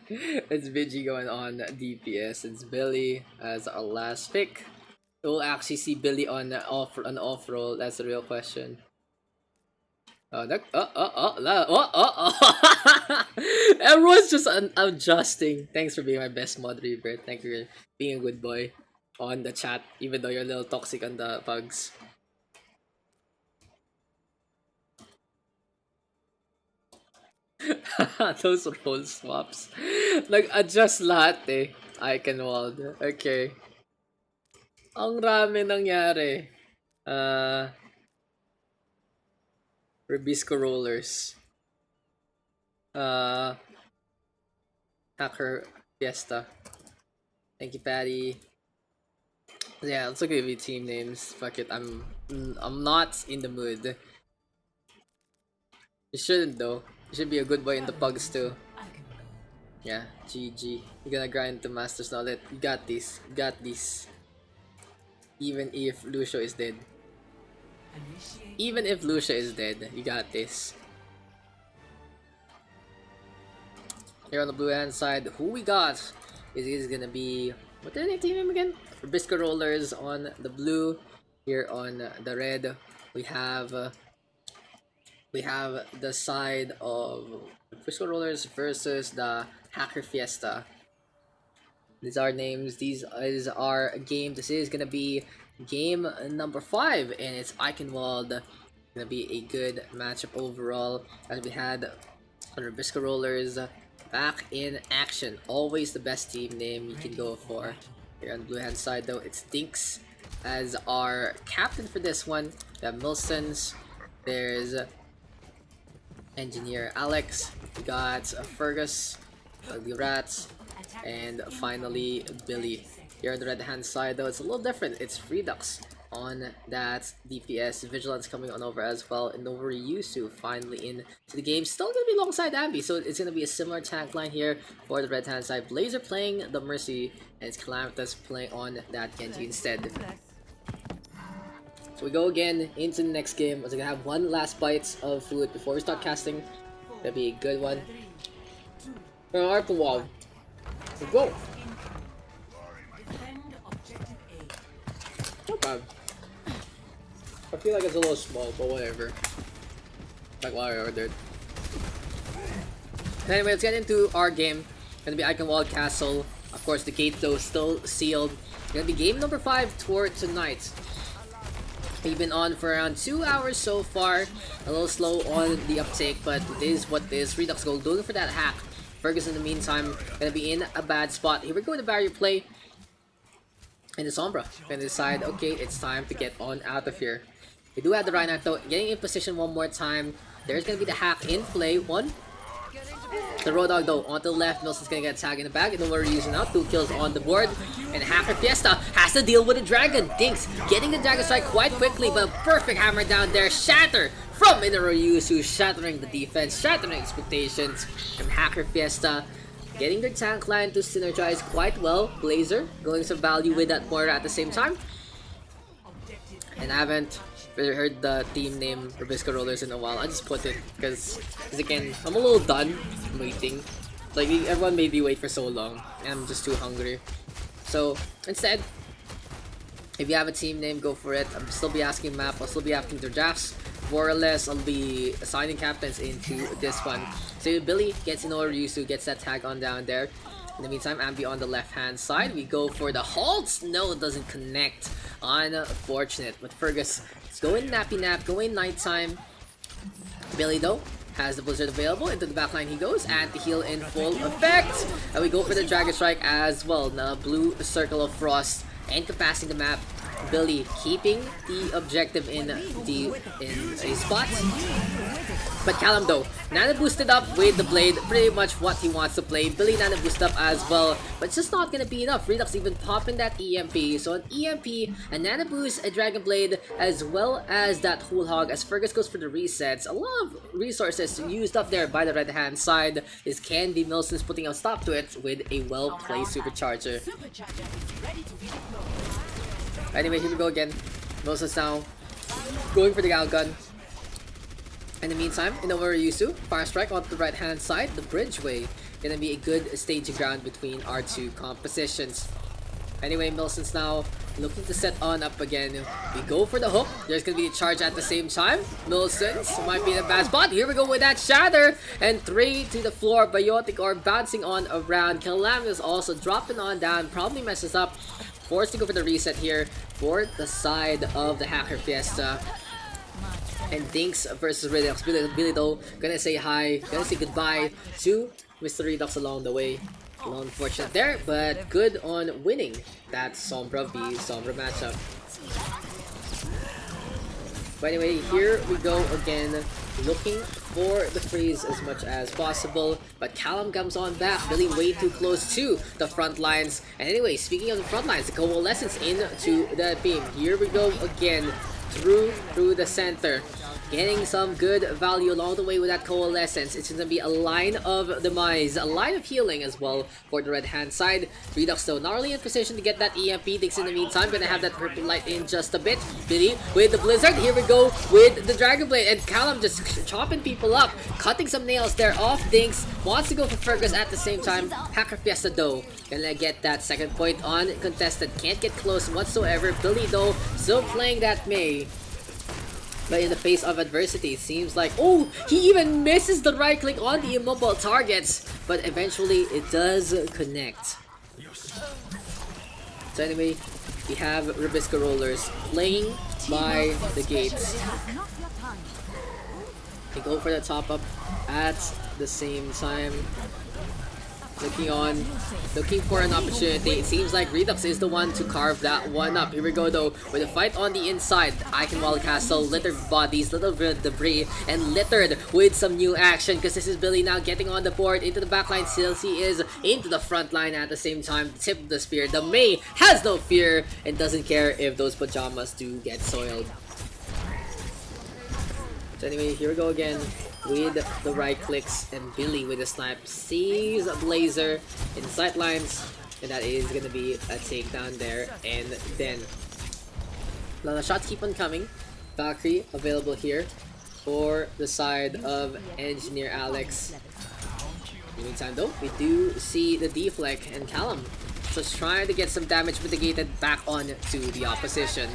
D: It's Vigi going on DPS. It's Billy as our last pick. We'll actually see Billy on an off roll. That's the real question. Everyone's just adjusting. Thanks for being my best mod, Rebirth. Thank you for being a good boy on the chat, even though you're a little toxic on the pugs. Those role swaps. Nag-adjust lahat eh. Eichenwalde. Okay. Ang rami nangyari. Rubisco Rollers. Hacker Fiesta. Thank you, Patty. Yeah, let's look at the team names. Fuck it, I'm not in the mood. You shouldn't though. You should be a good boy in the pugs too. Yeah, GG. You're gonna grind to Masters now. You got this. You got this. Even if Lucio is dead. Even if Lucia is dead, you got this. Here on the blue hand side, who we got is gonna be, what did I team name again? Rubisco Rollers on the blue. Here on the red, we have the side of Rubisco Rollers versus the Hacker Fiesta. These are names. These is our game. This is gonna be game number 5, and it's Eichenwalde. Gonna be a good matchup overall, as we had Rubisco Rollers back in action. Always the best team name you can go for. Here on the blue hand side though, it's Daks as our captain for this one. We have Milsons, there's Engineer Alex, we got Fergus, Ugly Rats, and finally Billy. Here on the red hand side though, it's a little different. It's Redux on that DPS. Vigilance coming on over as well, and Yusu finally into the game. Still gonna be alongside Ambi, so it's gonna be a similar tank line here for the red hand side. Blazer playing the Mercy, and it's Calamitous playing on that Genji instead. So we go again into the next game. We're gonna have one last bite of food before we start casting. That'll be a good one. Wall. Let's go. Not bad. I feel like it's a little small, but whatever. Like what I ordered. Anyway, let's get into our game. Gonna be Eichenwalde Castle. Of course, the gate though still sealed. Gonna be game number 5 for tonight. We've been on for around 2 hours so far. A little slow on the uptake, but it is what it is. Redux Gold looking for that hack. Fergus in the meantime gonna be in a bad spot. Here we go with the barrier play. And the Sombra gonna decide, okay, it's time to get on out of here. We do have the Reinhardt though, getting in position one more time. There's gonna be the hack in play. One. The Road Dog though, on the left, Nelson's gonna get tagged in the back, and then we're using out 2 kills on the board. And Hacker Fiesta has to deal with the Dragon. Dinks getting the Dragon Strike quite quickly, but perfect hammer down there. Shatter from Yusu, shattering the defense, shattering expectations from Hacker Fiesta. Getting their tank line to synergize quite well. Blazer going some value with that mortar at the same time. And I haven't heard the team name Rubisco Rollers in a while. I just put it because again, I'm a little done waiting. Like everyone made me wait for so long, and I'm just too hungry. So instead, if you have a team name, go for it. I'll still be asking map. I'll still be asking their drafts. More or less, I'll be assigning captains into this one. So Billy gets Yusu, gets that tag on down there. In the meantime, Ambi on the left-hand side. We go for the halts. No, it doesn't connect. Unfortunate. But Fergus is going nappy nap, going nighttime. Billy, though, has the Blizzard available. Into the backline he goes. Anti-heal in full effect. And we go for the Dragon Strike as well. The blue circle of frost and capacity the map. Billy keeping the objective in a spot. But Callum though, Nana boosted up with the blade, pretty much what he wants to play. Billy Nana boosted up as well, but it's just not gonna be enough. Redux even popping that EMP. So an EMP, a Nana boost, a Dragon Blade, as well as that Whole Hog as Fergus goes for the resets. A lot of resources used up there by the right hand side. Is Candy Milson's putting a stop to it with a well-played Supercharger. Anyway, here we go again. Milson's now going for the Gal Gun. In the meantime, Yusu, Fire Strike on the right hand side, the Bridgeway. Gonna be a good staging ground between our 2 compositions. Anyway, Milson's now looking to set on up again. We go for the hook. There's gonna be a charge at the same time. Milson's might be in a bad spot. Here we go with that Shatter. And 3 to the floor. Biotic Orb bouncing on around. Calamitous also dropping on down. Probably messes up. Forced to go for the reset here for the side of the Hacker Fiesta. And Dinks versus Redux. Billy though, gonna say hi, gonna say goodbye to Mr. Redux along the way. A little unfortunate there, but good on winning that Sombra v Sombra matchup. But anyway, here we go again, looking for the freeze as much as possible, but Callum comes on back, Billy way too close to the front lines. And anyway, speaking of the front lines, the coalescence into the beam. Here we go again, through the center, getting some good value along the way with that coalescence. It's gonna be a line of demise, a line of healing as well for the red hand side. Redux though not really in position to get that EMP. Dinks in the meantime gonna have that purple light in just a bit. Billy with the blizzard. Here we go with the dragon blade, and Callum just chopping people up, cutting some nails there off Dinks. Wants to go for Fergus at the same time. Hacker Fiesta though gonna get that second point on contested. Can't get close whatsoever. Billy though still playing that May. But in the face of adversity, it seems like, oh, he even misses the right click on the immobile targets, but eventually it does connect. So anyway, we have Rubisco Rollers playing by the gates. They go for the top up at the same time. Looking for an opportunity. It seems like Redux is the one to carve that one up. Here we go though, with a fight on the inside. Eichenwalde Castle, littered with bodies, little bit of debris, and littered with some new action, because this is Billy now getting on the board into the backline. Still he is into the front line at the same time. The tip of the spear. The May has no fear and doesn't care if those pajamas do get soiled. So anyway, here we go again with the right clicks, and Billy with the snipe sees a Blazer in sight lines, and that is gonna be a takedown there. And then the shots keep on coming. Valkyrie available here for the side of Engineer Alex. In the meantime though, we do see the deflect, and Callum just trying to get some damage mitigated back on to the opposition.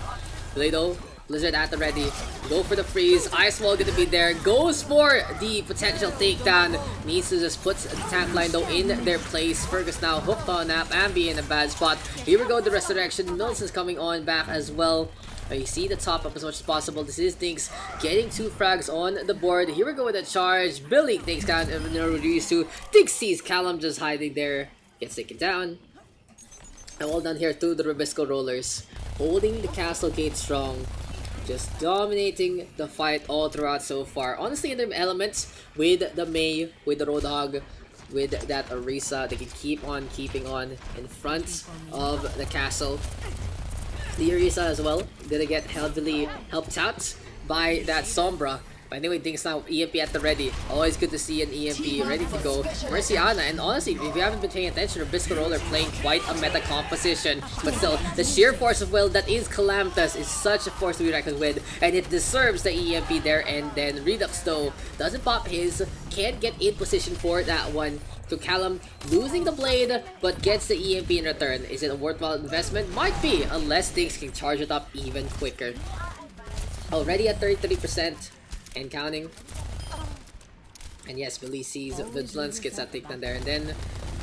D: Billy though, Blizzard at the ready, go for the freeze. Ice Wall gonna be there, goes for the potential takedown, needs to just put the tank line though in their place. Fergus now hooked on that and be in a bad spot. Here we go, the resurrection. Milson's coming on back as well. You see the top up as much as possible. This is Dinks getting 2 frags on the board. Here we go with a charge. Billy takes down reduced to Dinks sees Callum just hiding there, gets taken down. And all done here to the Rubisco Rollers, holding the castle gate strong. Just dominating the fight all throughout so far. Honestly, in their elements, with the May, with the Roadhog, with that Orisa, they can keep on keeping on in front of the castle. The Orisa as well, gonna get heavily helped out by that Sombra. But anyway, Dinks now EMP at the ready. Always good to see an EMP ready to go. Merciana, and honestly, if you haven't been paying attention, Rubisco Roller playing quite a meta composition. But still, the sheer force of will that is Calamitous is such a force to be reckoned with, and it deserves the EMP there. And then Redux though doesn't pop his, can't get in position for that one. So Callum losing the blade, but gets the EMP in return. Is it a worthwhile investment? Might be, unless Dinks can charge it up even quicker. Already at 33%. And counting. And yes, Billy sees Vigilance, gets that takedown there. And then,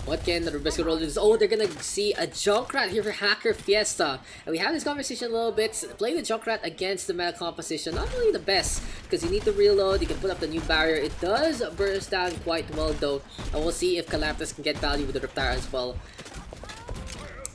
D: what can the Rubisco Rollers? Oh, they're gonna see a Junkrat here for Hacker Fiesta. And we have this conversation a little bit. Playing the Junkrat against the meta composition, not really the best, because you need to reload, you can put up the new barrier. It does burst down quite well though. And we'll see if Calamitous can get value with the Reptar as well.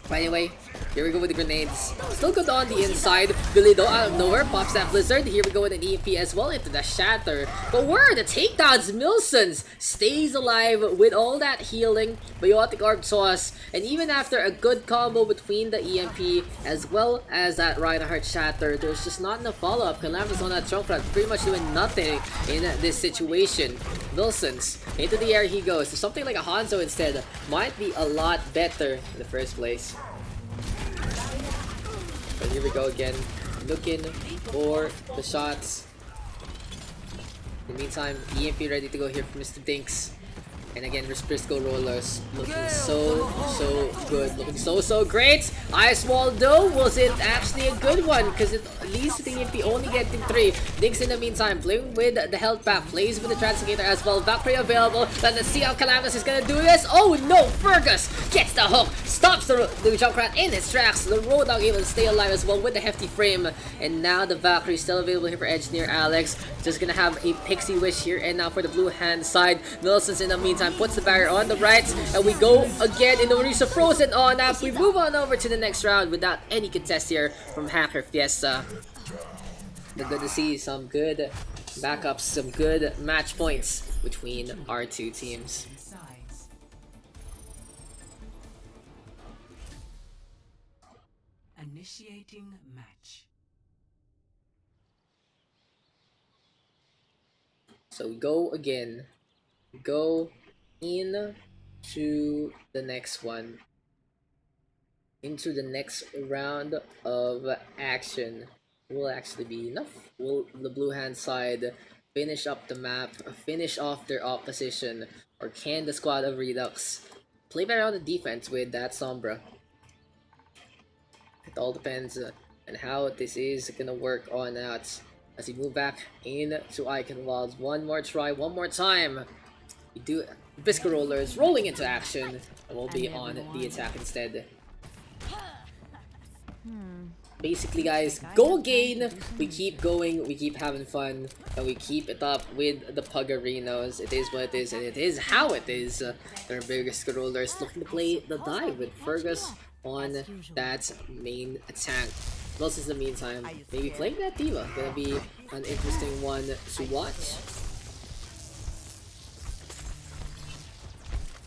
D: But anyway, here we go with the grenades. Still good on the inside. Billy though out of nowhere pops that Blizzard. Here we go with an EMP as well into the Shatter. But where are the takedowns? Milsons stays alive with all that healing. Biotic Orb Sauce. And even after a good combo between the EMP as well as that Reinhardt Shatter, there's just not enough follow-up. Calamitous on that Junkrat pretty much doing nothing in this situation. Milsons into the air he goes. So something like a Hanzo instead might be a lot better in the first place. But here we go again, looking for the shots. In the meantime, EMP ready to go here for Mr. Dinks. And again, Briscoe Rollers looking so good, looking so great. Eichenwalde, was it actually a good one? Because at least the TMP only getting 3. Daks in the meantime playing with the health pack, plays with the Translocator as well. Valkyrie available. Let's see how Calamitous is gonna do this. Oh no, Fergus gets the hook, stops the Junkrat in his tracks. The Roadhog able to stay alive as well with the hefty frame. And now the Valkyrie still available here for Engineer Alex. Just gonna have a Pixie Wish here, and now for the blue hand side, Nelson's in the meantime puts the barrier on the right, and we go again in the Orisa Frozen on up. We move on over to the next round without any contest here from Hacker Fiesta. We're good to see some good backups, some good match points between our two teams.
A: Sides. Initiating match.
D: So we go again. Go in to the next one. Into the next round of action. Will actually be enough. Will the blue hand side finish up the map, finish off their opposition, or can the squad of Redux play better on the defense with that Sombra? It all depends on how this is gonna work on out. As we move back into Eichenwalde, one more try, one more time. We do Biscuit Rollers rolling into action, and we'll be on the attack instead. Basically, guys, go again. We keep going, we keep having fun, and we keep it up with the Pugarinos. It is what it is, and it is how it is. Their biggest Rollers looking to play the dive with Fergus on that main attack. Plus, in the meantime, maybe playing that Diva. Gonna be an interesting one to watch.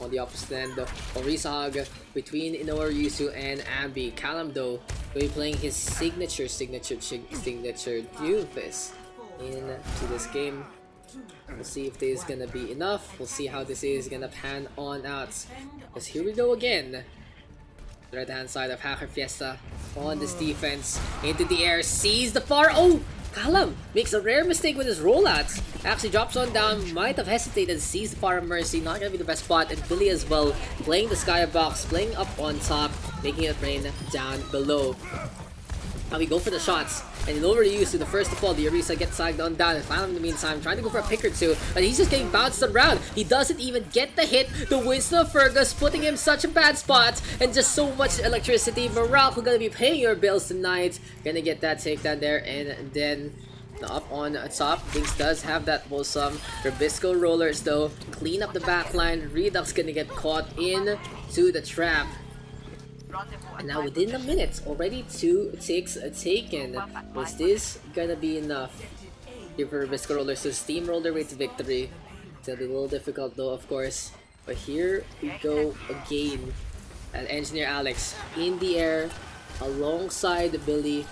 D: On the opposite end, Orisag between Inoru and Ambi. Callum, though, will be playing his signature Doomfist into this game. We'll see if this is gonna be enough. We'll see how this is gonna pan on out. Because here we go again. The right hand side of Hacker Fiesta on this defense. Into the air, sees the far. Oh! Callum makes a rare mistake with his rollouts. Actually drops on down, might have hesitated, sees the Far of Mercy, not gonna be the best spot. And Billy as well, playing the skybox, playing up on top, making it rain down below. Now we go for the shots, and in overuse to the first to fall, the Orisa gets sagged on down, and Callum in the meantime trying to go for a pick or two, but he's just getting bounced around. He doesn't even get the hit. The Winston of Fergus putting him in such a bad spot, and just so much electricity. Morale, who's gonna be paying your bills tonight, gonna get that takedown there, and then up on top, Daks does have that wholesome. Rabisco Rollers though clean up the backline. Redux gonna get caught in to the trap. And now within a minute, already 2 ticks taken. Was this gonna be enough here for Rabisco Rollers to steamroll their way to victory? It's gonna be a little difficult though, of course. But here we go again. And Engineer Alex in the air alongside Billy.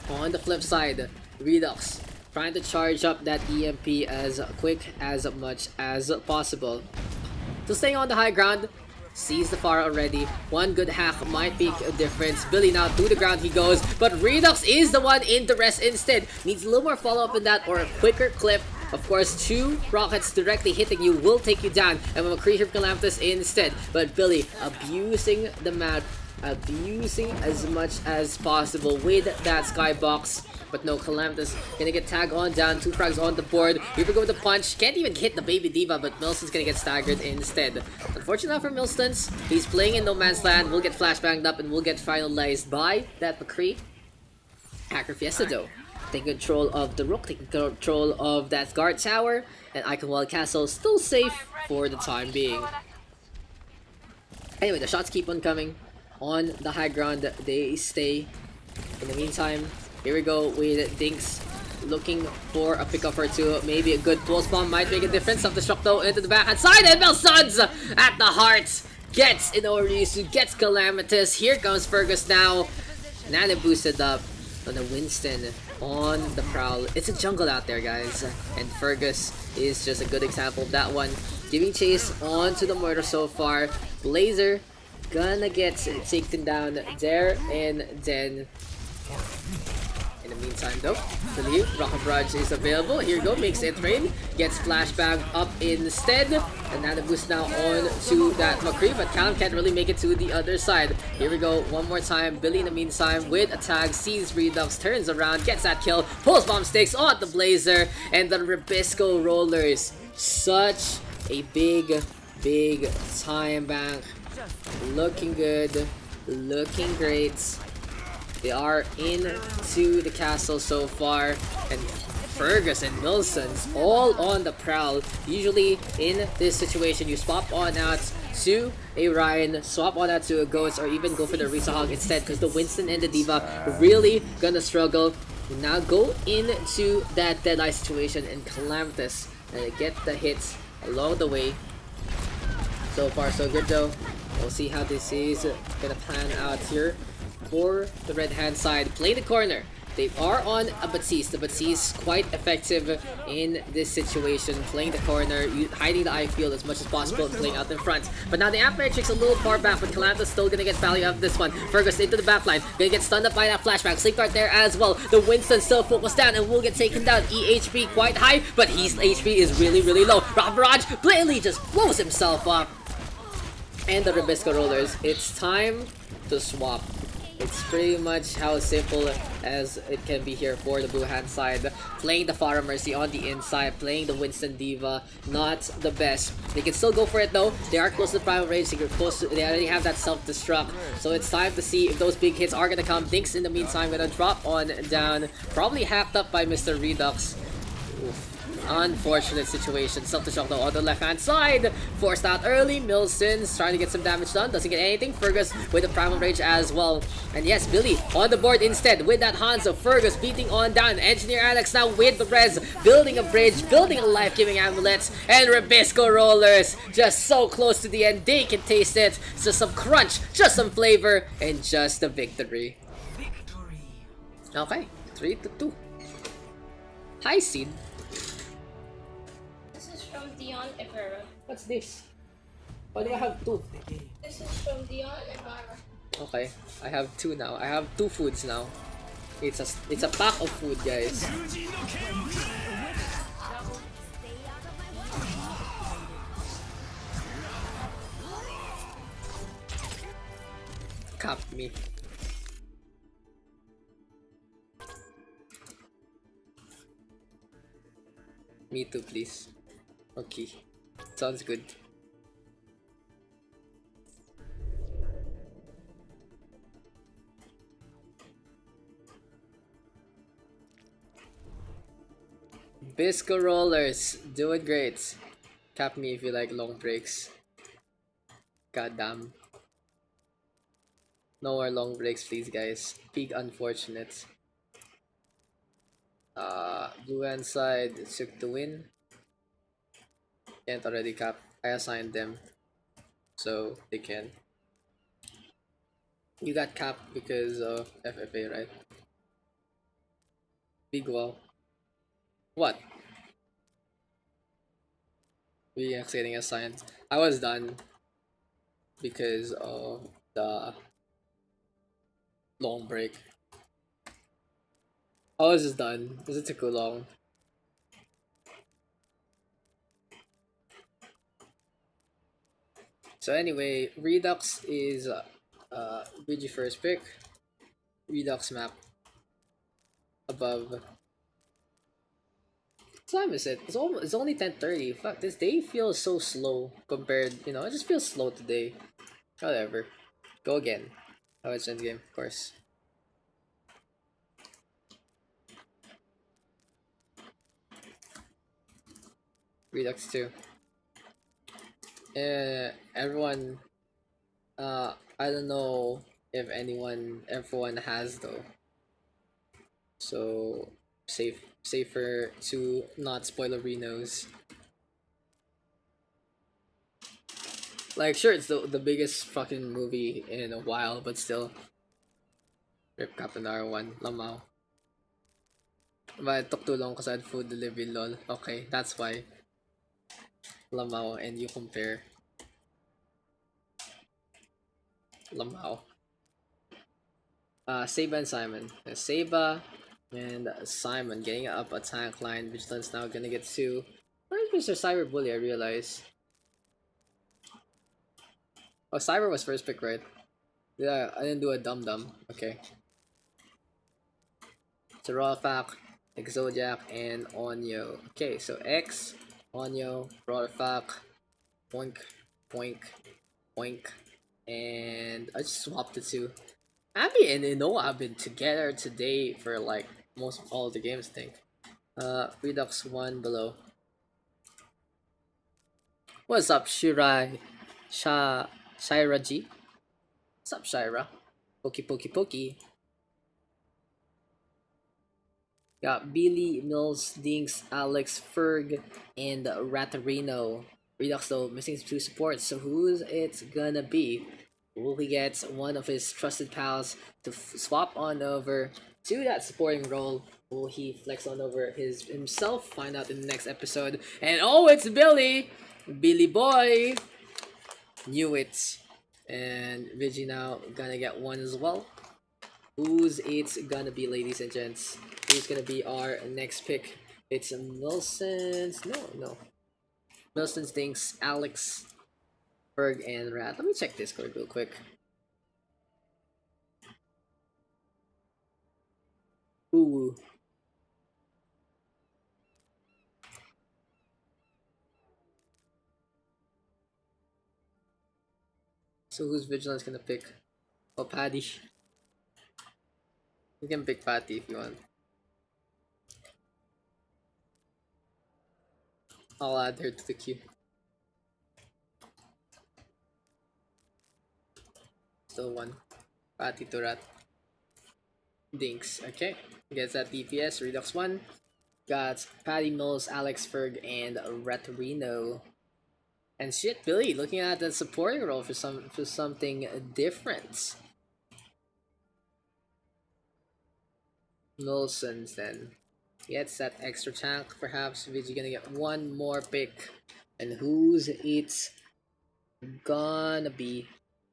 D: On the flip side, Redux trying to charge up that EMP as quick as much as possible. So staying on the high ground, sees the far already. One good hack might make a difference. Billy now to the ground he goes, but Redux is the one in the rest instead. Needs a little more follow-up in that, or a quicker clip. Of course, 2 rockets directly hitting you will take you down, and with a creature of Calamitous instead. But Billy abusing the map, abusing as much as possible with that skybox. But no, Calamitous gonna get tagged on down, 2 frags on the board. Here we go with the punch, can't even hit the baby diva, but Milston's gonna get staggered instead. Unfortunately for Milston's, he's playing in no man's land, will get flashbanged up and will get finalized by that McCree. Hacker Fiesta though, taking control of the Rook, taking control of that guard tower, and Eichenwalde Castle still safe for the time being. Anyway, the shots keep on coming. On the high ground, they stay. In the meantime, here we go with Daks looking for a pickup or two. Maybe a good pulse bomb might make a difference. Up the shock though into the backhand side, and Melsons at the heart gets Inoru, gets Calamitous. Here comes Fergus now. Nana boosted up on the Winston on the prowl. It's a jungle out there, guys, and Fergus is just a good example of that one. Giving chase onto the murder so far. Blazer gonna get taken down there, and then in the time though. Believe Rocket Barrage is available. Here you go, makes it rain. Gets flashbang up instead. And now the boost now on to that McCree, but Callum can't really make it to the other side. Here we go, one more time. Billy in the meantime with a tag, sees Redux, turns around, gets that kill, pulls bomb sticks on the Blazer, and the Ribisco Rollers. Such a big time bank. Looking good, looking great. They are into the castle so far, and Fergus and Milson's all on the prowl. Usually in this situation, you swap on out to a Ryan, swap on out to a Ghost, or even go for the Risa Hog instead, because the Winston and the D.Va really gonna struggle. Now go into that Deadeye situation and Calamitous and get the hits along the way. So far so good though. We'll see how this is gonna pan out here for the red hand side. Play the corner. They are on a Baptiste. The Baptiste quite effective in this situation. Playing the corner, hiding the eye field as much as possible, and playing out in front. But now the Amp Matrix a little far back, but Calamitous still gonna get value out of this one. Fergus into the backline. Gonna get stunned up by that flashback. Sleep Guard there as well. The Winston still focused down and will get taken down. EHP quite high, but his HP is really low. Rob Barrage blatantly just blows himself up. And the Ribisco Rollers, it's time to swap. It's pretty much how simple as it can be here for the blue hand side. Playing the Farah Mercy on the inside, playing the Winston D.Va, not the best. They can still go for it though. They are close to the primal range. They already have that self-destruct. So it's time to see if those big hits are gonna come. Dinks in the meantime gonna drop on down. Probably hacked up by Mr. Redux. Oof. Unfortunate situation. Self-destruct though on the left hand side. Forced out early. Milson's trying to get some damage done. Doesn't get anything. Fergus with the primal rage as well. And yes, Billy on the board instead with that Hanzo. Fergus beating on down. Engineer Alex now with the res. Building a bridge. Building a life-giving amulets. And Ribisco Rollers just so close to the end. They can taste it. It's just some crunch. Just some flavor. And just a victory. Okay. 3-2. Hi, Seed.
G: From Dion Evera.
D: What's this? Why do I have two?
G: This is from Dion Evera.
D: Okay, I have two now. I have two foods now. It's a pack of food, guys. Cap me. Me too, please. Okay, sounds good. Bisco Rollers, doing great. Cap me if you like long breaks. Goddamn. No more long breaks, please, guys. Big unfortunate. Blue hand side took the win. Can't already cap. I assigned them, so they can. You got capped because of FFA, right? Big wow. What? We actually getting assigned. I was done because of the long break. I was just done because it took too long. So anyway, Redux is BG first pick. Redux map above. What time is it? It's only 10:30. Fuck, this day feels so slow compared. You know, it just feels slow today. Whatever. Go again. Oh, it's end game, of course. Redux 2. Everyone, I don't know if everyone has though. So safer to not spoilerinos. Like, sure, it's the biggest fucking movie in a while, but still. Rip Captain R1, Lamau. But it took too long because I had food delivery, lol. Okay, that's why. Lamau, and you compare. Lamau. Seba and Simon. Seba And Simon getting up a tank line. Vigilance now gonna get 2. Where's Mr. Cyber Bully, I realize? Oh, Cyber was first pick, right? Yeah, I didn't do a dum-dum. Okay. So Rolfak, Exodiac, and Onyo. Okay, so X, Onyo, Rolfak, Boink, Boink, Boink, and I just swapped the 2. Abby and Inoa have been together today for like most of all of the games, I think. Redux 1 below. What's up, Shirai? Shira G? What's up, Shira? Pokey Pokey Pokey. Got Billy, Mills, Dinks, Alex, Ferg, and Ratarino. Redux though missing 2 supports, so who's it gonna be? Will he get one of his trusted pals to swap on over to that supporting role? Will he flex on over himself? Find out in the next episode. And oh, it's Billy! Billy boy! Knew it. And Vigi now gonna get 1 as well. Who's it gonna be, ladies and gents? Who's gonna be our next pick? It's Milson's. No. Milson's, Dinks, Alex, Berg, and Rat. Let me check Discord real quick. Ooh. So who's Vigilance gonna pick? Oh, Paddy. You can pick Patty if you want. I'll add her to the queue. Still 1. Patty to Rat. Dinks. Okay. Gets that DPS. Redux 1. Got Patty, Mills, Alex, Ferg, and Ratarino. And shit, Billy looking at the supporting role for something different. Milson's then gets that extra tank. Perhaps Vigi gonna get 1 more pick. And who's it gonna be?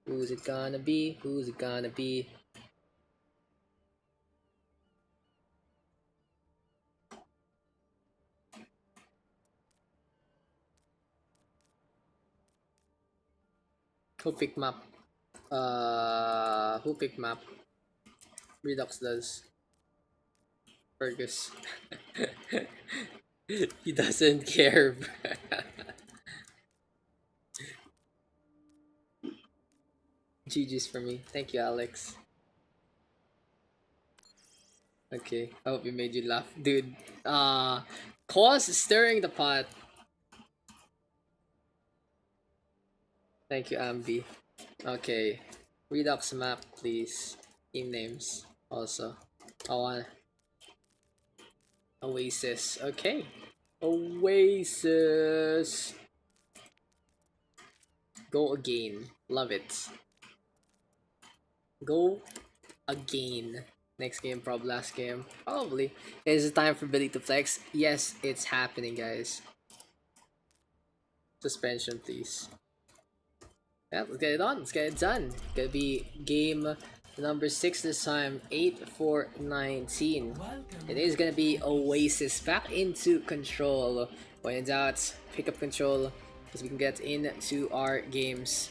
D: Who's it gonna be? Who's it gonna be? Who picked map? Who picked map? Redux does. Fergus. He doesn't care. GG's for me. Thank you, Alex. Okay, I hope we made you laugh. Dude, Cause stirring the pot. Thank you, Ambi. Okay, Redux map, please. Team names also. I want Oasis. Okay, Oasis. Go again. Love it. Go again. Next game, probably last game. Probably. Is it time for Billy to flex? Yes, it's happening, guys. Suspension, please. Yeah, let's get it on. Let's get it done. Gonna be game number 6 this time. 8-4-19. It is gonna be Oasis back into control. When in doubt, pick up control as we can get into our games.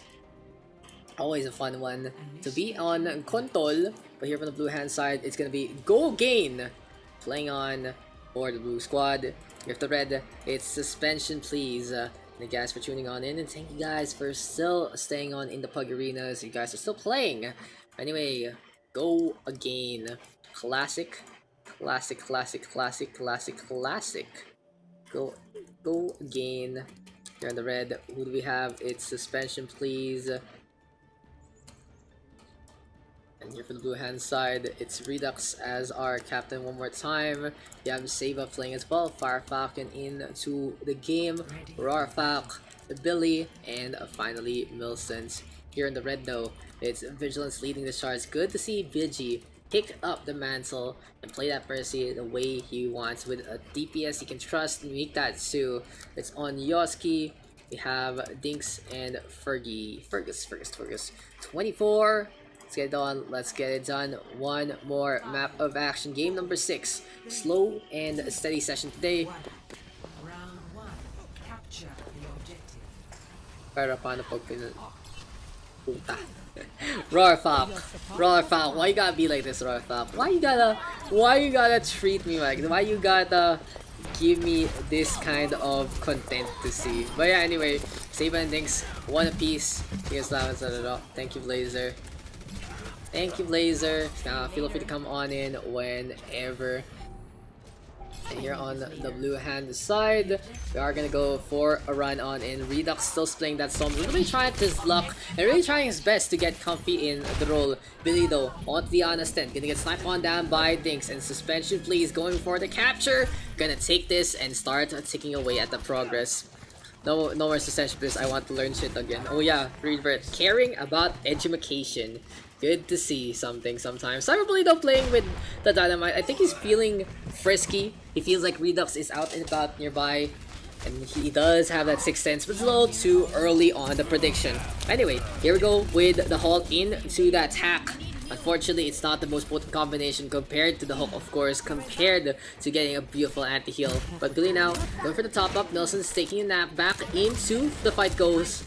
D: Always a fun one to be on control. But here from the blue hand side, it's gonna be Go Gain playing on for the blue squad. If the red, it's Suspension, please. Thank you guys for tuning on in, and thank you guys for still staying on in the Pug Arenas. You guys are still playing. Anyway, Go Again. Classic. Classic, classic, classic, classic, classic. Go Again. Here on the red, who do we have? It's Suspension, please. And here for the blue hand side, it's Redux as our captain one more time. You have Sava playing as well. Fire Falcon into the game. Rarfalk, Billy, and finally Milsons. Here in the red though, it's Vigilance leading the charge. Good to see Vigi pick up the mantle and play that Mercy the way he wants with a DPS he can trust and make that too. It's on Yoski. We have Dinks and Fergus. 24 Let's get it on. Let's get it done. One more map of action. Game number 6. Slow and steady session today.
A: Round 1. Capture the objective.
D: Para paano pag puta. Rorfap, why you gotta be like this, Rorfap? Why you gotta treat me like? Why you gotta give me this kind of content to see? But yeah, anyway, Saban and Dinks, one apiece. Here's that. Thank you, Blazer. Thank you, Blazer. Feel free to come on in whenever. And here on the blue hand side, we are gonna go for a run on in. Redux still playing that storm, really trying his luck and really trying his best to get comfy in the role. Billy though, onto the honest end, gonna get sniped on down by Dinks, and suspension please going for the capture. Gonna take this and start ticking away at the progress. No more suspension please, I want to learn shit again. Oh yeah, Revert, caring about education. Good to see something sometimes. Cyberbully though playing with the dynamite. I think he's feeling frisky. He feels like Redux is out and about nearby. And he does have that 6th sense, but it's a little too early on the prediction. Anyway, here we go with the Hulk into that attack. Unfortunately, it's not the most potent combination compared to the Hulk, of course, compared to getting a beautiful anti-heal. But Billy now going for the top up. Nelson's taking a nap. Back into the fight goes.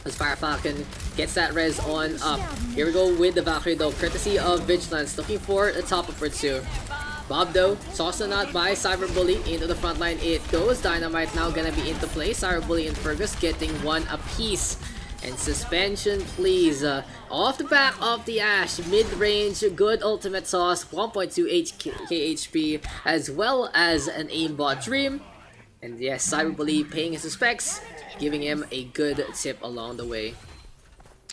D: As Fire Falcon gets that res on up. Here we go with the Valkyrie though, courtesy of Vigilance, looking for the top up for 2. Bob though, tossed out by Cyberbully into the front line. It goes. Dynamite now gonna be into play. Cyberbully and Fergus getting one apiece. And suspension please. Off the back of the Ash, mid-range, good ultimate sauce, 1.2 KHP, as well as an aimbot dream. And yes, Cyberbully paying his respects, giving him a good tip along the way.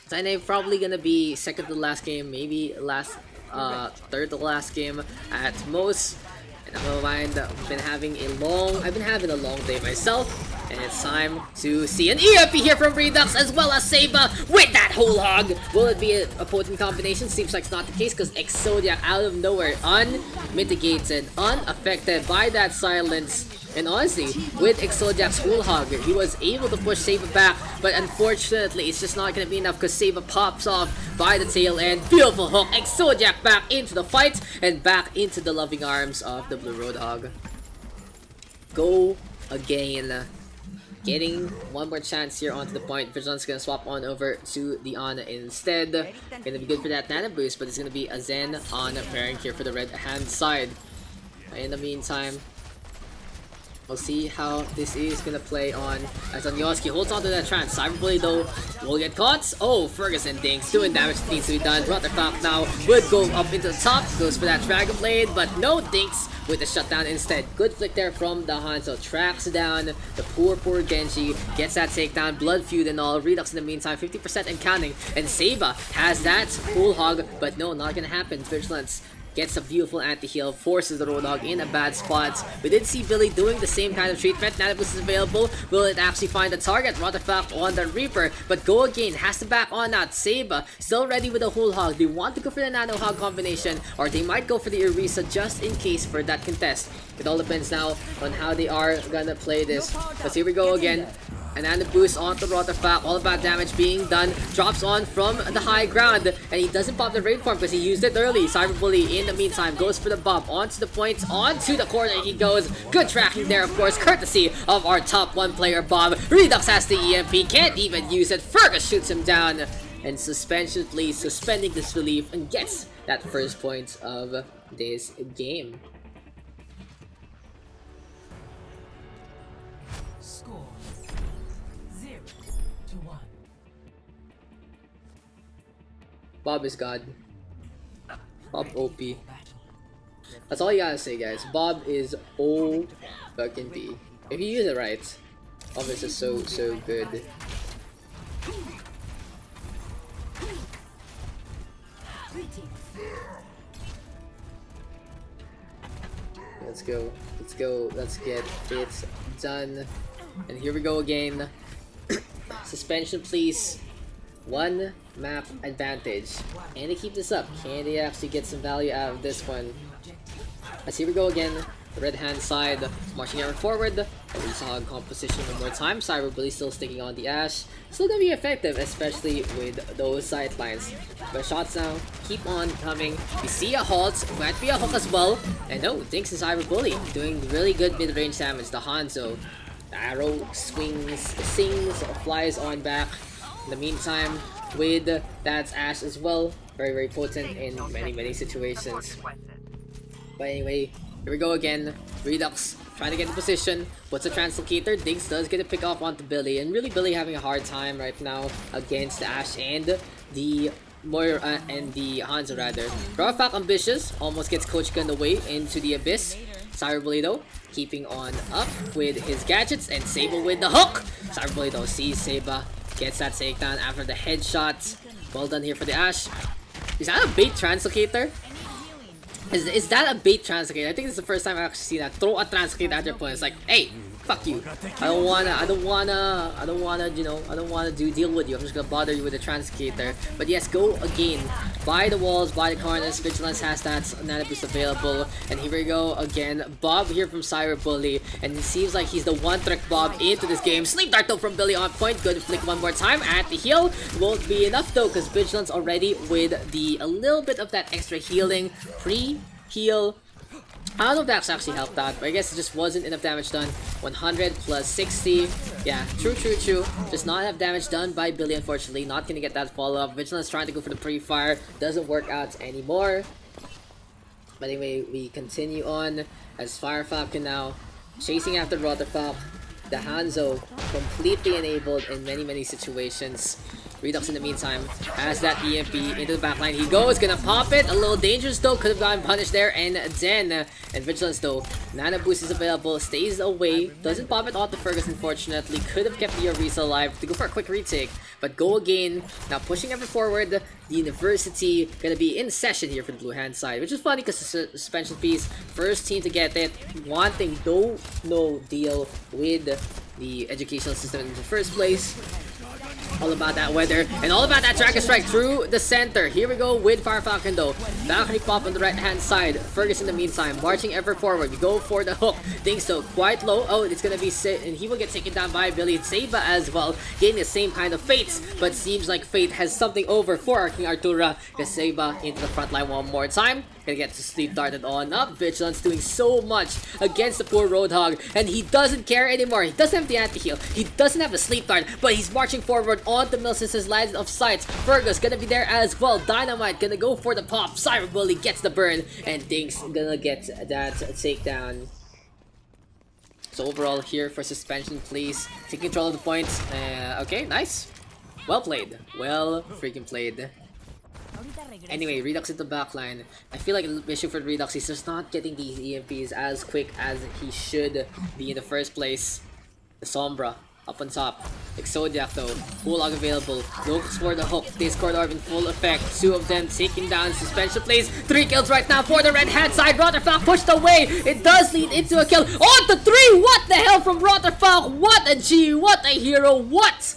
D: Tine probably gonna be second to the last game, maybe third to the last game at most. And I'm gonna mind, I've been having a long day myself, and it's time to see an EMP here from Redux as well as Saber with that whole hog. Will it be a potent combination? Seems like it's not the case because Exodia out of nowhere, unmitigated, unaffected by that silence. And honestly, with Exodiac's whole hog, he was able to push Saber back, but unfortunately, it's just not going to be enough because Saber pops off by the tail end. Beautiful hook, Exodiac back into the fight and back into the loving arms of the Blue Roadhog. Go again. Getting one more chance here onto the point. Vigilance gonna swap on over to the Ana instead. Gonna be good for that nano boost, but it's gonna be a Zen on pairing here for the red hand side. In the meantime, we'll see how this is gonna play on as Anyoski holds on to that trance. Cyberbully though will get caught. Oh, Ferguson Dinks doing damage that needs to be done. Rotterfap now would go up into the top, goes for that Dragon Blade, but no, Dinks with the shutdown instead. Good flick there from the Hanzo. Tracks down the poor Genji. Gets that takedown. Blood feud and all. Redux in the meantime, 50% and counting. And Seiba has that full hog, but no, not gonna happen. Vigilance gets a beautiful anti-heal, forces the Roadhog in a bad spot. We did see Billy doing the same kind of treatment. Nanoboost is available. Will it actually find the target? Rotterfap on the Reaper, but go again. Has to back on that. Seiba still ready with the whole hog. They want to go for the Nano Hog combination, or they might go for the Orisa just in case for that contest. It all depends now on how they are gonna play this. But here we go again. And then the boost onto Rotterfap, all about damage being done. Drops on from the high ground, and he doesn't pop the raid form because he used it early. Cyberbully in the meantime goes for the bump, onto the point, onto the corner he goes. Good tracking there, of course, courtesy of our top 1 player, Bob. Redux has the EMP, can't even use it. Fergus shoots him down, and suspension please, suspending disbelief, and gets that first point of this game.
A: Score 0-1.
D: Bob is God. Bob OP. That's all you gotta say, guys. Bob is O-fucking-P. If you use it right, Bob is just so good. Let's go. Let's go. Let's get it done. And here we go again. Suspension, please. 1 map advantage. Can they keep this up? Can they actually get some value out of this one? As here we go again. The red hand side marching ever forward. We saw a composition one more time. Cyberbully still sticking on the Ashe. Still gonna be effective, especially with those sidelines. But shots now keep on coming. We see a halt, might be a hook as well. And no, Daks and Cyberbully doing really good mid-range damage. The Hanzo, the arrow swings, sings, flies on back. In the meantime, with that's Ashe as well. Very, very potent in many situations. But anyway, here we go again. Redux trying to get in position. Puts a translocator. Daks does get a pick off onto Billy. And really Billy having a hard time right now against the Ashe and the Moira and the Hanzo rather. Rawfak ambitious. Almost gets Coach Gun away into the abyss. Cyberbully though, keeping on up with his gadgets. And Saba with the hook. Cyberbully though sees Saba. Gets that takedown after the headshot. Well done here for the Ashe. Is that a bait translocator? Is that a bait translocator? I think it's the first time I actually see that. Throw a translocator at your opponent. It's like, hey, fuck you. I don't wanna, you know, I don't wanna deal with you. I'm just gonna bother you with a translocator. But yes, go again. By the walls, by the corners. Vigilance has that nano boost available. And here we go again. Bob here from Cyberbully. And it seems like he's the one-trick Bob into this game. Sleep Dart though from Billy on point. Good flick one more time at the heal. Won't be enough though, because Vigilance already with a little bit of that extra healing. Heal. I don't know if that's actually helped out, but I guess it just wasn't enough damage done. 100 plus 60. Yeah, true. Just not enough damage done by Billy, unfortunately. Not gonna get that follow-up. Vigilance trying to go for the pre-fire. Doesn't work out anymore. But anyway, we continue on as Fire Falcon now chasing after Rotterfalk. The Hanzo completely enabled in many situations. Redux in the meantime has that EMP into the backline. He goes, gonna pop it. A little dangerous though, could have gotten punished there. And then, and Vigilance though, Nano Boost is available, stays away. Doesn't pop it onto Fergus, unfortunately. Could have kept the Orisa alive to go for a quick retake. But go again. Now pushing ever forward. The University gonna be in session here for the blue hand side. Which is funny because the suspension piece, first team to get it. Wanting no deal with the educational system in the first place. All about that weather and all about that Dragon Strike through the center. Here we go with Fire Falcon though. Valkyrie pop on the right hand side. Fergus in the meantime marching ever forward. We go for the hook. Think so. Quite low. Oh, it's gonna be and he will get taken down by Billy. Saba as well. Getting the same kind of fates. But seems like fate has something over for King Artura. Gets Saba into the front line one more time. Gonna get to sleep darted on up. Vigilance doing so much against the poor Roadhog. And he doesn't care anymore. He doesn't have the anti-heal. He doesn't have the sleep dart. But he's marching forward on the mill since his line of sight. Fergus gonna be there as well. Dynamite gonna go for the pop. Cyberbully gets the burn. And Daks gonna get that takedown. So overall here for suspension, please. Take control of the points. Okay, nice. Well played. Well freaking played. Anyway, Redux into the backline. I feel like the issue for Redux is just not getting these EMPs as quick as he should be in the first place. The Sombra up on top. Exodiac though, full log available. Looks for the hook. Discord Orb in full effect. Two of them taking down suspension plays. 3 kills right now for the red hand side. Rotterfalk pushed away. It does lead into a kill. On to 3! What the hell from Rotterfalk? What a G! What a hero! What?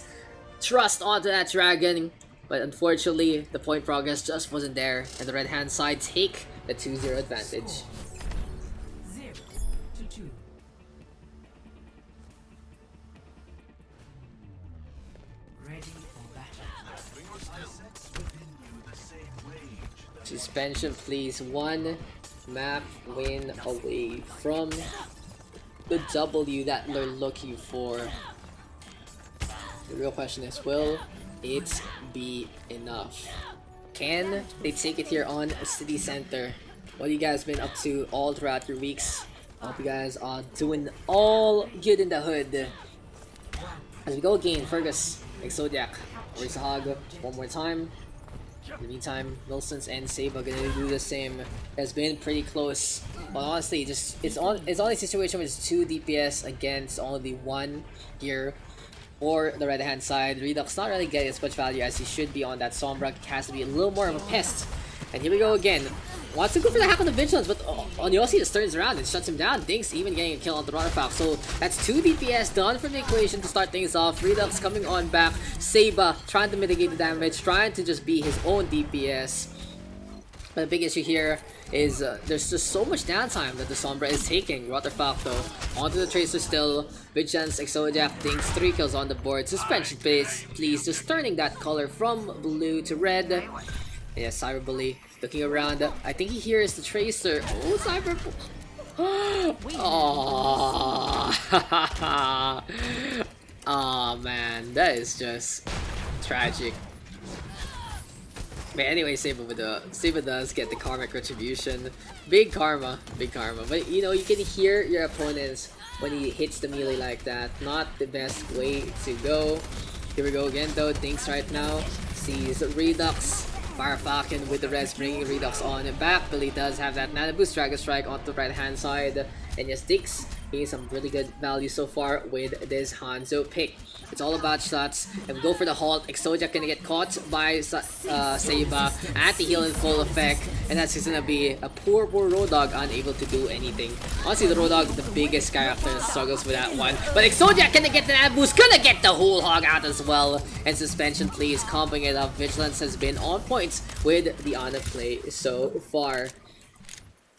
D: Trust onto that dragon. But unfortunately, the point progress just wasn't there, and the red hand side take the 2-0 advantage.
A: 0-2. Ready for battle.
D: Suspension, please. 1 map win away from the W that they're looking for. The real question is, will it be enough? Can they take it here on City Center? What have you guys been up to all throughout your weeks? I hope you guys are doing all good in the hood. As we go again, Fergus, Exodiac, Orisahag, one more time. In the meantime, Wilson's and Saba gonna do the same. It's been pretty close, but honestly, it's only a situation with 2 DPS against only 1 here. Or the right hand side. Redux not really getting as much value as he should be on that Sombra. Has to be a little more of a pest. And here we go again. Wants to go for the hack on the Vigilance, but on Yossi just turns around and shuts him down. Daks even getting a kill on the Rotterfalk. So that's 2 DPS done for the equation to start things off. Redux coming on back. Saba trying to mitigate the damage, trying to just be his own DPS. But the big issue here is there's just so much downtime that the Sombra is taking. Rotterfalk though, onto the Tracer still. Vigilance, Exojak, Dinks, 3 kills on the board. Suspension please, just turning that color from blue to red. Yeah, Cyberbully looking around. I think he hears the Tracer. Oh, Cyberbully. Oh man, that is just tragic. But anyway, Seba does get the karmic retribution. Big karma. But you know, you can hear your opponents when he hits the melee like that. Not the best way to go. Here we go again though. Dinks right now sees Redux. Fire Falcon with the res bringing Redux on and back. Billy does have that Nano Boost Dragon Strike on the right hand side. And yes, Dinks getting some really good value so far with this Hanzo pick. It's all about shots, and we go for the halt. Exojak gonna get caught by Seiba. Anti-heal in full effect, and that's just gonna be a poor Roadhog unable to do anything. Honestly, the Roadhog, the biggest character, struggles with that one. But Exojak gonna get the Nano Boost, gonna get the whole hog out as well. And suspension please, comboing it up. Vigilance has been on points with the Ana play so far.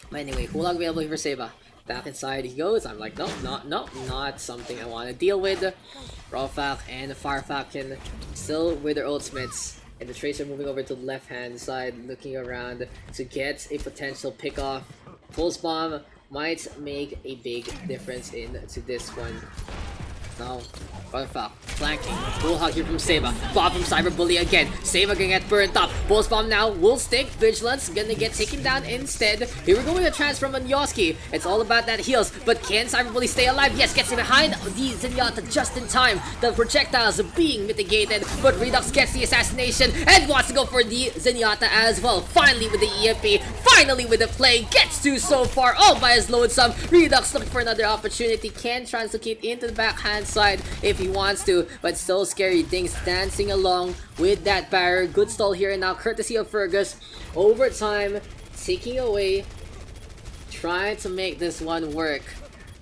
D: But anyway, whole hog available for Seiba. Back inside he goes. I'm like, not something I want to deal with. Rawfak and the Fire Falcon still with their ultimates. And the Tracer moving over to the left hand side, looking around to get a potential pick off. Pulse Bomb might make a big difference into this one. Now, Rawfak flanking. Bullhog here from Seiba. Bob from Cyberbully again. Seiba gonna get burnt up. Pulse Bomb now will stick. Vigilance gonna get taken down instead. Here we go with a transfer from Yoski. It's all about that heals. But can Cyberbully stay alive? Yes, gets him behind the Zenyatta just in time. The projectiles being mitigated. But Redux gets the assassination and wants to go for the Zenyatta as well. Finally with the EMP. Finally with the play. Gets to so far all by his lonesome. Redux looking for another opportunity. Can translocate into the backhand side if he wants to, but so scary. Things dancing along with that barrier. Good stall here and now, courtesy of Fergus. Overtime, taking away, trying to make this one work.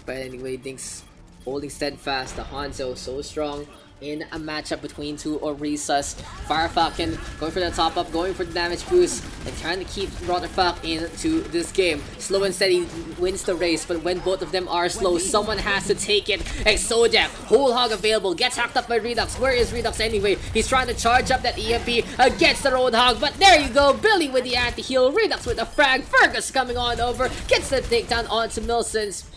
D: But anyway, Dinks holding steadfast. The Hanzo so strong in a matchup between two Orisas. Fire Falcon going for the top up, going for the damage boost, and trying to keep Rotterfalk into this game. Slow and steady wins the race, but when both of them are slow, someone has to take it. Exojak, whole hog available, gets hacked up by Redux. Where is Redux anyway? He's trying to charge up that EMP against the Roadhog, but there you go. Billy with the anti-heal, Redux with the frag, Fergus coming on over, gets the takedown onto Milsons.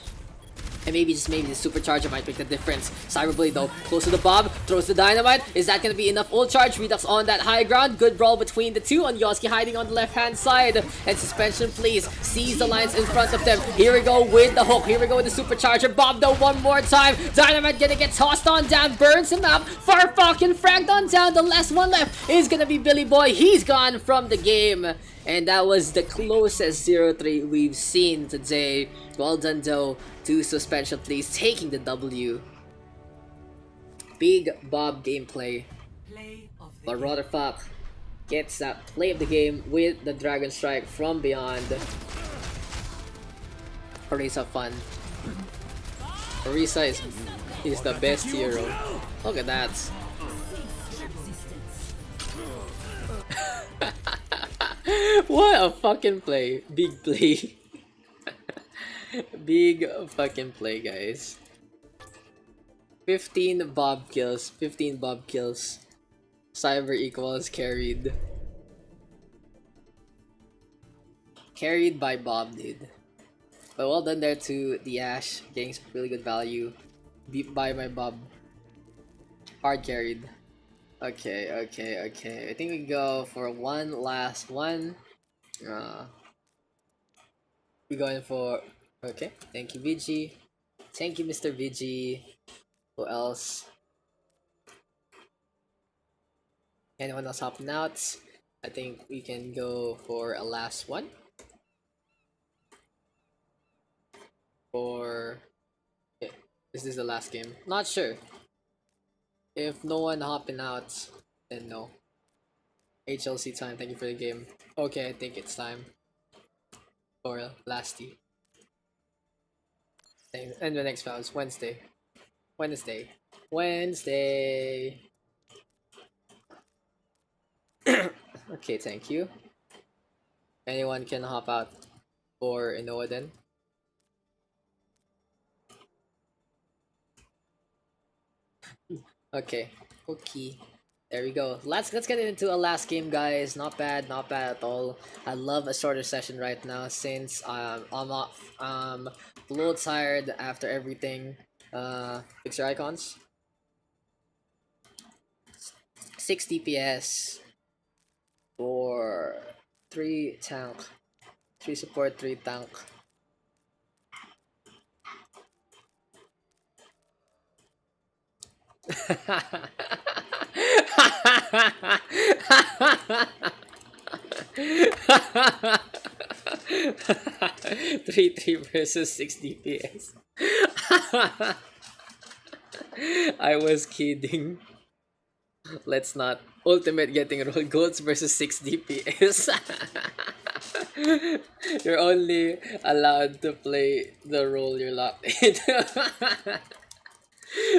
D: And maybe, just maybe, the supercharger might make the difference. Cyberbully though, close to the Bob, throws the dynamite. Is that gonna be enough ult charge? Redux on that high ground. Good brawl between the two. And Yoski hiding on the left hand side. And suspension please, sees the lines in front of them. Here we go with the hook. Here we go with the supercharger. Bob though, one more time. Dynamite gonna get tossed on down, burns him up. Fire Falcon fragged on down. The last one left is gonna be Billy Boy. He's gone from the game. And that was the closest 0-3 we've seen today. Well done though to suspension please, taking the W. Big Bob gameplay. But Rotterfalk gets that play of the game with the Dragon Strike from beyond. Orisa fun. Orisa is the best hero. Look at that. What a fucking play. Big play. Big fucking play, guys. 15 Bob kills. 15 Bob kills. Cyber equals carried. Carried by Bob, dude. But well done there to the Ash. Getting some really good value. Beat by my Bob. Hard carried. Okay. I think we go for one last one. We're going for... Okay, thank you VG. Thank you Mr. VG. Who else? Anyone else hopping out? I think we can go for a last one. Or... Okay. Is this the last game? Not sure. If no one hopping out, then no. HLC time, thank you for the game. Okay, I think it's time for lasty. And the next round is Wednesday. Okay, thank you. Anyone can hop out for Inoa then. Okay. Okay. There we go. Let's get into a last game, guys. Not bad at all. I love a shorter session right now since I'm off a little tired after everything. Fix your icons. 6 DPS for 3 tank, 3 support, 3 tank. Three versus 6 DPS. I was kidding. Let's not. Ultimate getting roll golds versus 6 DPS. You're only allowed to play the role you're locked in.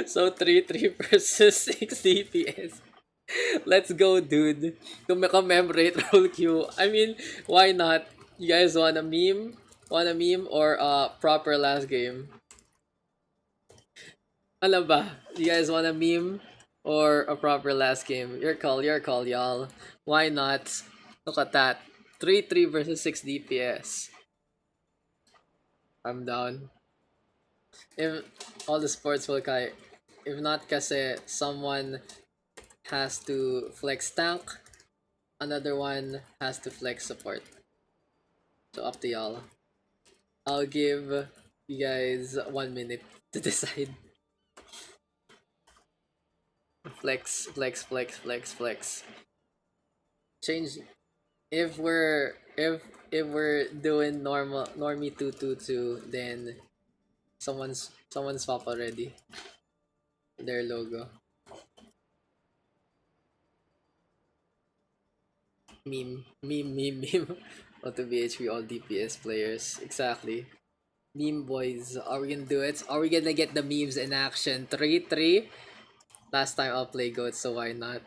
D: So 3 versus 6 DPS. Let's go, dude. To commemorate roll queue. I mean, why not? You guys want a meme? Want a meme or a proper last game? Ano ba? You guys want a meme or a proper last game? Your call, y'all. Why not? Look at that. 3 versus 6 DPS. I'm down. If all the sports will kaya. If not kasi someone has to flex tank, another one has to flex support. So up to y'all. I'll give you guys 1 minute to decide. Flex. Change. If we're doing normie 222, then someone's swap already their logo. Meme. What to BHP all DPS players. Exactly. Meme boys. Are we gonna do it? Are we gonna get the memes in action? 3-3. Last time I'll play goat, so why not?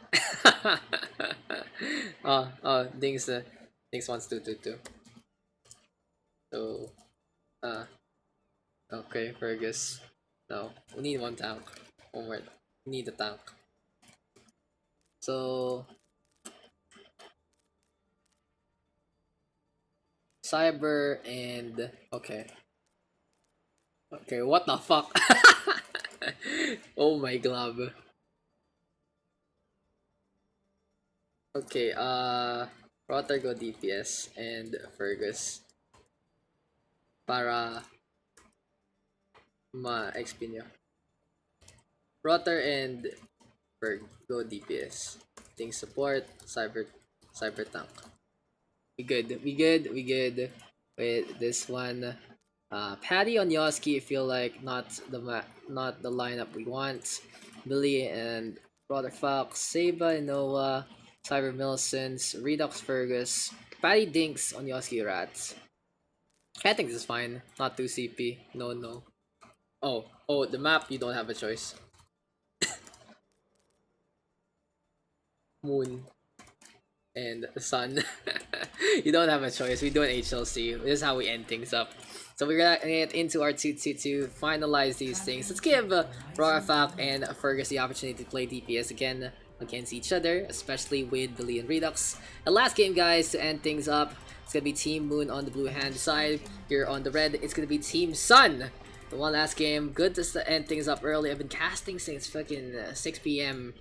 D: oh, Dings wants 2-2-2. So, okay, Fergus. No, we need 1 tank. One more. We need a tank. So, Cyber and okay, what the fuck? Oh my glove. Okay, Rotter go DPS and Fergus para ma-XP nyo. Rotter and Ferg go DPS. Think support, cyber tank. We good with this one. Patty on Yoski feel like not the lineup we want. Billy and Brother Fox, Saba, Noah, Cyber Millicents, Redux Fergus, Patty Dinks on Yoski Rats. I think this is fine. Not 2 CP. No. Oh, the map, you don't have a choice. Moon and Sun. You don't have a choice. We do an HLC. This is how we end things up. So we're gonna get into our 2-2-2, finalize these things. Let's give Rorafak and Fergus the opportunity to play DPS again against each other, especially with Billy and Redux. And last game, guys, to end things up, it's gonna be Team Moon on the blue hand side. Here on the red, it's gonna be Team Sun. The one last game. Good to end things up early. I've been casting since fucking 6 p.m.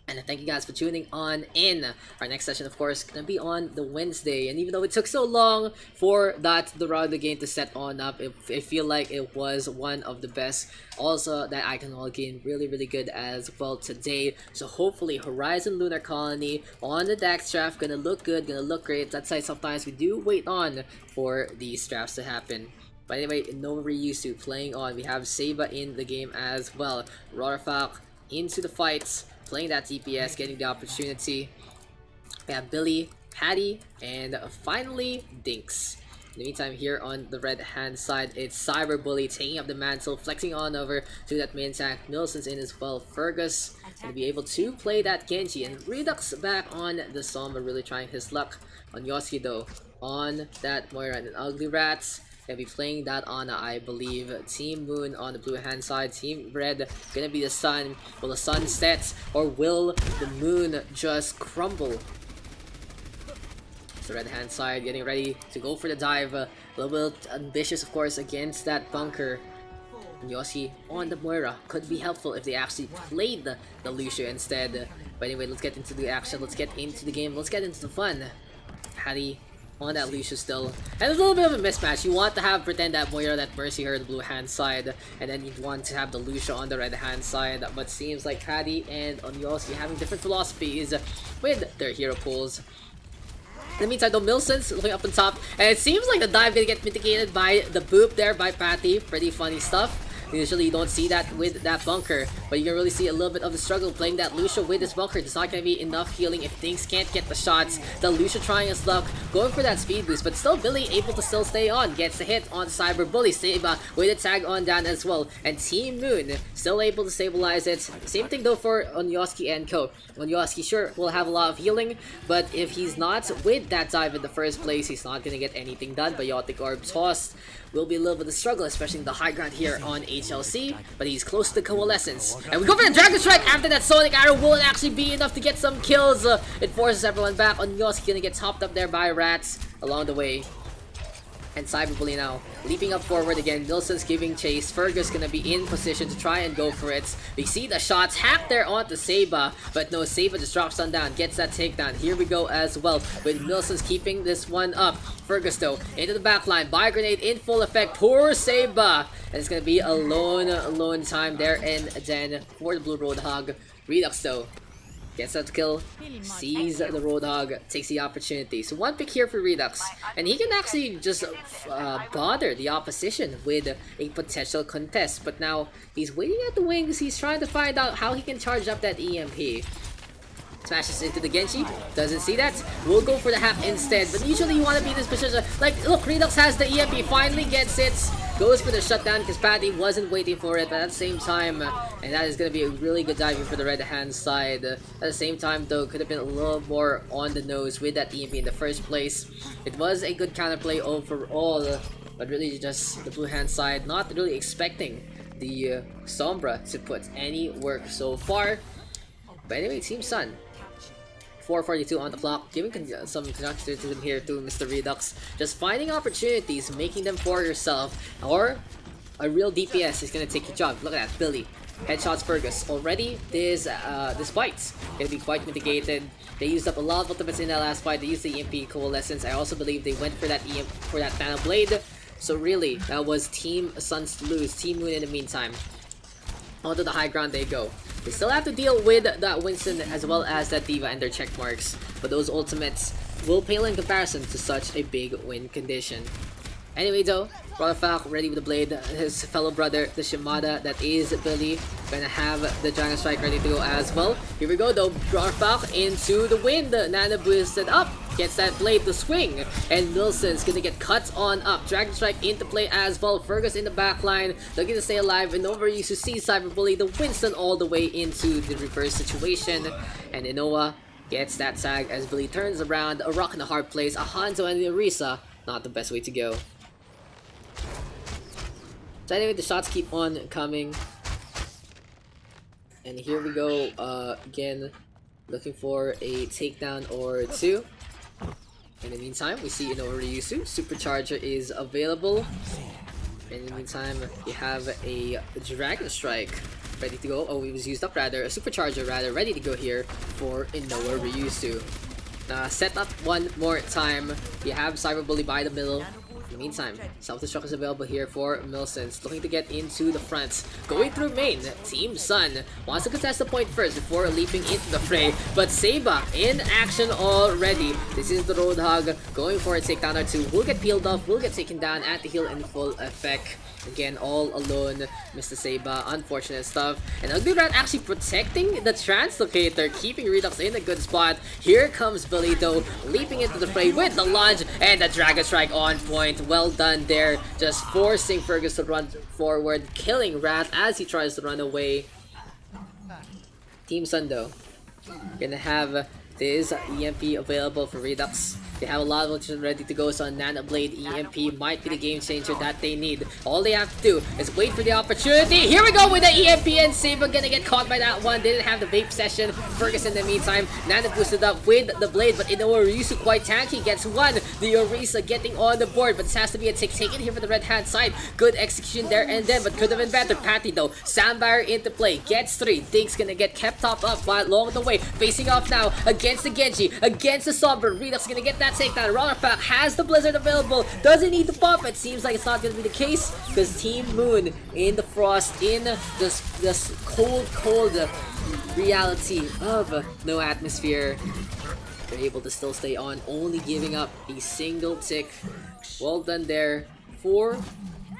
D: And thank you guys for tuning on in. Our next session, of course, gonna be on the Wednesday. And even though it took so long for that Dorado game to set on up, I feel like it was one of the best. Also, that Eichenwalde game, really good as well today. So hopefully, Horizon Lunar Colony on the Daks draft, gonna look good, gonna look great. That's why sometimes we do wait on for these drafts to happen. But anyway, no Ryusu playing on. We have Saba in the game as well. Rorafak into the fights, playing that DPS, getting the opportunity. We have Billy, Patty, and finally Dinks. In the meantime, here on the red hand side, it's Cyberbully taking up the mantle, flexing on over to that main tank. Nilsson's in as well. Fergus gonna be able to play that Genji, and Redux back on the Soma, really trying his luck on Yoski though. on that Moira and Ugly Rats. Gonna be playing that on, I believe, Team Moon on the blue hand side. Team Red gonna be the sun. Will the sun set or will the moon just crumble? It's the red hand side getting ready to go for the dive. A little bit ambitious, of course, against that bunker. And Yossi on the Moira could be helpful if they actually played the Lucio instead. But anyway, let's get into the action. Let's get into the game. Let's get into the fun. Patty on that Lucio still. And there's a little bit of a mismatch. You want to have pretend that Moira, that Mercy her the blue hand side, and then you want to have the Lucio on the red hand side. But seems like Patty and Onyoski having different philosophies with their hero pools. In the meantime, though, Milson's looking up on top, and it seems like the dive gonna get mitigated by the boop there by Patty. Pretty funny stuff. Usually you don't see that with that bunker, but you can really see a little bit of the struggle playing that Lucio with this bunker. There's not going to be enough healing if things can't get the shots. The Lucio trying his luck, going for that speed boost, but still Billy able to still stay on. Gets the hit on Cyber Bully. Seba with a tag on down as well. And Team Moon still able to stabilize it. Same thing though for Onyoski and Co. Onyoski sure will have a lot of healing, but if he's not with that dive in the first place, he's not going to get anything done. Biotic Orb tossed will be a little bit of a struggle, especially in the high ground here on HLC, but he's close to Coalescence. And we go for the Dragon Strike after that Sonic Arrow. Will it actually be enough to get some kills? It forces everyone back. Onyoski gonna get topped up there by Rats along the way. And Cyberbully now leaping up forward again. Nilsson's giving chase. Fergus gonna be in position to try and go for it. We see the shots hacked there onto Seba, but no, Seba just drops on down, gets that takedown. Here we go as well with Nilsson's keeping this one up. Fergus though into the back line. Bio grenade in full effect. Poor Seba. And it's gonna be a lone time there. And then for the Blue Roadhog. Redux though gets that kill, sees the Roadhog, takes the opportunity. So one pick here for Redux, and he can actually just bother the opposition with a potential contest. But now he's waiting at the wings. He's trying to find out how he can charge up that EMP. Smashes into the Genji, doesn't see that. We'll go for the half instead, but usually you want to be in this position. Like, look, Redux has the EMP, finally gets it. Goes for the shutdown because Patty wasn't waiting for it, but at the same time, and that is going to be a really good diving for the red hand side. At the same time though, could have been a little more on the nose with that EMP in the first place. It was a good counterplay overall, but really just the blue hand side not really expecting the Sombra to put any work so far. But anyway, Team Sun, 4:42 on the clock, giving some constructivism here to Mr. Redux. Just finding opportunities, making them for yourself, or a real DPS is gonna take your job. Look at that, Billy. Headshots Fergus. Already, this fight's gonna be quite mitigated. They used up a lot of ultimates in that last fight. They used the EMP Coalescence. I also believe they went for that Nano Blade. So really, that was Team Sun's to lose. Team Moon in the meantime. Onto the high ground they go. They still have to deal with that Winston as well as that Diva and their check marks, but those ultimates will pale in comparison to such a big win condition. Anyway though, Rolfak ready with the blade. His fellow brother, the Shimada, that is Billy, gonna have the Dragon Strike ready to go as well. Here we go though, Rolfak into the wind. Nana boosted up, gets that blade to swing, and Nilsson's gonna get cut on up. Dragon Strike into play as well. Fergus in the back line, looking to stay alive, and over you to see Cyberbully, the Winston all the way into the reverse situation, and Inoa gets that tag as Billy turns around. A rock in a hard place. A Hanzo and the Orisa, not the best way to go. So anyway, the shots keep on coming. And here we go, again, looking for a takedown or two. In the meantime, we see Inoue Ryusu. Supercharger is available. In the meantime, you have a Dragon Strike ready to go. Oh, it was used up rather. A Supercharger rather, ready to go here for Inoue Ryusu. Set up one more time. You have Cyberbully by the middle. In the meantime, self-destruct is available here for Milsons, looking to get into the front. Going through main, Team Sun wants to contest the point first before leaping into the fray, but Seba in action already. This is the Roadhog going for a takedown or two. Will get peeled off, will get taken down at the heel in full effect. Again, all alone, Mr. Seba. Unfortunate stuff. And Ugly Rat actually protecting the Translocator, keeping Redux in a good spot. Here comes Billy, though, leaping into the fray with the lunge and the Dragon Strike on point. Well done there. Just forcing Fergus to run forward, killing Rat as he tries to run away. Team Sun, though, gonna have this EMP available for Redux. They have a lot of options ready to go, so Nano Blade EMP might be the game changer that they need. All they have to do is wait for the opportunity. Here we go with the EMP, and Saber gonna get caught by that one. Didn't have the vape session. Fergus in the meantime, Nano boosted up with the blade, but Ryusu quite tanky, gets one. The Orisa getting on the board, but this has to be a tick taken here for the red hand side. Good execution there and then, but could have been better. Patty though, Sandfire into play, gets 3. Diggs gonna get kept top up by along the way, facing off now against the Genji, against the Somber. Redux gonna get that takedown. Rollerpack has the Blizzard available, doesn't need the pop. It seems like it's not gonna be the case, because Team Moon in the frost, in this cold reality of no atmosphere, they're able to still stay on, only giving up a single tick. Well done there for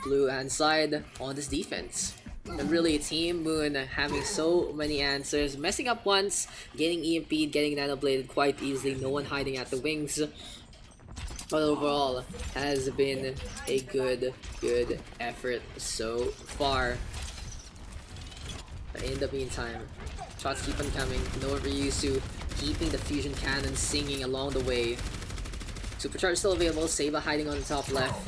D: Blue hand side on this defense. And really, Team Moon having so many answers, messing up once, getting EMP'd, getting nanobladed quite easily, no one hiding at the wings. But overall, has been a good effort so far. But in the meantime, shots keep on coming. No Ryusu keeping the fusion cannon singing along the way. Supercharge still available. Seiba hiding on the top left.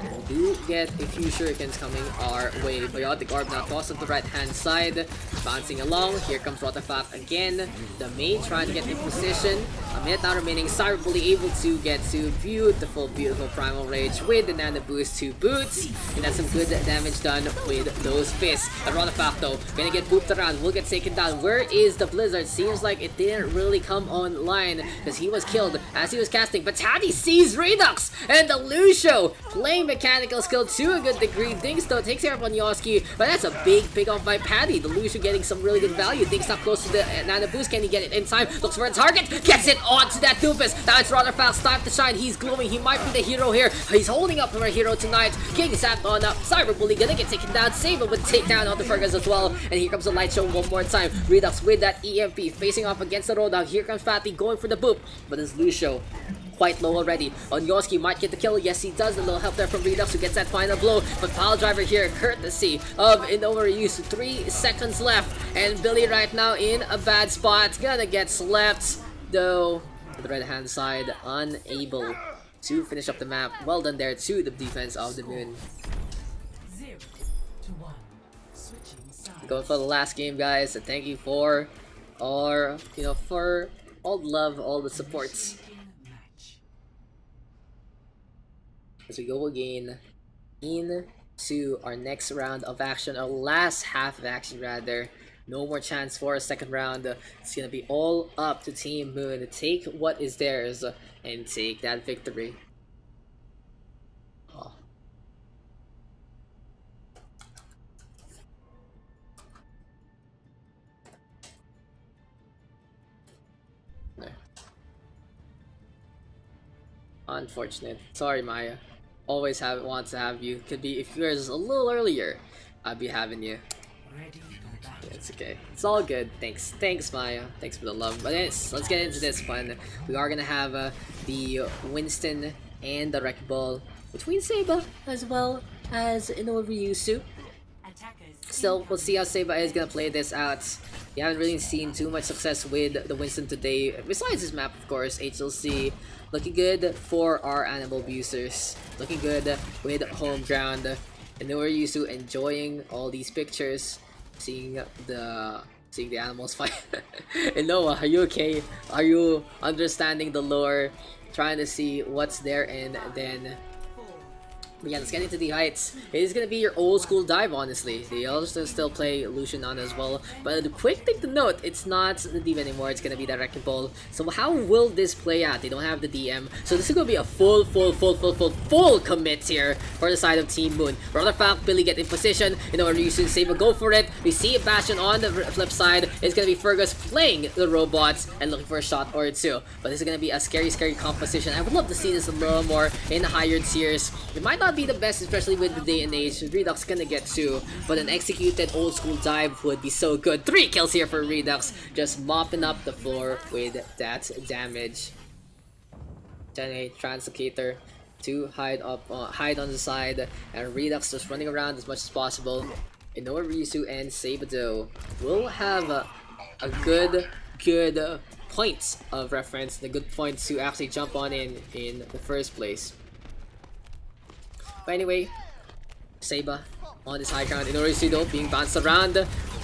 D: We do get a few shurikens coming our way. Biotic Orb now tossed up the right hand side. Bouncing along. Here comes Rotafak again. The main trying to get in position. A minute now remaining. Cyberbully able to get to beautiful Primal Rage with the Nano Boost to boots. And that's some good damage done with those fists. And Rotafak though, gonna get pooped around. Will get taken down. Where is the Blizzard? Seems like it didn't really come online, because he was killed as he was casting. But Taddy sees Redux, and the Lucio playing mechanical skill to a good degree. Diggs though takes care of Onyoski, but that's a big pick off by Paddy. The Lucio getting some really good value. Diggs not close to the Nano Boost. Can he get it in time? Looks for a target, gets it onto that Doofus. Now it's Rotterfal's time to shine. He's glowing. He might be the hero here. He's holding up for a hero tonight. King Sat on up. Cyberbully gonna get taken down. Saber would take down on the Fergus as well. And here comes the light show one more time. Redux with that EMP facing off against the Roadhog. Here comes Fatty going for the boop, but it's Lucio quite low already. Onyoski might get the kill. Yes, he does. A little help there from Redux, who gets that final blow. But Pile Driver here, courtesy of Inoveruse. 3 seconds left. And Billy right now in a bad spot. Gonna get slept, though. The red hand side unable to finish up the map. Well done there to the defense of the Moon.
A: 0 to 1. Switching sides.
D: Going for the last game, guys. So thank you for our, for all the love, all the supports.
A: Match.
D: As we go again into our next round of action, our last half of action rather. No more chance for a second round. It's gonna be all up to Team Moon to take what is theirs and take that victory. Oh. There. Unfortunate. Sorry, Maya. Always want to have you. Could be if yours a little earlier, I'd be having you.
A: Ready for battle.
D: It's okay. It's all good. Thanks, Maya. Thanks for the love. But anyways, let's get into this one. We are gonna have the Winston and the Wreck Ball between Seiba as well as Ryusu.
A: Attackers.
D: Still, we'll see how Seiba is gonna play this out. We haven't really seen too much success with the Winston today. Besides this map, of course, HLC. Looking good for our animal abusers. Looking good with home ground. And Ryusu enjoying all these pictures. Seeing the animals fight. And Noah, are you okay? Are you understanding the lore? Trying to see what's there, and then but yeah, let's get into the heights. It is gonna be your old school dive, honestly. They also still play Lucian on as well. But the quick thing to note, it's not the div anymore, it's gonna be the Wrecking Ball. So how will this play out? They don't have the DM. So this is gonna be a full commit here for the side of Team Moon. Rotherfalk, Billy get in position. Ryusu and Saber go for it. We see Bastion on the flip side. It's gonna be Fergus playing the robots and looking for a shot or two. But this is gonna be a scary composition. I would love to see this a little more in the higher tiers. It might not be the best, especially with the day and age. Redux gonna get 2, but an executed old school dive would be so good. 3 kills here for Redux, just mopping up the floor with that damage. Gen Translocator to hide on the side, and Redux just running around as much as possible. Ryusu and Sabado will have a good point of reference, the good point to actually jump on in the first place. But anyway, Saba on this high ground in order to though being bounced around.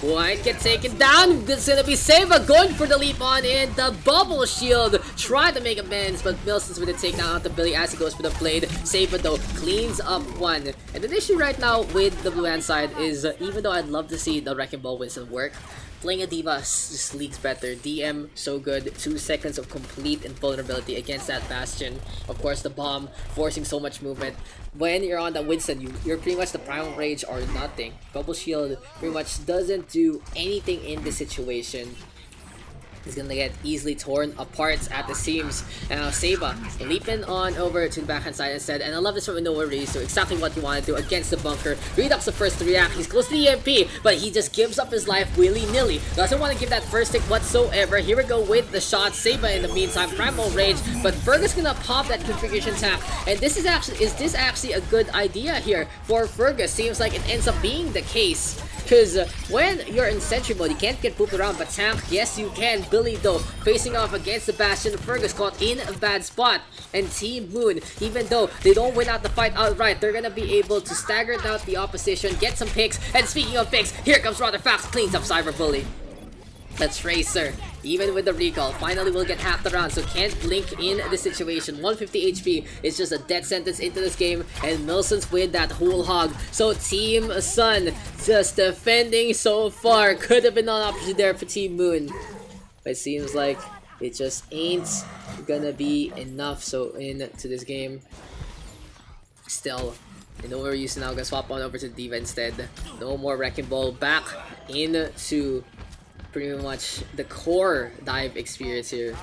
D: Might get taken down. It's gonna be Saba going for the leap on in. The bubble shield tried to make amends, but Milson's with a takedown onto Billy as he goes for the blade. Saba though cleans up one. And the issue right now with the blue hand side is even though I'd love to see the Wrecking Ball Winston work, playing a diva just leagues better. DM so good. 2 seconds of complete invulnerability against that Bastion. Of course, the bomb forcing so much movement. When you're on that Winston, you're pretty much the primal rage or nothing. Bubble shield pretty much doesn't do anything in this situation. He's gonna get easily torn apart at the seams. Now Saba leaping on over to the backhand side instead, and I love this from Nowhere Reese, so exactly what you want to do against the bunker. Redux the first to react. He's close to the EMP, but he just gives up his life willy-nilly. Doesn't want to give that first hit whatsoever. Here we go with the shot. Saba in the meantime, primal rage, but Fergus gonna pop that configuration tap. And this is this actually a good idea here for Fergus? Seems like it ends up being the case. Because when you're in sentry mode, you can't get pooped around, but tank, yes you can. Billy though, facing off against the Bastion. Fergus caught in a bad spot. And Team Moon, even though they don't win out the fight outright, they're gonna be able to stagger out the opposition, get some picks. And speaking of picks, here comes Rather Fast, cleans up Cyberbully. The Tracer, even with the recall, finally will get half the round, so can't blink in the situation. 150 HP is just a death sentence into this game, and Milson's with that whole hog. So Team Sun just defending so far. Could have been an option there for Team Moon, but it seems like it just ain't gonna be enough. So into this game, still. And we're using now, gonna swap on over to Diva instead. No more Wrecking Ball, back into pretty much the core dive experience here.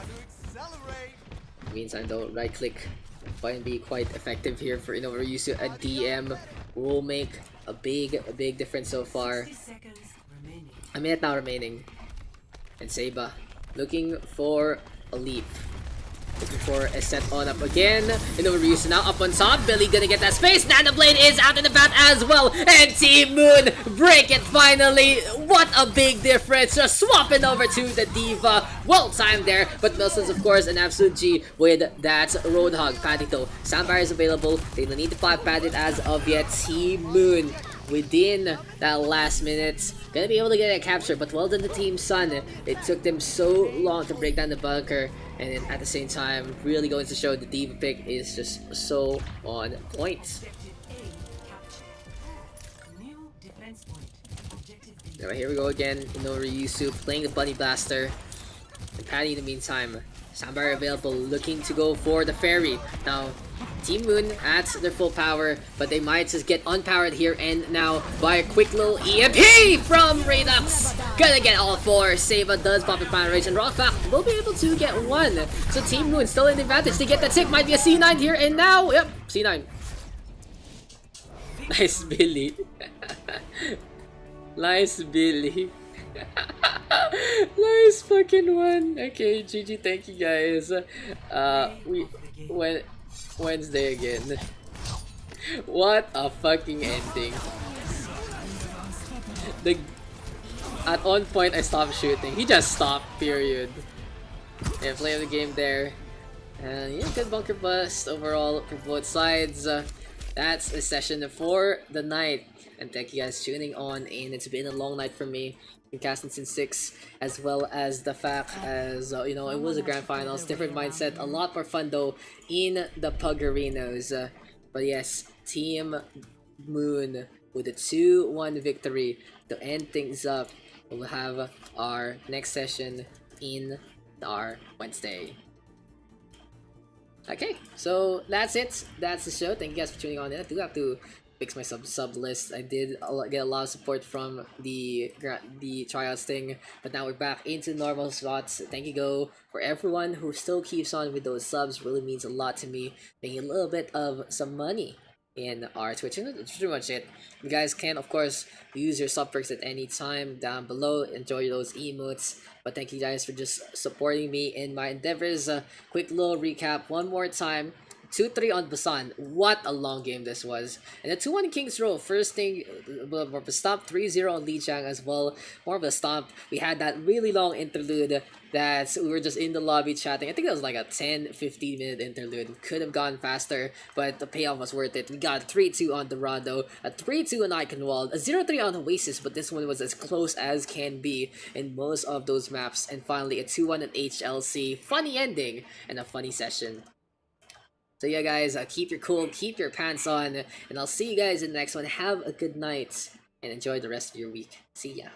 D: Meantime though, right click might be quite effective here for we're used to a DM will make a big difference so far. A minute now remaining, and Saba looking for a leap. Looking for a set on up again. And over Ryusu now up on top. Billy gonna get that space. Nano Blade is out in the bat as well. And Team Moon break it finally. What a big difference. Just swapping over to the Diva. Well timed there. But Milson's of course an absolute G with that Roadhog. Paddy though. Soundbar is available. They don't need to 5-pad it as of yet. Team Moon within that last minute gonna be able to get a capture, but well done to Team Sun. It took them so long to break down the bunker, and then at the same time really going to show the Diva pick is just so on point. Now here we go again. Ryusu playing the Bunny Blaster, and Patty in the meantime. Soundbar available, looking to go for the Fairy. Now, Team Moon at their full power, but they might just get unpowered here and now by a quick little EMP from Redux. Gonna get all 4. Saba does pop a Final Rage, and Rockfact will be able to get 1. So Team Moon still in the advantage to get that tick. Might be a C9 here, and now, yep, C9. Nice Billy. Nice Billy. Nice fucking one. Okay, GG, thank you guys. Wednesday again. What a fucking ending. At one point I stopped shooting. He just stopped, period. Yeah, play of the game there. And yeah, good bunker bust overall for both sides. That's a session for the night. And thank you guys for tuning on, and it's been a long night for me. Been casting since 6, as well as the fact as it was a grand finals, different mindset, a lot more fun though in the Pug arenas. But yes, Team Moon with a 2-1 victory to end things up. We'll have our next session in our Wednesday. Okay, so that's it. That's the show. Thank you guys for tuning on in. I do have to fix my sub list. I did get a lot of support from the tryouts thing, but now we're back into normal slots. Thank you go for everyone who still keeps on with those subs. Really means a lot to me, making a little bit of some money in our Twitch, and that's pretty much it. You guys can of course use your sub perks at any time down below. Enjoy those emotes, but thank you guys for just supporting me in my endeavors. Quick little recap one more time. 2-3 on Busan. What a long game this was. And a 2-1 Kings Row. First thing, more of a stomp. 3-0 on Lijiang as well. More of a stomp. We had that really long interlude that we were just in the lobby chatting. I think that was like a 10-15 minute interlude. Could have gone faster, but the payoff was worth it. We got 3-2 on Dorado, a 3-2 on Eichenwalde, a 0-3 on Oasis, but this one was as close as can be in most of those maps. And finally, a 2-1 on HLC. Funny ending and a funny session. So yeah guys, keep your cool, keep your pants on, and I'll see you guys in the next one. Have a good night, and enjoy the rest of your week. See ya.